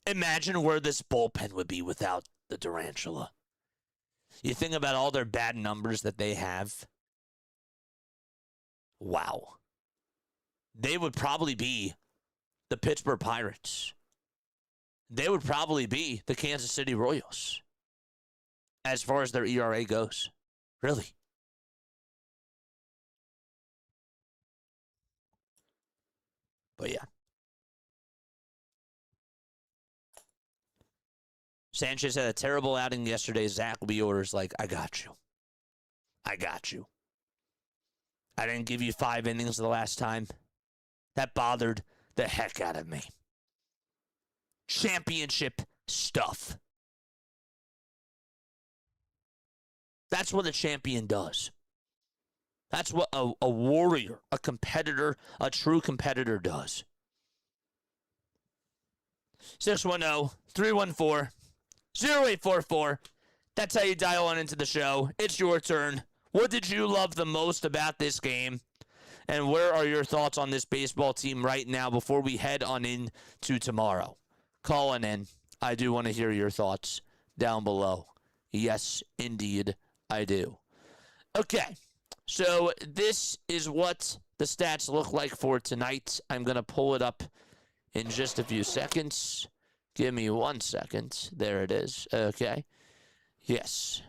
Imagine where this bullpen would be without the Durantula. You think about all their bad numbers that they have. Wow. They would probably be the Pittsburgh Pirates. They would probably be the Kansas City Royals as far as their ERA goes. Really. But yeah. Sanchez had a terrible outing yesterday. Zach Wheeler's like, I got you. I got you. I didn't give you 5 innings the last time. That bothered the heck out of me. Championship stuff. That's what a champion does. That's what a warrior, a competitor, a true competitor does. 610-314-0844. That's how you dial on into the show. It's your turn. What did you love the most about this game? And where are your thoughts on this baseball team right now before we head on into tomorrow? Call on in. I do want to hear your thoughts down below. Yes, indeed, I do. Okay, so this is what the stats look like for tonight. I'm going to pull it up in just a few seconds. Give me 1 second. There it is. Okay. Yes.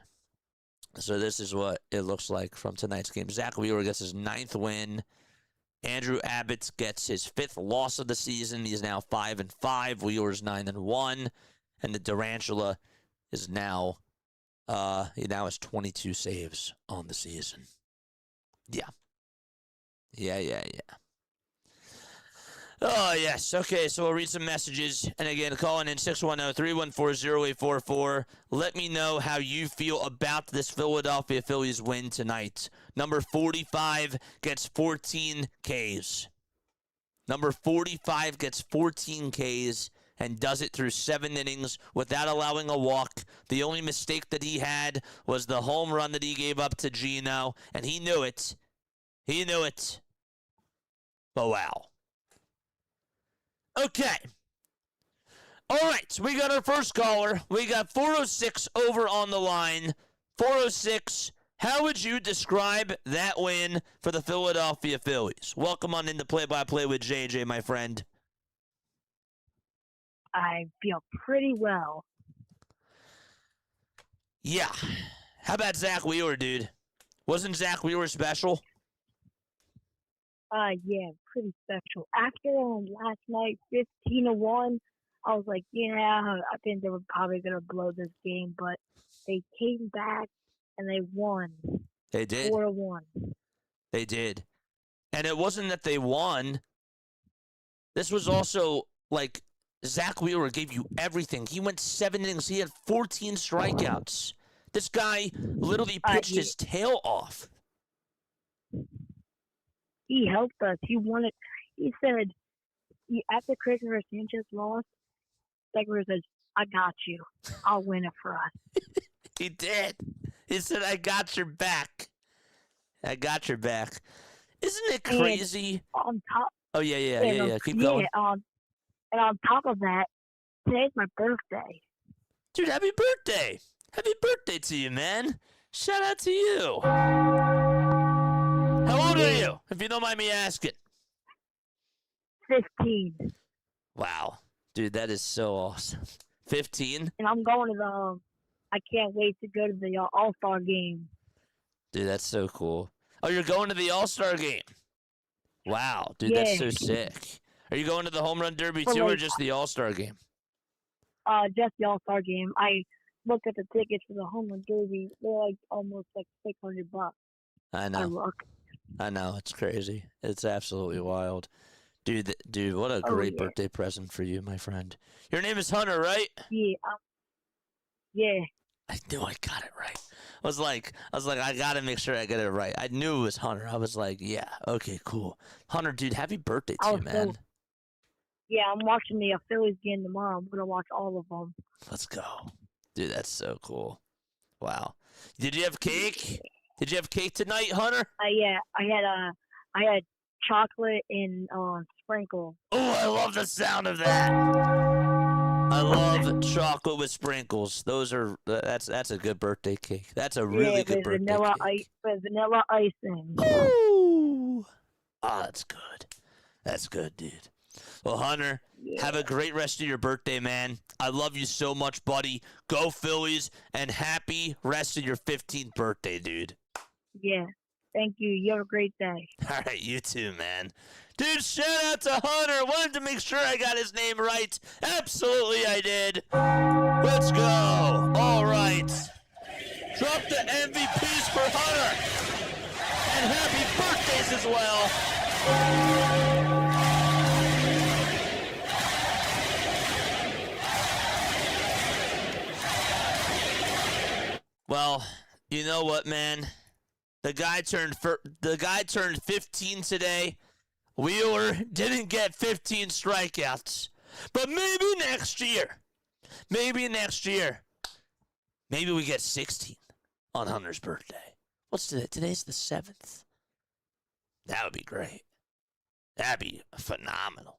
So this is what it looks like from tonight's game. Zach Wheeler gets his 9th win. Andrew Abbott gets his 5th loss of the season. He's now 5-5. Wheeler's 9-1. And the Durantula is now, he now has 22 saves on the season. Yeah. Yeah. Oh, yes. Okay, so we'll read some messages. And again, calling in 610-314-0844. Let me know how you feel about this Philadelphia Phillies win tonight. Number 45 gets 14 Ks. Number 45 gets 14 Ks and does it through 7 innings without allowing a walk. The only mistake that he had was the home run that he gave up to Gino, and he knew it. He knew it. But wow. Okay. All right, we got our first caller. We got 406 over on the line. 406, how would you describe that win for the Philadelphia Phillies? Welcome on into Play-by-Play with JJ, my friend. I feel pretty well. Yeah. How about Zach Wheeler, dude? Wasn't Zach Wheeler special? Yeah, pretty special. After last night, 15-1, I was like, yeah, I think they were probably going to blow this game, but they came back and they won. They did. 4-1. They did. And it wasn't that they won. This was also, like, Zach Wheeler gave you everything. He went 7 innings. He had 14 strikeouts. This guy literally pitched his tail off. He helped us. He wanted. He said, after Christopher Sanchez lost, Segura says, I got you. I'll win it for us. He did. He said, I got your back. I got your back. Isn't it crazy? And on top. Oh, yeah. Keep going. And on top of that, today's my birthday. Dude, happy birthday. Happy birthday to you, man. Shout out to you. How old are you, if you don't mind me asking? 15. Wow. Dude, that is so awesome. 15? And I'm going to I can't wait to go to the All-Star game. Dude, that's so cool. Oh, you're going to the All-Star game? Wow. Dude, that's so sick. Are you going to the Home Run Derby too, or just the All-Star game? Just the All-Star game. I looked at the tickets for the Home Run Derby. They're almost $600. I know. I know. It's crazy. It's absolutely wild. Dude, what a great birthday present for you, my friend. Your name is Hunter, right? Yeah. Yeah. I knew I got it right. I was like, I gotta make sure I get it right. I knew it was Hunter. I was like, yeah, okay, cool. Hunter, dude, happy birthday to you, man. Yeah, I'm watching the Phillies game tomorrow. I'm gonna watch all of them. Let's go, dude. That's so cool. Wow. Did you have cake? Did you have cake tonight, Hunter? Yeah, I had chocolate and sprinkles. Oh, I love the sound of that. I love chocolate with sprinkles. That's a good birthday cake. That's a really good birthday cake. With vanilla icing. Ooh. Oh, that's good. That's good, dude. Well, Hunter, have a great rest of your birthday, man. I love you so much, buddy. Go Phillies, and happy rest of your 15th birthday, dude. Yeah. Thank you. You have a great day. All right, you too, man. Dude, shout out to Hunter. Wanted to make sure I got his name right. Absolutely, I did. Let's go. All right. Drop the MVPs for Hunter. And happy birthdays as well. Well, you know what, man? The guy turned 15 today. Wheeler didn't get 15 strikeouts. But maybe next year. Maybe we get 16 on Hunter's birthday. What's today? Today's the 7th. That would be great. That'd be phenomenal.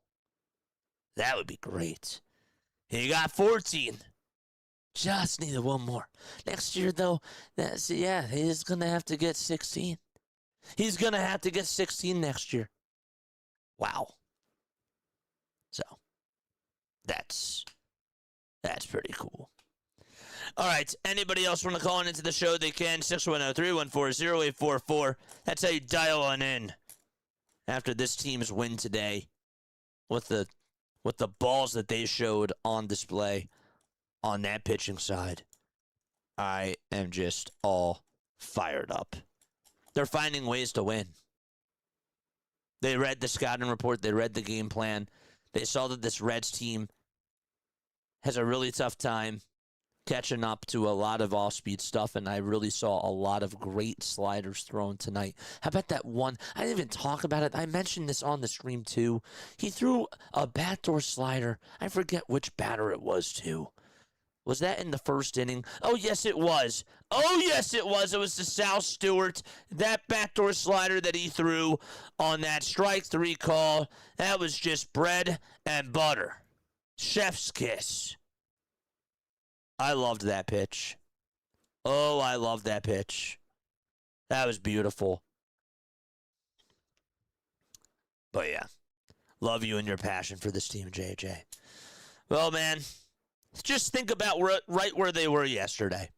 That would be great. He got 14. Just needed one more. Next year, though, he's going to have to get 16. He's going to have to get 16 next year. Wow. So, that's pretty cool. All right, anybody else want to call into the show? They can, 610-314-0844. That's how you dial on in after this team's win today with the balls that they showed on display on that pitching side. I am just all fired up. They're finding ways to win. They read the scouting report. They read the game plan. They saw that this Reds team has a really tough time catching up to a lot of off-speed stuff, and I really saw a lot of great sliders thrown tonight. How about that one? I didn't even talk about it. I mentioned this on the stream, too. He threw a backdoor slider. I forget which batter it was, too. Was that in the first inning? Oh, yes, it was. It was to Sal Stewart. That backdoor slider that he threw on that strike 3 call, that was just bread and butter. Chef's kiss. I loved that pitch. Oh, I loved that pitch. That was beautiful. But, yeah, love you and your passion for this team, JJ. Well, man, just think about right where they were yesterday.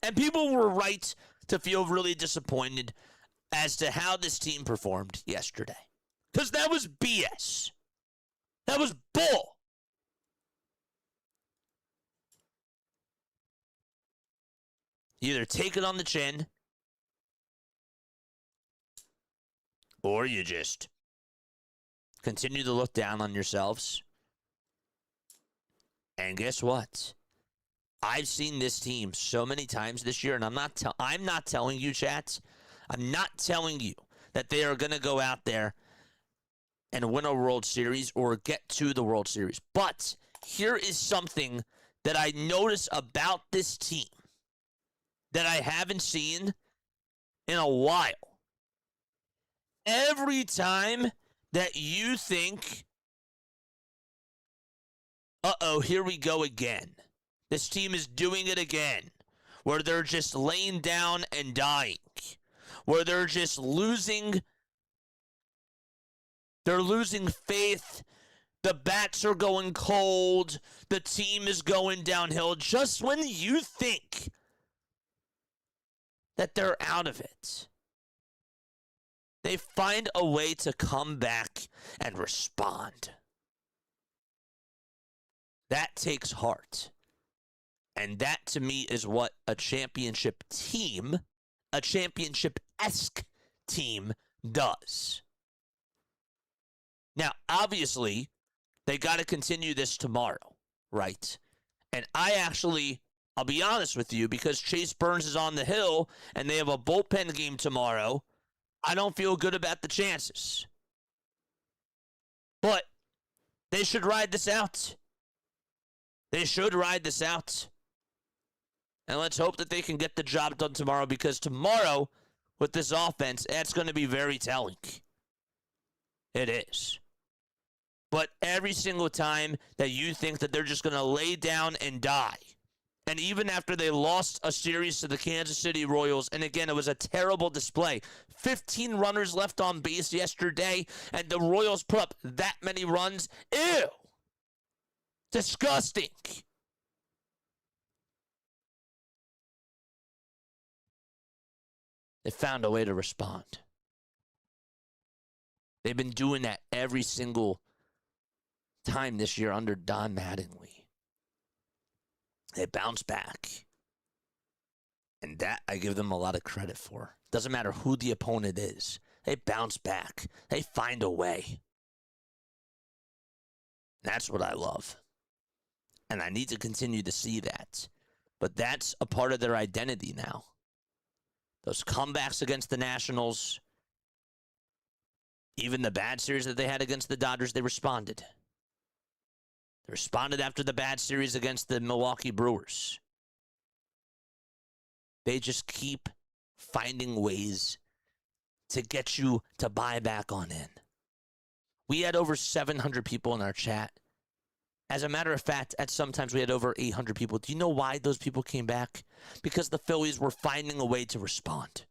And people were right to feel really disappointed as to how this team performed yesterday. Because that was BS. That was bull. You either take it on the chin, or you just continue to look down on yourselves. And guess what? I've seen this team so many times this year, and I'm not telling you, chat. I'm not telling you that they are going to go out there and win a World Series or get to the World Series. But here is something that I notice about this team that I haven't seen in a while. Every time that you think, here we go again. This team is doing it again. Where they're just laying down and dying. Where they're just losing. They're losing faith. The bats are going cold. The team is going downhill. Just when you think that they're out of it, they find a way to come back and respond. That takes heart. And that, to me, is what a championship team, a championship-esque team, does. Now, obviously, they got to continue this tomorrow, right? And I I'll be honest with you, because Chase Burns is on the hill and they have a bullpen game tomorrow. I don't feel good about the chances. But they should ride this out. They should ride this out. And let's hope that they can get the job done tomorrow, because tomorrow, with this offense, that's going to be very telling. It is. But every single time that you think that they're just going to lay down and die, and even after they lost a series to the Kansas City Royals, and again, it was a terrible display. 15 runners left on base yesterday, and the Royals put up that many runs. Ew! Disgusting. They found a way to respond. They've been doing that every single time this year under Don Mattingly. They bounce back. And that I give them a lot of credit for. Doesn't matter who the opponent is. They bounce back. They find a way. That's what I love. And I need to continue to see that. But that's a part of their identity now. Those comebacks against the Nationals, even the bad series that they had against the Dodgers, they responded. They responded after the bad series against the Milwaukee Brewers. They just keep finding ways to get you to buy back on in. We had over 700 people in our chat. As a matter of fact, at sometimes we had over 800 people. Do you know why those people came back? Because the Phillies were finding a way to respond.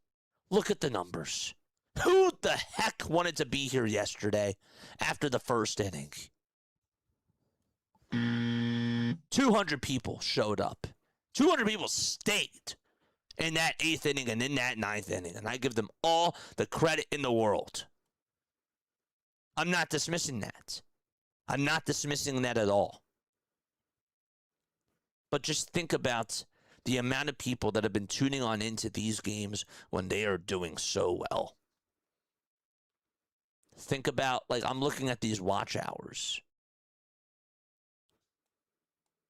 Look at the numbers. Who the heck wanted to be here yesterday after the first inning? 200 people showed up. 200 people stayed in that 8th inning and in that 9th inning. And I give them all the credit in the world. I'm not dismissing that. I'm not dismissing that at all. But just think about the amount of people that have been tuning on into these games when they are doing so well. Think about, I'm looking at these watch hours.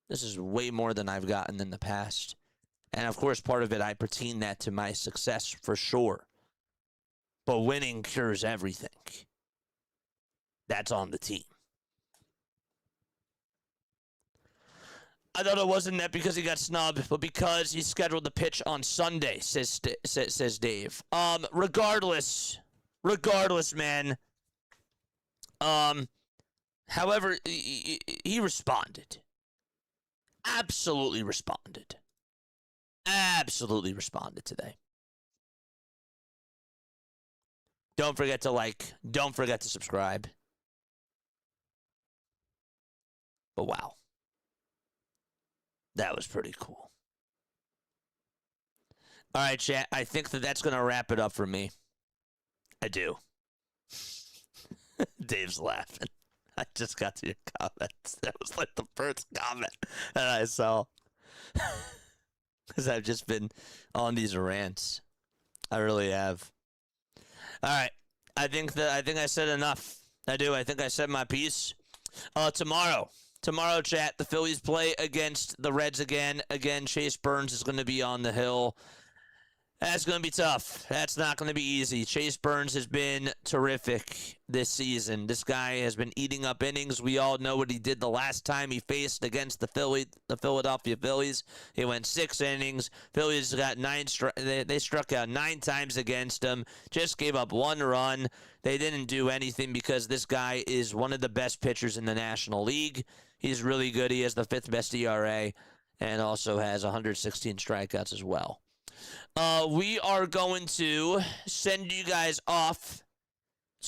This is way more than I've gotten in the past. And of course, part of it, I pertain that to my success for sure. But winning cures everything. That's on the team. I thought it wasn't that because he got snubbed, but because he scheduled the pitch on Sunday, says Dave. Regardless, man. However, he responded. Absolutely responded. Absolutely responded today. Don't forget to like. Don't forget to subscribe. But wow. That was pretty cool. All right, chat. I think that's going to wrap it up for me. I do. Dave's laughing. I just got to your comments. That was like the first comment that I saw. Because I've just been on these rants. I really have. All right. I think I said enough. I do. I think I said my piece. Tomorrow, chat, the Phillies play against the Reds again. Again, Chase Burns is going to be on the hill. That's going to be tough. That's not going to be easy. Chase Burns has been terrific this season. This guy has been eating up innings. We all know what he did the last time he faced against the Philadelphia Phillies. He went 6 innings. Phillies got 9. They struck out 9 times against him. Just gave up 1 run. They didn't do anything because this guy is one of the best pitchers in the National League. He's really good. He has the 5th best ERA and also has 116 strikeouts as well. We are going to send you guys off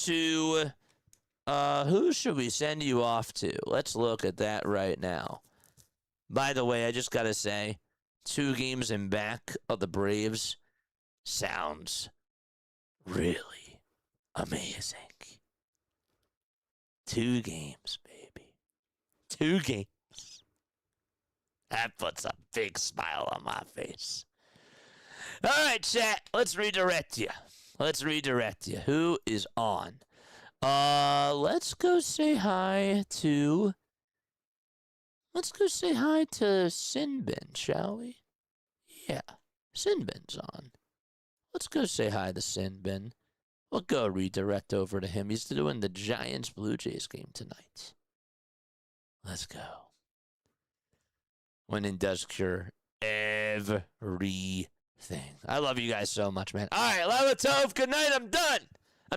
to, who should we send you off to? Let's look at that right now. By the way, I just got to say, 2 games in back of the Braves sounds really amazing. 2 games, baby. 2 games. That puts a big smile on my face. All right, chat. Let's redirect you. Who is on? Let's go say hi to Let's go say hi to Sinbin, shall we? Yeah, Sinbin's on. Let's go say hi to Sinbin. We'll go redirect over to him. He's doing the Giants-Blue Jays game tonight. Let's go. Winning does cure everything. I love you guys so much, man. All right, Lava Tove, good night. I'm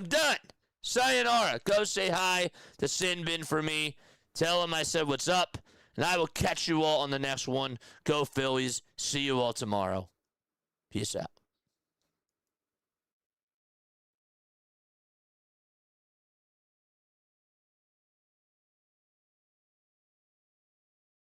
done. Sayonara. Go say hi to Sinbin for me. Tell him I said what's up. And I will catch you all on the next one. Go Phillies. See you all tomorrow. Peace out.